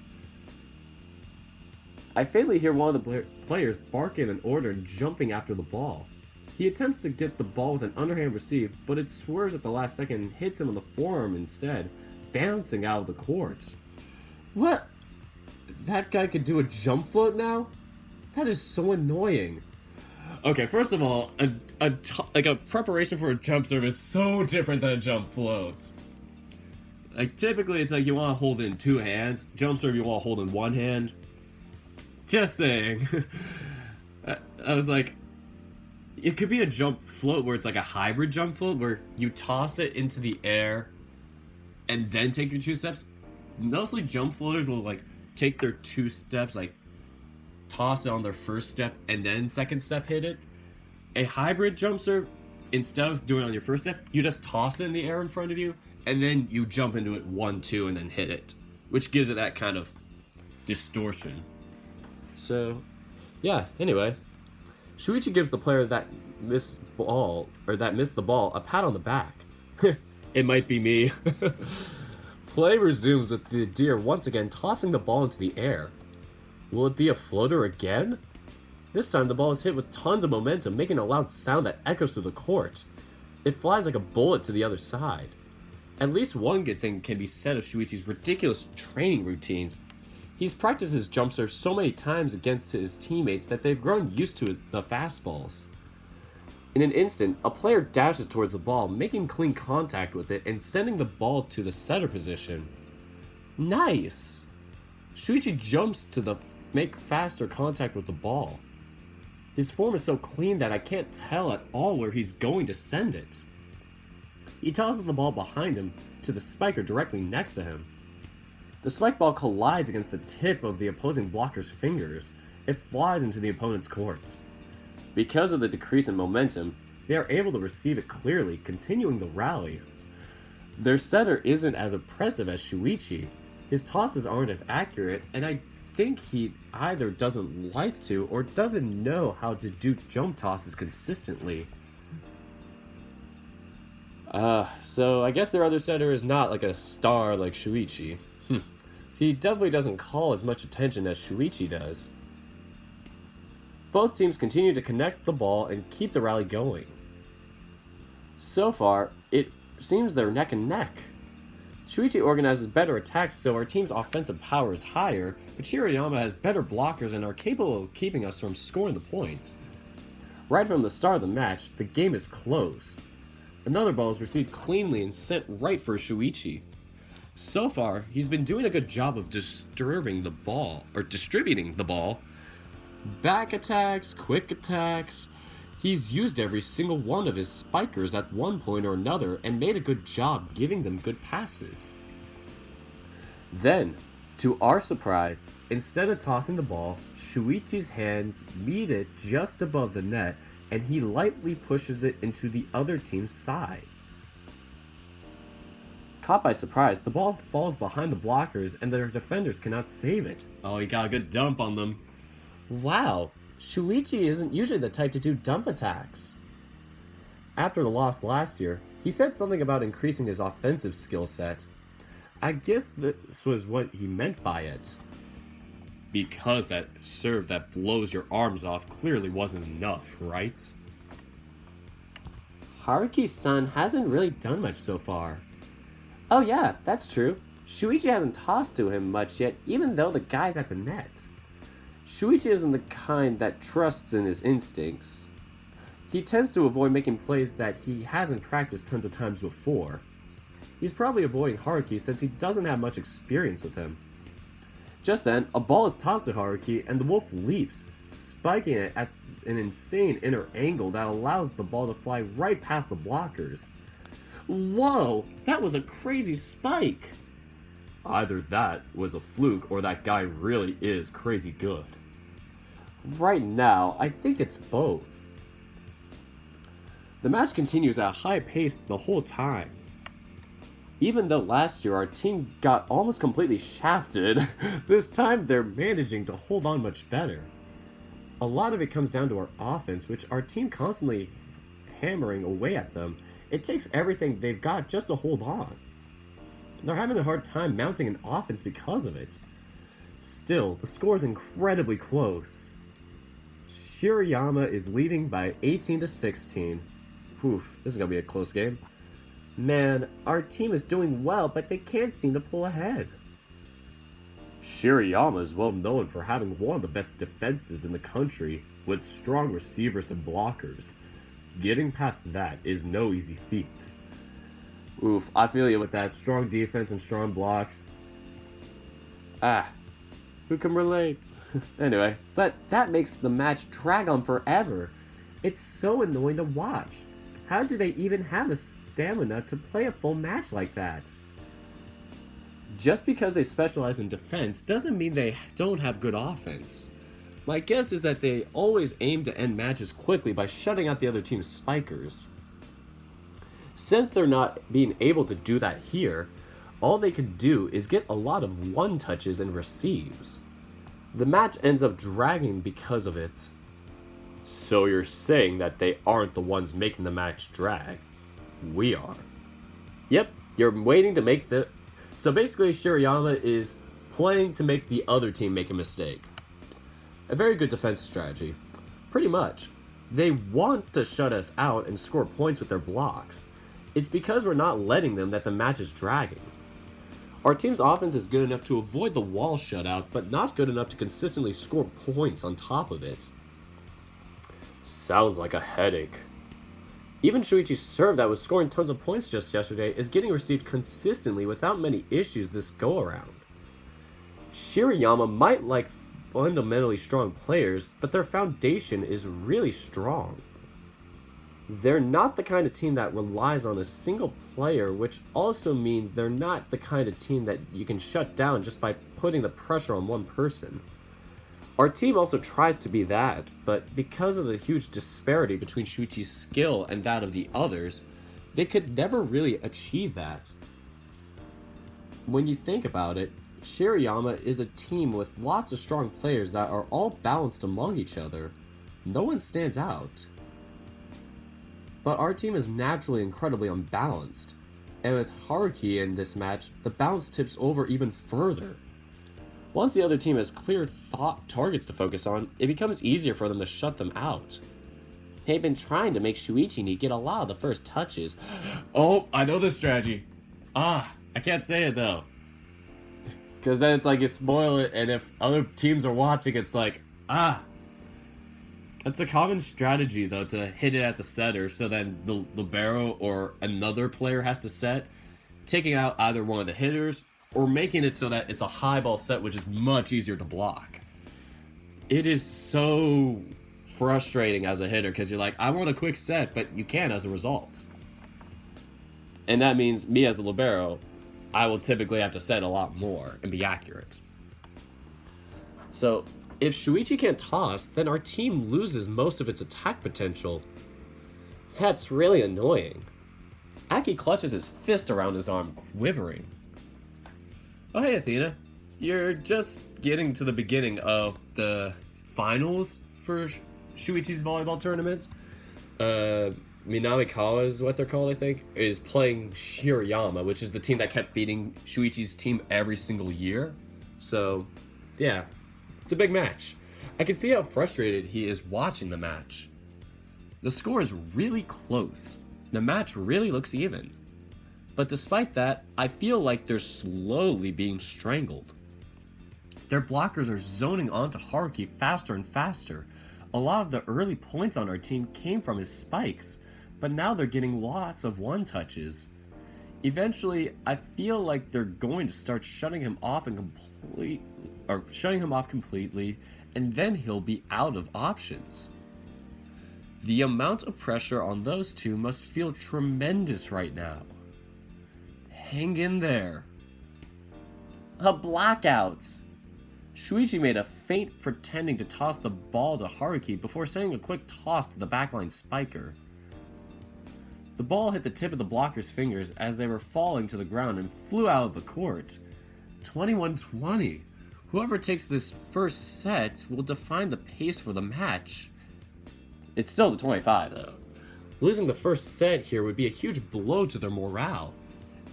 I faintly hear one of the players barking an order and jumping after the ball. He attempts to get the ball with an underhand receive, but it swerves at the last second and hits him on the forearm instead, bouncing out of the court. What? That guy could do a jump float now? That is so annoying. Okay, first of all, a preparation for a jump serve is so different than a jump float. Like, typically it's like you want to hold it in two hands. Jump serve you want to hold in one hand. Just saying. I was like, it could be a jump float where it's like a hybrid jump float where you toss it into the air and then take your 2 steps. Mostly jump floaters will like take their 2 steps, like toss it on their first step and then second step hit it. A hybrid jump serve, instead of doing it on your first step, you just toss it in the air in front of you and then you jump into it 1-2 and then hit it, which gives it that kind of distortion. So, yeah, anyway, Shoichi gives the player that missed the ball a pat on the back. It might be me. Play resumes with the deer once again tossing the ball into the air. Will it be a floater again? This time the ball is hit with tons of momentum, making a loud sound that echoes through the court. It flies like a bullet to the other side. At least one good thing can be said of Shoichi's ridiculous training routines. He's practiced his jump serve so many times against his teammates that they've grown used to the fastballs. In an instant, a player dashes towards the ball, making clean contact with it and sending the ball to the setter position. Nice! Shoichi jumps to make faster contact with the ball. His form is so clean that I can't tell at all where he's going to send it. He tosses the ball behind him to the spiker directly next to him. The spike ball collides against the tip of the opposing blocker's fingers. It flies into the opponent's court. Because of the decrease in momentum, they are able to receive it clearly, continuing the rally. Their setter isn't as impressive as Shoichi. His tosses aren't as accurate, and I think he either doesn't like to or doesn't know how to do jump tosses consistently. So I guess their other setter is not like a star like Shoichi. He definitely doesn't call as much attention as Shoichi does. Both teams continue to connect the ball and keep the rally going. So far, it seems they're neck and neck. Shoichi organizes better attacks, so our team's offensive power is higher, but Shirayama has better blockers and are capable of keeping us from scoring the point. Right from the start of the match, the game is close. Another ball is received cleanly and sent right for Shoichi. So far, he's been doing a good job of distributing the ball. Back attacks, quick attacks. He's used every single one of his spikers at one point or another and made a good job giving them good passes. Then, to our surprise, instead of tossing the ball, Shoichi's hands meet it just above the net and he lightly pushes it into the other team's side. Caught by surprise, the ball falls behind the blockers and their defenders cannot save it. Oh, he got a good dump on them. Wow, Shoichi isn't usually the type to do dump attacks. After the loss last year, he said something about increasing his offensive skill set. I guess this was what he meant by it. Because that serve that blows your arms off clearly wasn't enough, right? Haruki-san hasn't really done much so far. Oh yeah, that's true. Shoichi hasn't tossed to him much yet, even though the guy's at the net. Shoichi isn't the kind that trusts in his instincts. He tends to avoid making plays that he hasn't practiced tons of times before. He's probably avoiding Haruki since he doesn't have much experience with him. Just then, a ball is tossed to Haruki and the wolf leaps, spiking it at an insane inner angle that allows the ball to fly right past the blockers. Whoa, that was a crazy spike! Either that was a fluke or that guy really is crazy good. Right now, I think it's both. The match continues at a high pace the whole time. Even though last year our team got almost completely shafted, this time they're managing to hold on much better. A lot of it comes down to our offense, which our team constantly hammering away at them, It takes everything they've got just to hold on. They're having a hard time mounting an offense because of it. Still, the score is incredibly close. Shirayama is leading by 18 to 16. Oof, this is going to be a close game. Man, our team is doing well, but they can't seem to pull ahead. Shirayama is well known for having one of the best defenses in the country, with strong receivers and blockers. Getting past that is no easy feat. Oof, I feel you with that. Strong defense and strong blocks. Who can relate? Anyway, but that makes the match drag on forever. It's so annoying to watch. How do they even have the stamina to play a full match like that? Just because they specialize in defense doesn't mean they don't have good offense. My guess is that they always aim to end matches quickly by shutting out the other team's spikers. Since they're not being able to do that here, all they can do is get a lot of one-touches and receives. The match ends up dragging because of it. So you're saying that they aren't the ones making the match drag? We are. Yep, you're waiting to make the... So basically, Shirayama is playing to make the other team make a mistake. A very good defensive strategy. Pretty much. They want to shut us out and score points with their blocks. It's because we're not letting them that the match is dragging. Our team's offense is good enough to avoid the wall shutout, but not good enough to consistently score points on top of it. Sounds like a headache. Even Shoichi's serve that was scoring tons of points just yesterday is getting received consistently without many issues this go-around. Shirayama might like fundamentally strong players, but their foundation is really strong. They're not the kind of team that relies on a single player, which also means they're not the kind of team that you can shut down just by putting the pressure on one person. Our team also tries to be that, but because of the huge disparity between Shoichi's skill and that of the others, they could never really achieve that. When you think about it, Shirayama is a team with lots of strong players that are all balanced among each other. No one stands out. But our team is naturally incredibly unbalanced, and with Haruki in this match, the balance tips over even further. Once the other team has clear targets to focus on, it becomes easier for them to shut them out. They've been trying to make Shoichi get a lot of the first touches. Oh, I know this strategy. I can't say it though. Because then it's like you spoil it, and if other teams are watching, it's like, It's a common strategy, though, to hit it at the setter, so then the libero or another player has to set, taking out either one of the hitters, or making it so that it's a high ball set, which is much easier to block. It is so frustrating as a hitter, because you're like, I want a quick set, but you can't as a result. And that means me as a libero, I will typically have to set a lot more and be accurate. So if Shoichi can't toss, then our team loses most of its attack potential. That's really annoying. Aki clutches his fist around his arm, quivering. Oh hey Athena, you're just getting to the beginning of the finals for Shoichi's volleyball tournament. Minamikawa is what they're called, I think, is playing Shirayama, which is the team that kept beating Shoichi's team every single year. So, yeah, it's a big match. I can see how frustrated he is watching the match. The score is really close. The match really looks even. But despite that, I feel like they're slowly being strangled. Their blockers are zoning onto Haruki faster and faster. A lot of the early points on our team came from his spikes, but now they're getting lots of one-touches. Eventually, I feel like they're going to start shutting him off completely, and then he'll be out of options. The amount of pressure on those two must feel tremendous right now. Hang in there. A blackout! Shoichi made a feint pretending to toss the ball to Haruki before sending a quick toss to the backline spiker. The ball hit the tip of the blocker's fingers as they were falling to the ground and flew out of the court. 21-20. Whoever takes this first set will define the pace for the match. It's still the 25 though. Losing the first set here would be a huge blow to their morale,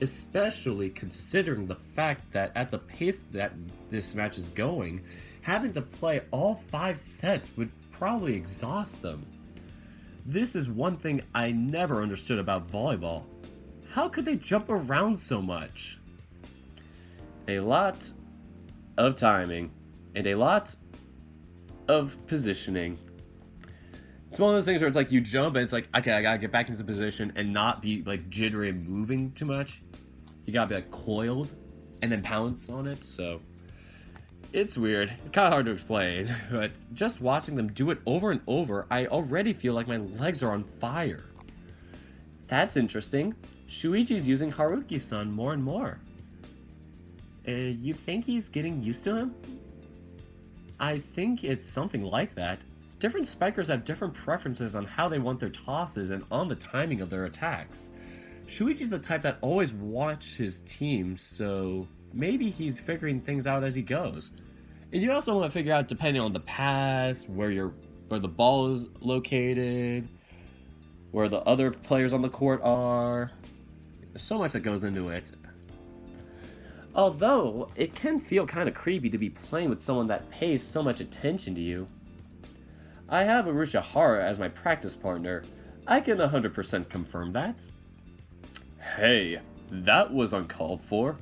especially considering the fact that at the pace that this match is going, having to play all 5 sets would probably exhaust them. This is one thing I never understood about volleyball. How could they jump around so much? A lot of timing and a lot of positioning. It's one of those things where it's like you jump and it's like, okay, I gotta get back into position and not be like jittery and moving too much. You gotta be like coiled and then pounce on it, so it's weird. Kind of hard to explain, but just watching them do it over and over, I already feel like my legs are on fire. That's interesting. Shoichi's using Haruki-san more and more. You think he's getting used to him? I think it's something like that. Different spikers have different preferences on how they want their tosses and on the timing of their attacks. Shuichi's the type that always watches his team, so maybe he's figuring things out as he goes. And you also want to figure out, depending on the pass, where the ball is located, where the other players on the court are. There's so much that goes into it. Although, it can feel kind of creepy to be playing with someone that pays so much attention to you. I have Arusha Hara as my practice partner. I can 100% confirm that. Hey, that was uncalled for.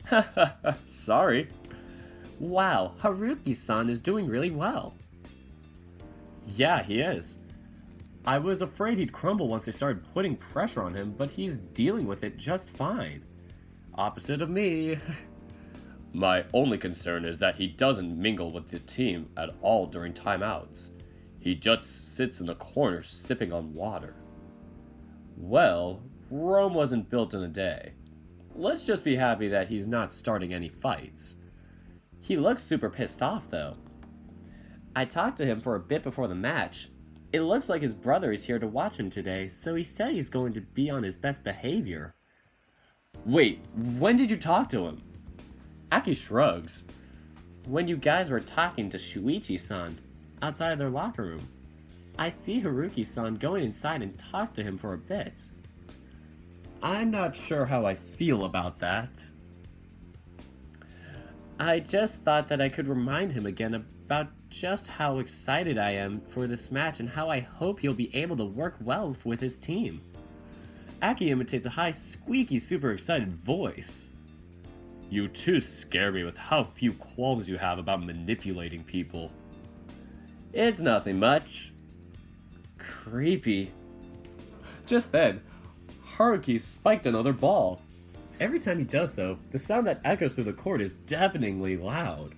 Hahaha, sorry. Wow, Haruki-san is doing really well. Yeah, he is. I was afraid he'd crumble once they started putting pressure on him, but he's dealing with it just fine. Opposite of me. My only concern is that he doesn't mingle with the team at all during timeouts. He just sits in the corner sipping on water. Well, Rome wasn't built in a day. Let's just be happy that he's not starting any fights. He looks super pissed off, though. I talked to him for a bit before the match. It looks like his brother is here to watch him today, so he said he's going to be on his best behavior. Wait, when did you talk to him? Aki shrugs. When you guys were talking to Shuichi-san, outside their locker room. I see Haruki-san going inside and talk to him for a bit. I'm not sure how I feel about that. I just thought that I could remind him again about just how excited I am for this match and how I hope he'll be able to work well with his team. Aki imitates a high, squeaky, super excited voice. You too scare me with how few qualms you have about manipulating people. It's nothing much. Creepy. Just then, Haruki spiked another ball. Every time he does so, the sound that echoes through the court is deafeningly loud.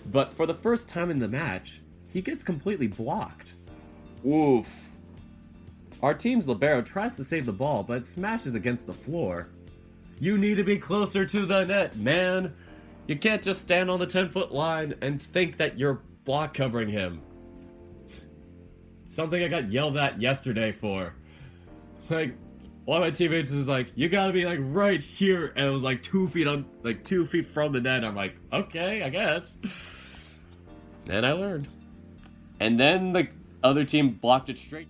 But for the first time in the match, he gets completely blocked. Oof. Our team's libero tries to save the ball, but it smashes against the floor. You need to be closer to the net, man. You can't just stand on the 10-foot line and think that you're block covering him. Something I got yelled at yesterday for. Like, one of my teammates is like, you gotta be like right here, and it was like 2 feet from the net. I'm like, okay, I guess. And I learned. And then the other team blocked it straight.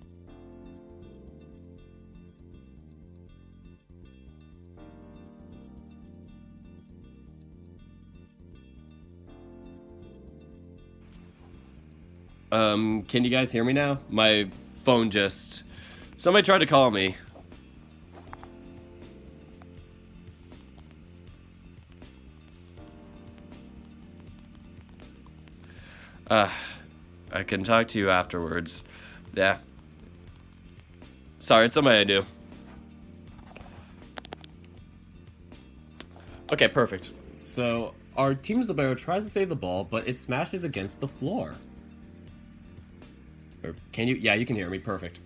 Can you guys hear me now? My phone just... Somebody tried to call me. I can talk to you afterwards. Yeah. Sorry, it's somebody I do. Okay, perfect. So, our team's libero tries to save the ball, but it smashes against the floor. Or can you? Yeah, you can hear me. Perfect.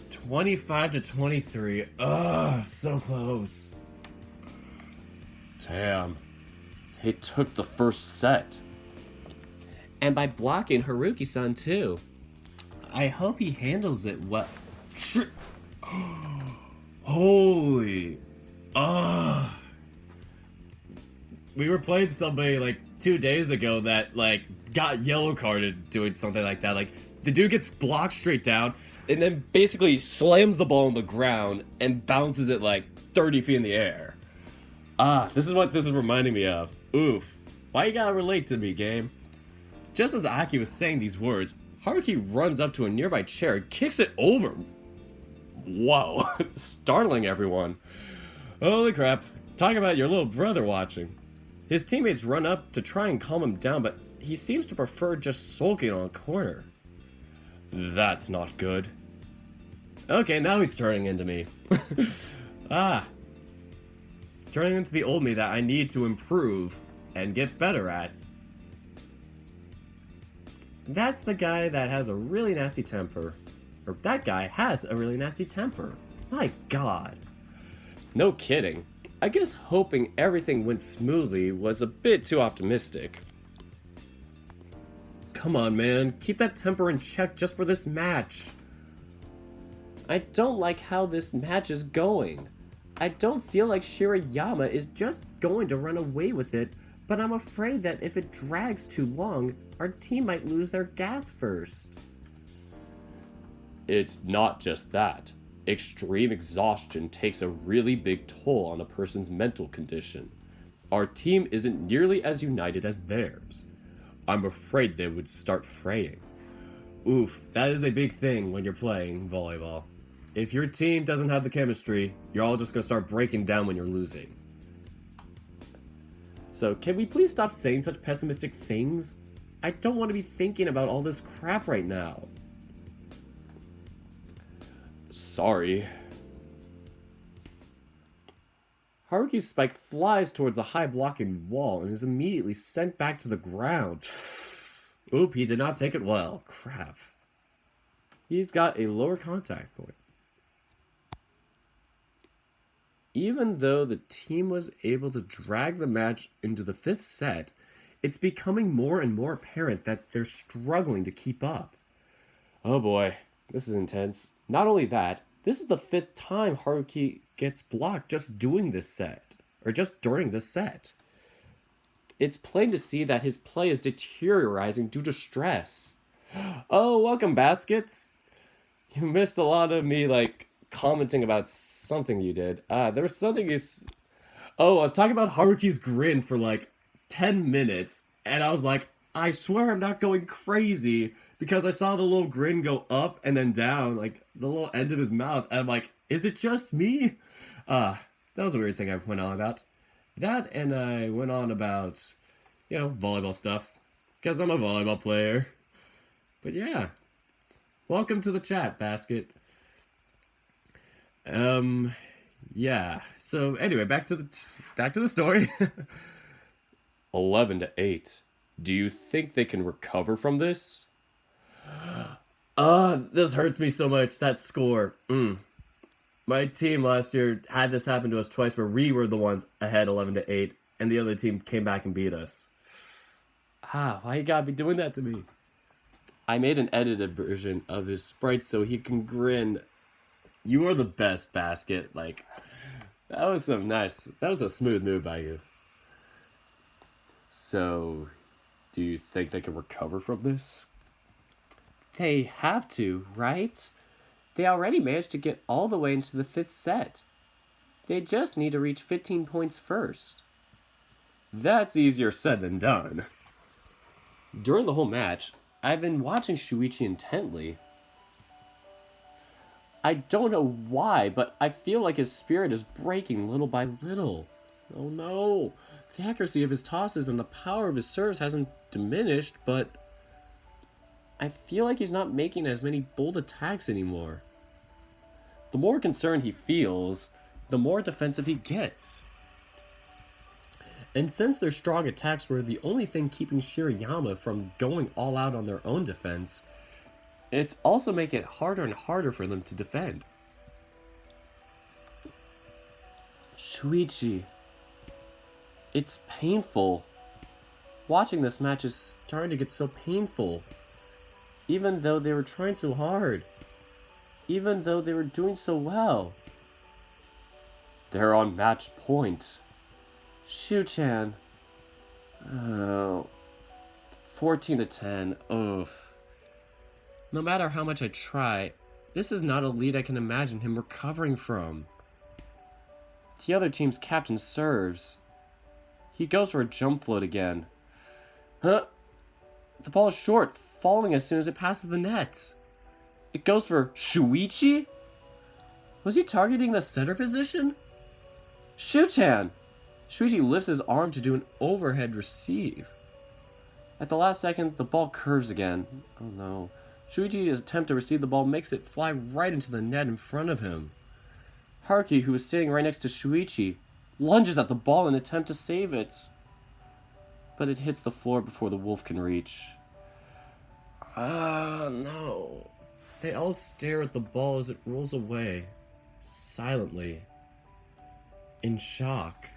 25-23. Ugh, so close. Damn. He took the first set. And by blocking Haruki-san too. I hope he handles it well. Holy. We were playing somebody like 2 days ago that like got yellow carded doing something like that. Like the dude gets blocked straight down, and then basically slams the ball on the ground and bounces it like 30 feet in the air. This is what this is reminding me of. Oof. Why you gotta relate to me, game? Just as Aki was saying these words, Haruki runs up to a nearby chair and kicks it over. Whoa. Startling everyone. Holy crap. Talk about your little brother watching. His teammates run up to try and calm him down, but he seems to prefer just sulking on a corner. That's not good. Okay, now he's turning into me. Turning into the old me that I need to improve and get better at. That's the guy that has a really nasty temper. Or that guy has a really nasty temper. My god. No kidding. I guess hoping everything went smoothly was a bit too optimistic. Come on, man. Keep that temper in check just for this match. I don't like how this match is going. I don't feel like Shirayama is just going to run away with it, but I'm afraid that if it drags too long, our team might lose their gas first. It's not just that. Extreme exhaustion takes a really big toll on a person's mental condition. Our team isn't nearly as united as theirs. I'm afraid they would start fraying. Oof, that is a big thing when you're playing volleyball. If your team doesn't have the chemistry, you're all just gonna start breaking down when you're losing. So, can we please stop saying such pessimistic things? I don't want to be thinking about all this crap right now. Sorry. Haruki's spike flies towards the high blocking wall and is immediately sent back to the ground. Oop, he did not take it well. Crap. He's got a lower contact point. Even though the team was able to drag the match into the 5th set, it's becoming more and more apparent that they're struggling to keep up. Oh boy, this is intense. Not only that, this is the 5th time Haruki gets blocked just doing this set, or just during this set. It's plain to see that his play is deteriorating due to stress. Oh, welcome, Baskets. You missed a lot of me, commenting about something you did. There was something I was talking about Haruki's grin for 10 minutes, and I was like, I swear I'm not going crazy, because I saw the little grin go up and then down, the little end of his mouth, and I'm like, is it just me? That was a weird thing I went on about. That, and I went on about, volleyball stuff, because I'm a volleyball player. But yeah, welcome to the chat, Basket. Yeah. So anyway, back to the story. 11-8. Do you think they can recover from this? This hurts me so much. That score. My team last year had this happen to us twice, where we were the ones ahead 11-8, and the other team came back and beat us. Why you gotta be doing that to me? I made an edited version of his sprite so he can grin. You are the best, Basket. That was a smooth move by you. So, do you think they can recover from this? They have to, right? They already managed to get all the way into the 5th set. They just need to reach 15 points first. That's easier said than done. During the whole match, I've been watching Shoichi intently. I don't know why, but I feel like his spirit is breaking little by little. Oh no! The accuracy of his tosses and the power of his serves hasn't diminished, but I feel like he's not making as many bold attacks anymore. The more concerned he feels, the more defensive he gets. And since their strong attacks were the only thing keeping Shirayama from going all out on their own defense, it's also making it harder and harder for them to defend. Shoichi. It's painful. Watching this match is starting to get so painful. Even though they were trying so hard. Even though they were doing so well. They're on match point. Shu-chan. Oh. 14-10. Oof. No matter how much I try, This is not a lead I can imagine him recovering from. The other team's captain serves. He goes for a jump float again. Huh? The ball is short, falling as soon as it passes the net. It goes for Shoichi? Was he targeting the center position? Shuchan! Shoichi lifts his arm to do an overhead receive. At the last second, the ball curves again. Oh no. Shoichi's attempt to receive the ball makes it fly right into the net in front of him. Haruki, who is sitting right next to Shoichi, lunges at the ball in an attempt to save it. But it hits the floor before the wolf can reach. No. They all stare at the ball as it rolls away, silently, in shock.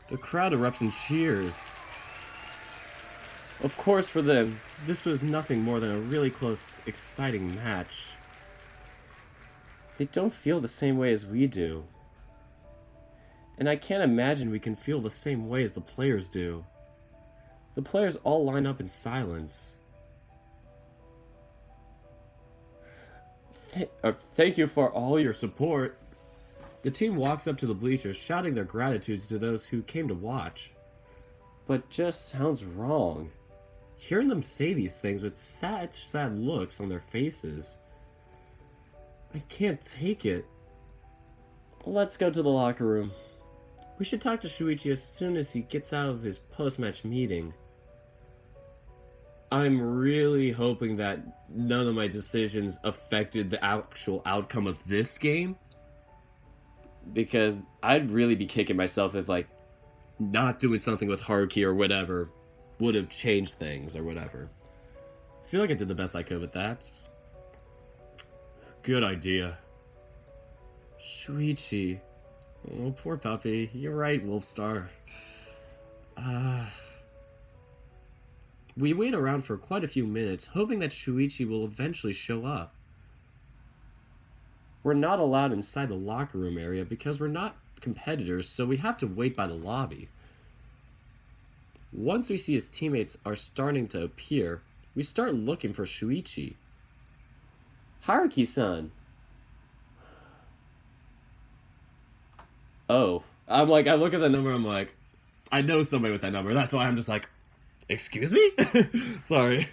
The crowd erupts in cheers. Of course, for them, this was nothing more than a really close, exciting match. They don't feel the same way as we do. And I can't imagine we can feel the same way as the players do. The players all line up in silence. Thank you for all your support. The team walks up to the bleachers, shouting their gratitudes to those who came to watch. But just sounds wrong. Hearing them say these things with such sad looks on their faces. I can't take it. Let's go to the locker room. We should talk to Shoichi as soon as he gets out of his post-match meeting. I'm really hoping that none of my decisions affected the actual outcome of this game. Because I'd really be kicking myself if, like, not doing something with Haruki or whatever would have changed things or whatever. I feel like I did the best I could with that. Good idea. Shoichi. Oh, poor puppy. You're right, Wolfstar. We wait around for quite a few minutes, hoping that Shoichi will eventually show up. We're not allowed inside the locker room area because we're not competitors, so we have to wait by the lobby. Once we see his teammates are starting to appear, we start looking for Shoichi. Haruki-san! Oh. I look at the number, I'm like, I know somebody with that number, that's why I'm just like, excuse me? Sorry.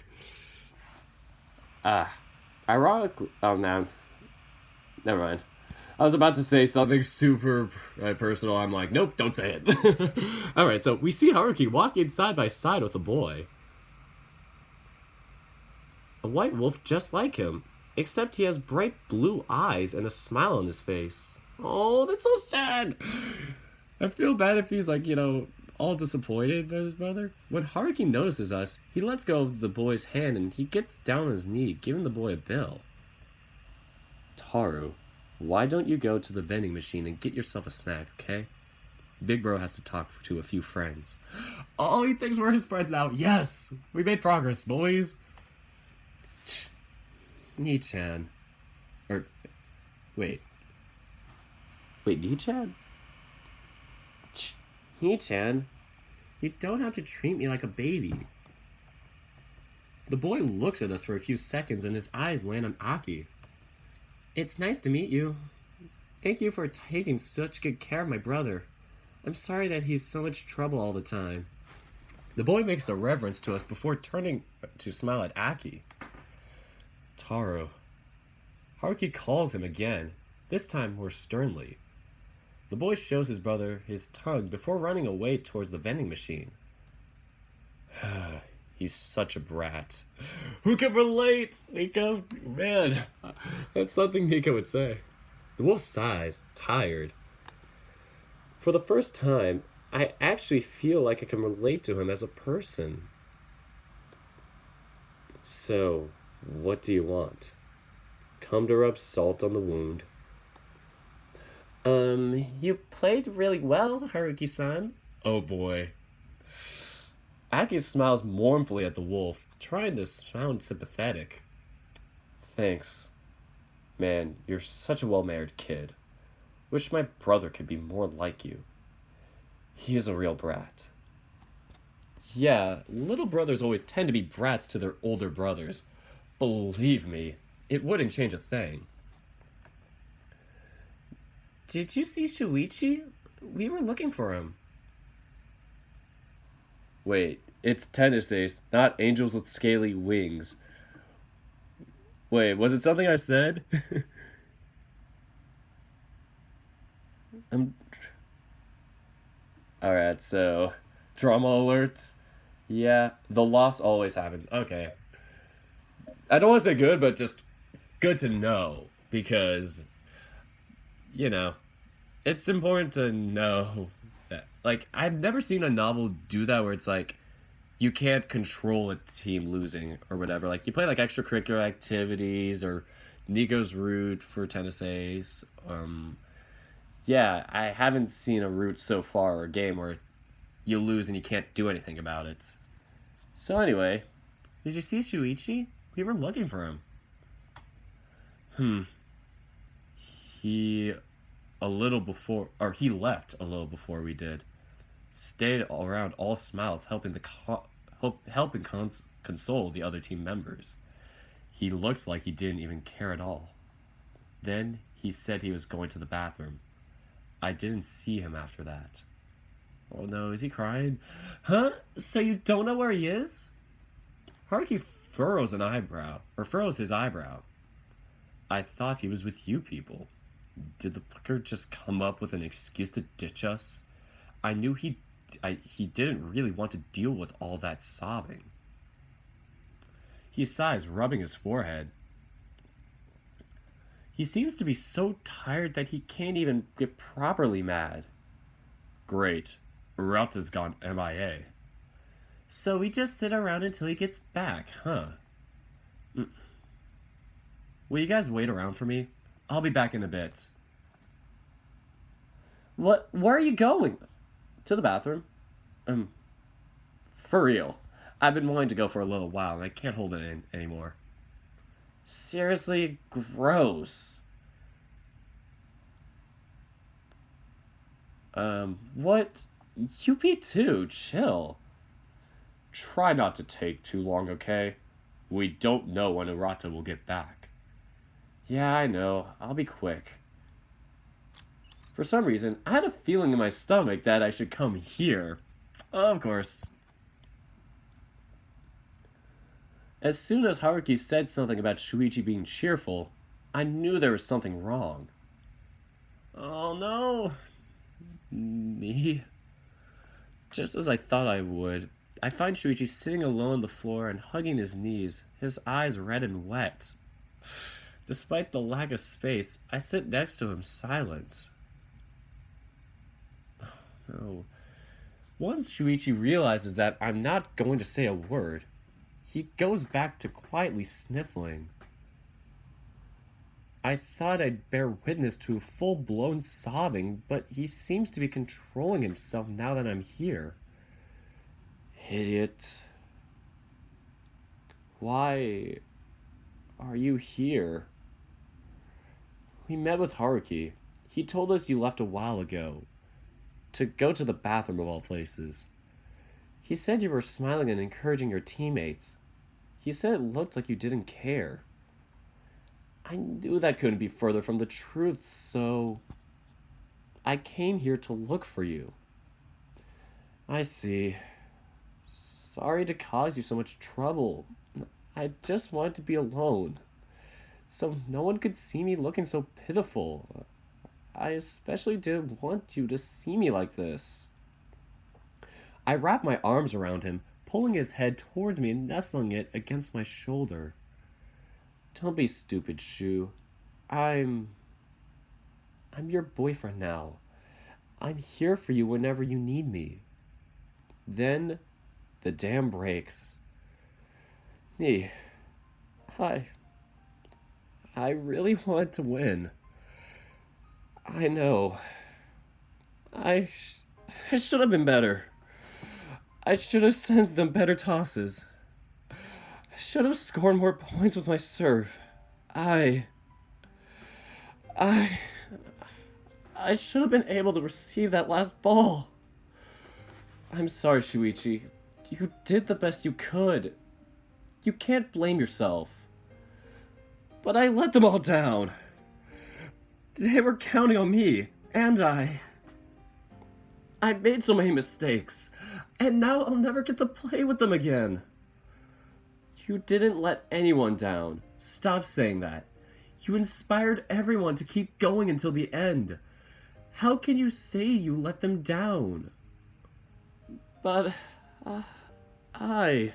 Ironically, oh man. Never mind. I was about to say something super personal. I'm like, nope, don't say it. Alright, so we see Haruki walking side by side with a boy. A white wolf just like him, except he has bright blue eyes and a smile on his face. Oh, that's so sad. I feel bad if he's like, all disappointed by his mother. When Haruki notices us, he lets go of the boy's hand and he gets down on his knee, giving the boy a bill. Taru, why don't you go to the vending machine and get yourself a snack, okay? Big bro has to talk to a few friends. Oh, he thinks we're his friends now. Yes! We made progress, boys. Nii-chan. Wait, Nii-chan? Nii-chan, you don't have to treat me like a baby. The boy looks at us for a few seconds and his eyes land on Aki. It's nice to meet you. Thank you for taking such good care of my brother. I'm sorry that he's so much trouble all the time. The boy makes a reverence to us before turning to smile at Aki. Taro. Haruki calls him again, this time more sternly. The boy shows his brother his tongue before running away towards the vending machine. He's such a brat. Who can relate? Nico? Man, that's something Nico would say. The wolf sighs, tired. For the first time, I actually feel like I can relate to him as a person. So, what do you want? Come to rub salt on the wound. You played really well, Haruki-san. Oh boy. Aki smiles mournfully at the wolf, trying to sound sympathetic. Thanks. Man, you're such a well-mannered kid. Wish my brother could be more like you. He is a real brat. Yeah, little brothers always tend to be brats to their older brothers. Believe me, it wouldn't change a thing. Did you see Shoichi? We were looking for him. Wait, it's tennis ace, not angels with scaly wings. Wait, was it something I said? I'm. Alright, so. Drama alerts. Yeah, the loss always happens. Okay. I don't want to say good, but just good to know. Because, you know, it's important to know that. Like, I've never seen a novel do that where it's like, you can't control a team losing or whatever. Like, you play like extracurricular activities or Nico's route for tennis ace. Yeah, I haven't seen a route so far or a game where you lose and you can't do anything about it. So anyway, did you see Shuichi? We were looking for him. He he left a little before we did. Stayed around all smiles, helping console the other team members. He looked like he didn't even care at all. Then he said he was going to the bathroom. I didn't see him after that. Oh no, is he crying? Huh? So you don't know where he is? Haruki furrows his eyebrow. I thought he was with you people. Did the fucker just come up with an excuse to ditch us? I knew he didn't really want to deal with all that sobbing. He sighs, rubbing his forehead. He seems to be so tired that he can't even get properly mad. Great. Urata's gone MIA. So we just sit around until he gets back, huh? Will you guys wait around for me? I'll be back in a bit. What? Where are you going? To the bathroom. For real. I've been wanting to go for a little while and I can't hold it in anymore. Seriously, gross. What? You be too, chill. Try not to take too long, okay? We don't know when Urata will get back. Yeah, I know. I'll be quick. For some reason, I had a feeling in my stomach that I should come here. Of course. As soon as Haruki said something about Shuichi being cheerful, I knew there was something wrong. Oh no. Me. Just as I thought I would, I find Shuichi sitting alone on the floor and hugging his knees, his eyes red and wet. Despite the lack of space, I sit next to him silent. Oh, no. Once Shuichi realizes that I'm not going to say a word, he goes back to quietly sniffling. I thought I'd bear witness to full-blown sobbing, but he seems to be controlling himself now that I'm here. Idiot. Why are you here? We met with Haruki. He told us you left a while ago. To go to the bathroom of all places. He said you were smiling and encouraging your teammates. He said it looked like you didn't care. I knew that couldn't be further from the truth, so I came here to look for you. I see. Sorry to cause you so much trouble. I just wanted to be alone, so no one could see me looking so pitiful. I especially didn't want you to see me like this. I wrapped my arms around him, pulling his head towards me and nestling it against my shoulder. Don't be stupid, Shu. I'm your boyfriend now. I'm here for you whenever you need me. Then the dam breaks. I really wanted to win. I know. I should have been better. I should have sent them better tosses. I should have scored more points with my serve. I should have been able to receive that last ball. I'm sorry, Shuichi. You did the best you could. You can't blame yourself. But I let them all down. They were counting on me, and I made so many mistakes, and now I'll never get to play with them again. You didn't let anyone down. Stop saying that. You inspired everyone to keep going until the end. How can you say you let them down? But, I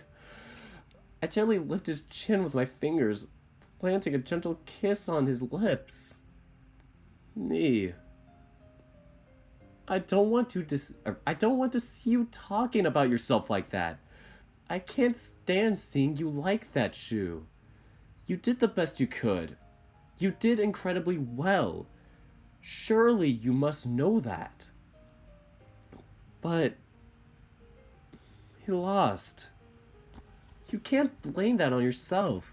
gently lifted his chin with my fingers, planting a gentle kiss on his lips. Nee. I don't want to see you talking about yourself like that. I can't stand seeing you like that, Shu. You did the best you could. You did incredibly well. Surely you must know that. But you lost. You can't blame that on yourself.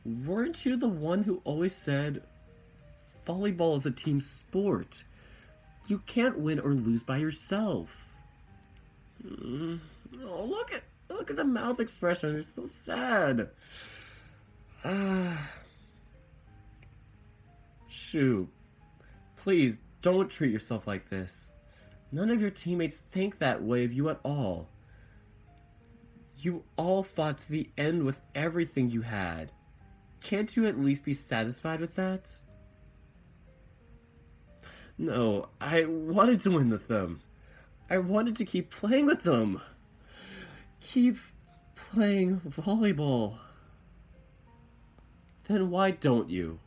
Weren't you the one who always said volleyball is a team sport? You can't win or lose by yourself. Oh, look at the mouth expression. It's so sad. Shoo. Please don't treat yourself like this. None of your teammates think that way of you at all. You all fought to the end with everything you had. Can't you at least be satisfied with that? No, I wanted to win with them. I wanted to keep playing with them. Keep playing volleyball. Then why don't you?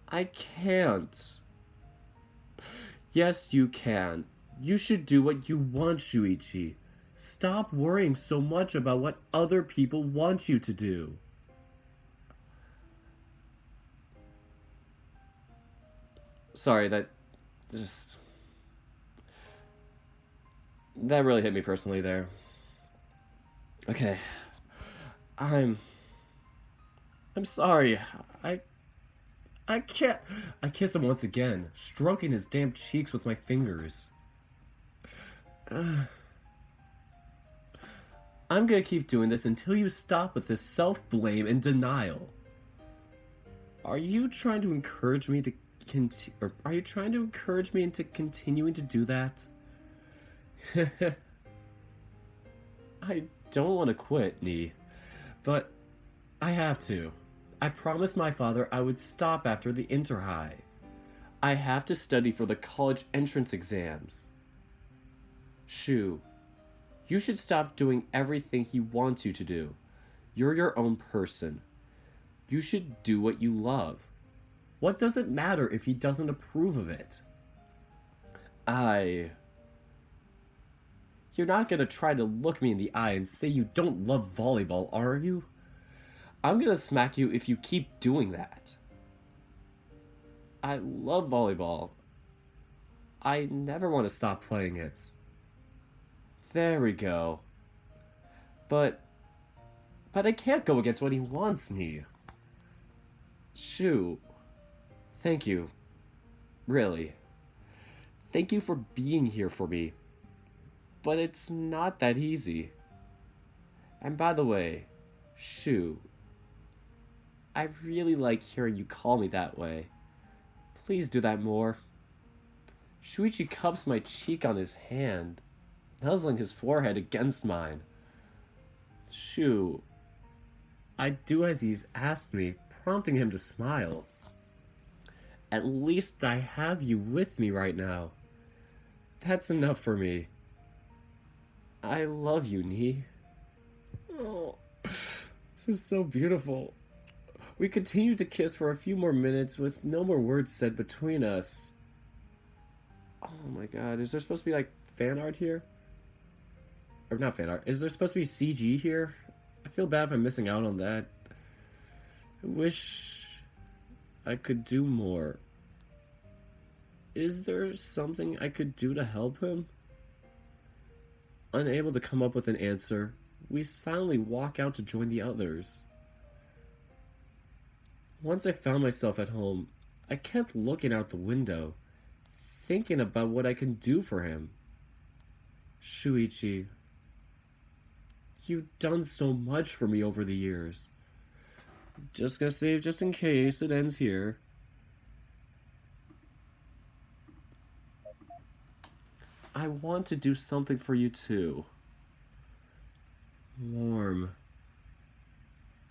I can't. Yes, you can. You should do what you want, Shoichi. Stop worrying so much about what other people want you to do. Sorry, that really hit me personally there. Okay. I'm sorry. I can't. I kiss him once again, stroking his damp cheeks with my fingers. I'm gonna keep doing this until you stop with this self-blame and denial. Are you trying to encourage me into continuing to do that? I don't want to quit, Nee, but I have to. I promised my father I would stop after the inter-high. I have to study for the college entrance exams. Shu, you should stop doing everything he wants you to do. You're your own person. You should do what you love. What does it matter if he doesn't approve of it? You're not gonna try to look me in the eye and say you don't love volleyball, are you? I'm gonna smack you if you keep doing that. I love volleyball. I never want to stop playing it. There we go. But I can't go against what he wants me. Shoo. Thank you. Really. Thank you for being here for me. But it's not that easy. And by the way, Shoo, I really like hearing you call me that way. Please do that more. Shoichi cups my cheek on his hand, nuzzling his forehead against mine. Shoo, I do as he's asked me, prompting him to smile. At least I have you with me right now. That's enough for me. I love you, Nee. Oh, this is so beautiful. We continued to kiss for a few more minutes with no more words said between us. Oh my god, is there supposed to be like fan art here? Or not fan art, is there supposed to be CG here? I feel bad if I'm missing out on that. I wish I could do more. Is there something I could do to help him? Unable to come up with an answer, we silently walk out to join the others. Once I found myself at home, I kept looking out the window, thinking about what I can do for him. Shoichi, you've done so much for me over the years. Just gonna save just in case it ends here. I want to do something for you too. Warm.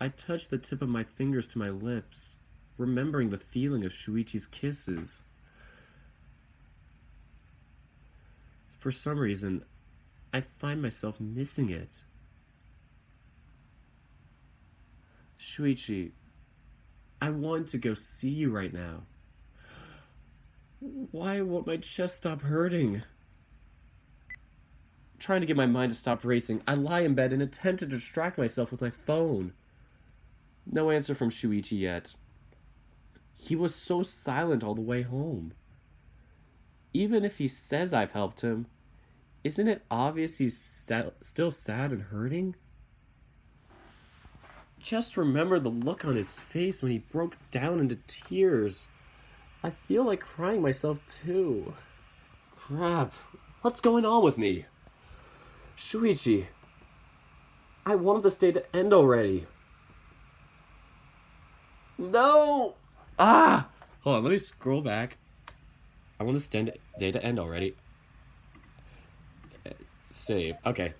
I touched the tip of my fingers to my lips, remembering the feeling of Shoichi's kisses. For some reason, I find myself missing it. Shoichi, I want to go see you right now. Why won't my chest stop hurting? Trying to get my mind to stop racing, I lie in bed and attempt to distract myself with my phone. No answer from Shoichi yet. He was so silent all the way home. Even if he says I've helped him, isn't it obvious he's still sad and hurting? Just remember the look on his face when he broke down into tears. I feel like crying myself too. Crap, what's going on with me? Shoichi, I wanted this day to end already. No! Ah! Hold on, let me scroll back. I want this day to end already. Save. Okay.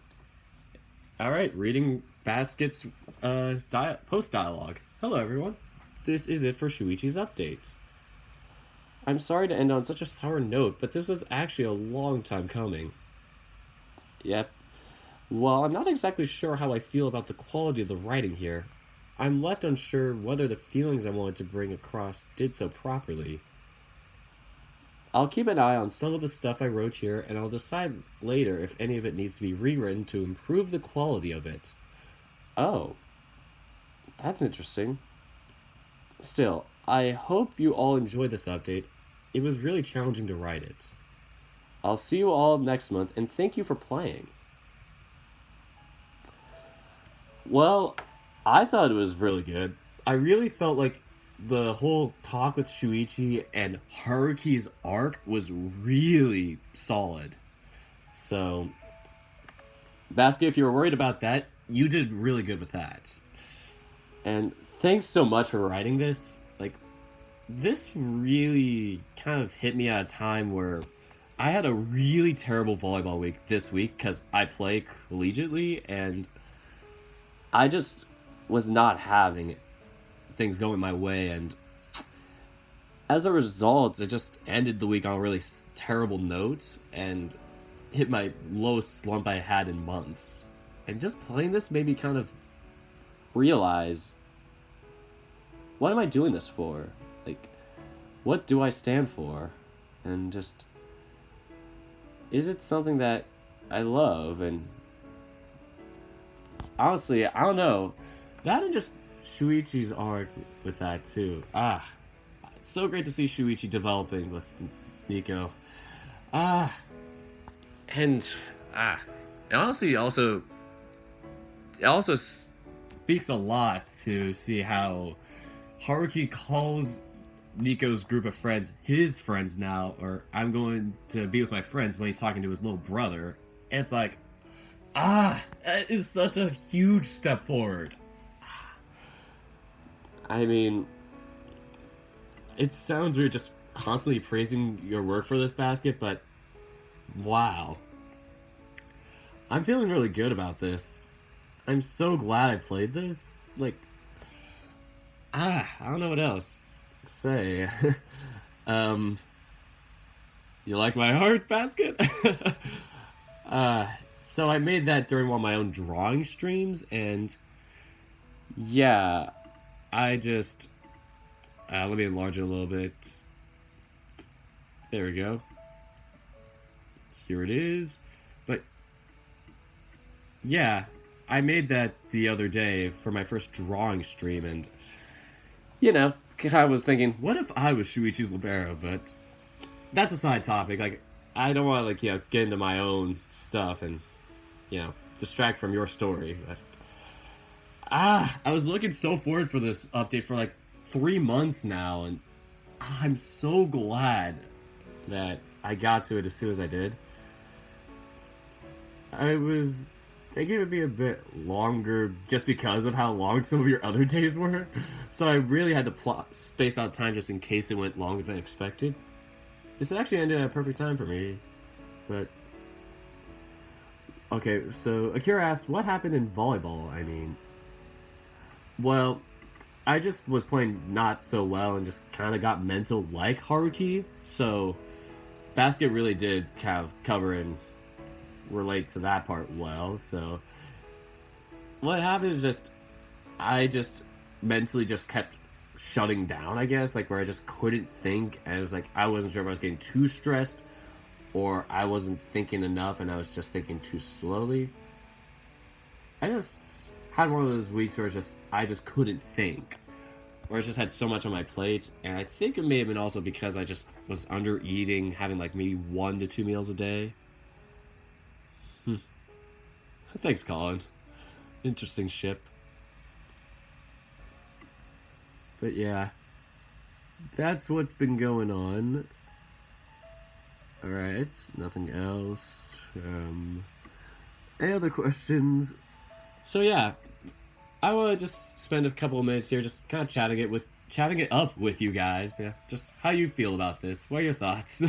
Alright, reading Basket's post dialogue. Hello, everyone. This is it for Shoichi's update. I'm sorry to end on such a sour note, but this was actually a long time coming. Yep. Well, I'm not exactly sure how I feel about the quality of the writing here. I'm left unsure whether the feelings I wanted to bring across did so properly. I'll keep an eye on some of the stuff I wrote here, and I'll decide later if any of it needs to be rewritten to improve the quality of it. Oh. That's interesting. Still, I hope you all enjoy this update. It was really challenging to write it. I'll see you all next month, and thank you for playing. Well, I thought it was really good. I really felt like the whole talk with Shoichi and Haruki's arc was really solid. So, Basket, if you were worried about that, you did really good with that. And thanks so much for writing this. Like, this really kind of hit me at a time where I had a really terrible volleyball week this week because I play collegiately and I just was not having things going my way, and as a result, it just ended the week on a really terrible note and hit my lowest slump I had in months. And just playing this made me kind of realize, what am I doing this for? Like, what do I stand for? And just, is it something that I love? And honestly, I don't know. That and just Shuichi's arc with that too. It's so great to see Shoichi developing with Nico. And honestly, it also speaks a lot to see how Haruki calls Nico's group of friends his friends now, or I'm going to be with my friends when he's talking to his little brother. And it's like, that is such a huge step forward. I mean, it sounds weird just constantly praising your work for this, Basket, but wow. I'm feeling really good about this. I'm so glad I played this. Like, I don't know what else to say. You like my art, Basket? So I made that during one of my own drawing streams, and yeah, I just, let me enlarge it a little bit. There we go. Here it is. But yeah, I made that the other day for my first drawing stream, and I was thinking, what if I was Shuichi's libero? But that's a side topic. Like, I don't want to get into my own stuff and distract from your story. But I was looking so forward for this update for 3 months now, and I'm so glad that I got to it as soon as I did. I was they gave me a bit longer just because of how long some of your other days were. So I really had to space out time just in case it went longer than expected. This actually ended at a perfect time for me. But okay, so Akira asked, what happened in volleyball? I mean, well, I just was playing not so well and just kind of got mental like Haruki. So basket really did kind of cover and relate to that part well. So what happened is just I just mentally just kept shutting down, I guess, like where I just couldn't think, and it was like I wasn't sure if I was getting too stressed or I wasn't thinking enough and I was just thinking too slowly. I just had one of those weeks where I just couldn't think. Where I just had so much on my plate, and I think it may have been also because I just was under eating, having like maybe 1 to 2 meals a day. Thanks, Colin. Interesting ship. But yeah, that's what's been going on. Alright, nothing else. Any other questions? So yeah, I want to just spend a couple of minutes here just kind of chatting it up with you guys. Yeah, just how you feel about this. What are your thoughts?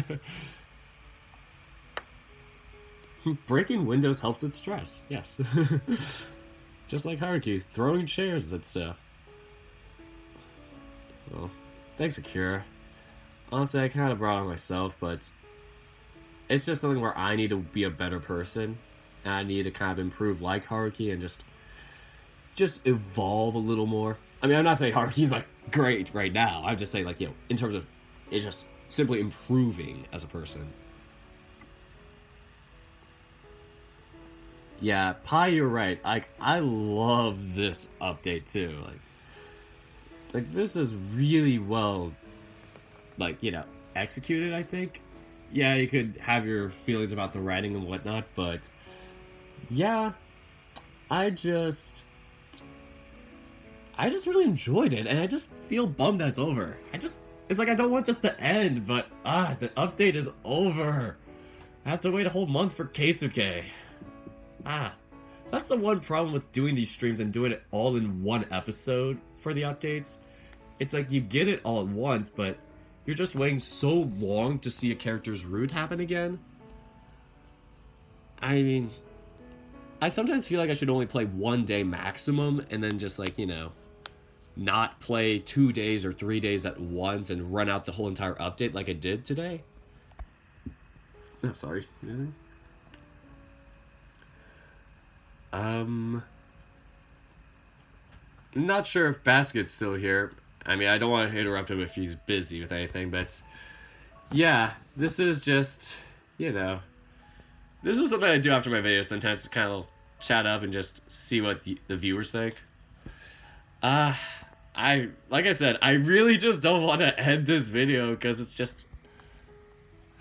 Breaking windows helps with stress. Yes. Just like Haruki, throwing chairs at stuff. Well, thanks, Akira. Honestly, I kind of brought on myself, but it's just something where I need to be a better person, and I need to kind of improve like Haruki and just evolve a little more. I mean, I'm not saying Haruki's like great right now. I'm just saying, like, you know, in terms of it's just simply improving as a person. Yeah, Pi, you're right. Like, I love this update too. Like this is really well, like, you know, executed. I think. Yeah, you could have your feelings about the writing and whatnot, but yeah, I just really enjoyed it, and I just feel bummed that it's over. It's like I don't want this to end, but the update is over. I have to wait a whole month for Keisuke. That's the one problem with doing these streams and doing it all in one episode for the updates. It's like you get it all at once, but you're just waiting so long to see a character's route happen again. I mean, I sometimes feel like I should only play 1 day maximum and then just, like, you know, not play 2 days or 3 days at once and run out the whole entire update like I did today. I'm sorry. Not sure if Basket's still here. I mean, I don't want to interrupt him if he's busy with anything, but yeah, this is just, you know, this is something I do after my videos sometimes to kind of chat up and just see what the viewers think. Like I said, I really just don't want to end this video because it's just,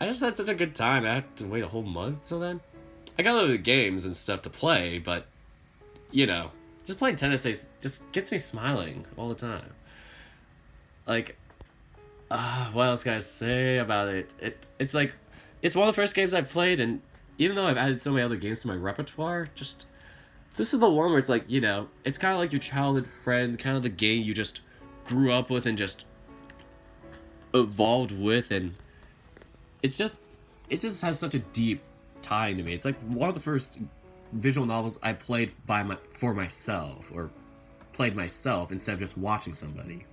I just had such a good time. I have to wait a whole month till then. I got other games and stuff to play, but, you know, just playing tennis just gets me smiling all the time. Like, what else can I say about it? It's like, it's one of the first games I've played, and even though I've added so many other games to my repertoire, just, this is the one where it's like, you know, it's kind of like your childhood friend, kind of the game you just grew up with and just evolved with, and it just has such a deep tie to me. It's like one of the first visual novels I played for myself, or played myself instead of just watching somebody.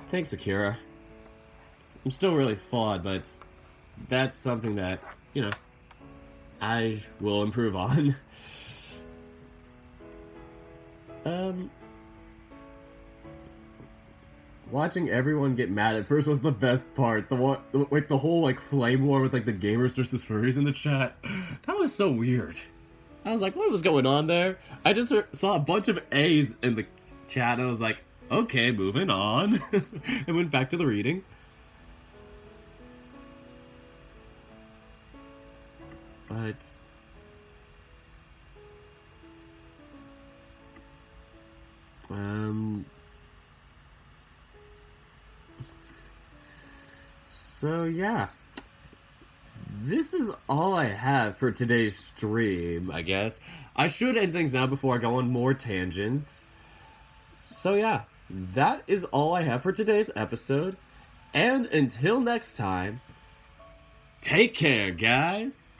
Thanks, Akira. I'm still really flawed, but that's something that, you know, I will improve on. Watching everyone get mad at first was the best part. The whole, like, flame war with, like, the gamers versus furries in the chat. That was so weird. I was like, what was going on there? I just saw a bunch of A's in the chat, and I was like, okay, moving on. And went back to the reading. But so yeah, this is all I have for today's stream, I guess. I should end things now before I go on more tangents. So yeah, that is all I have for today's episode. And until next time, take care, guys!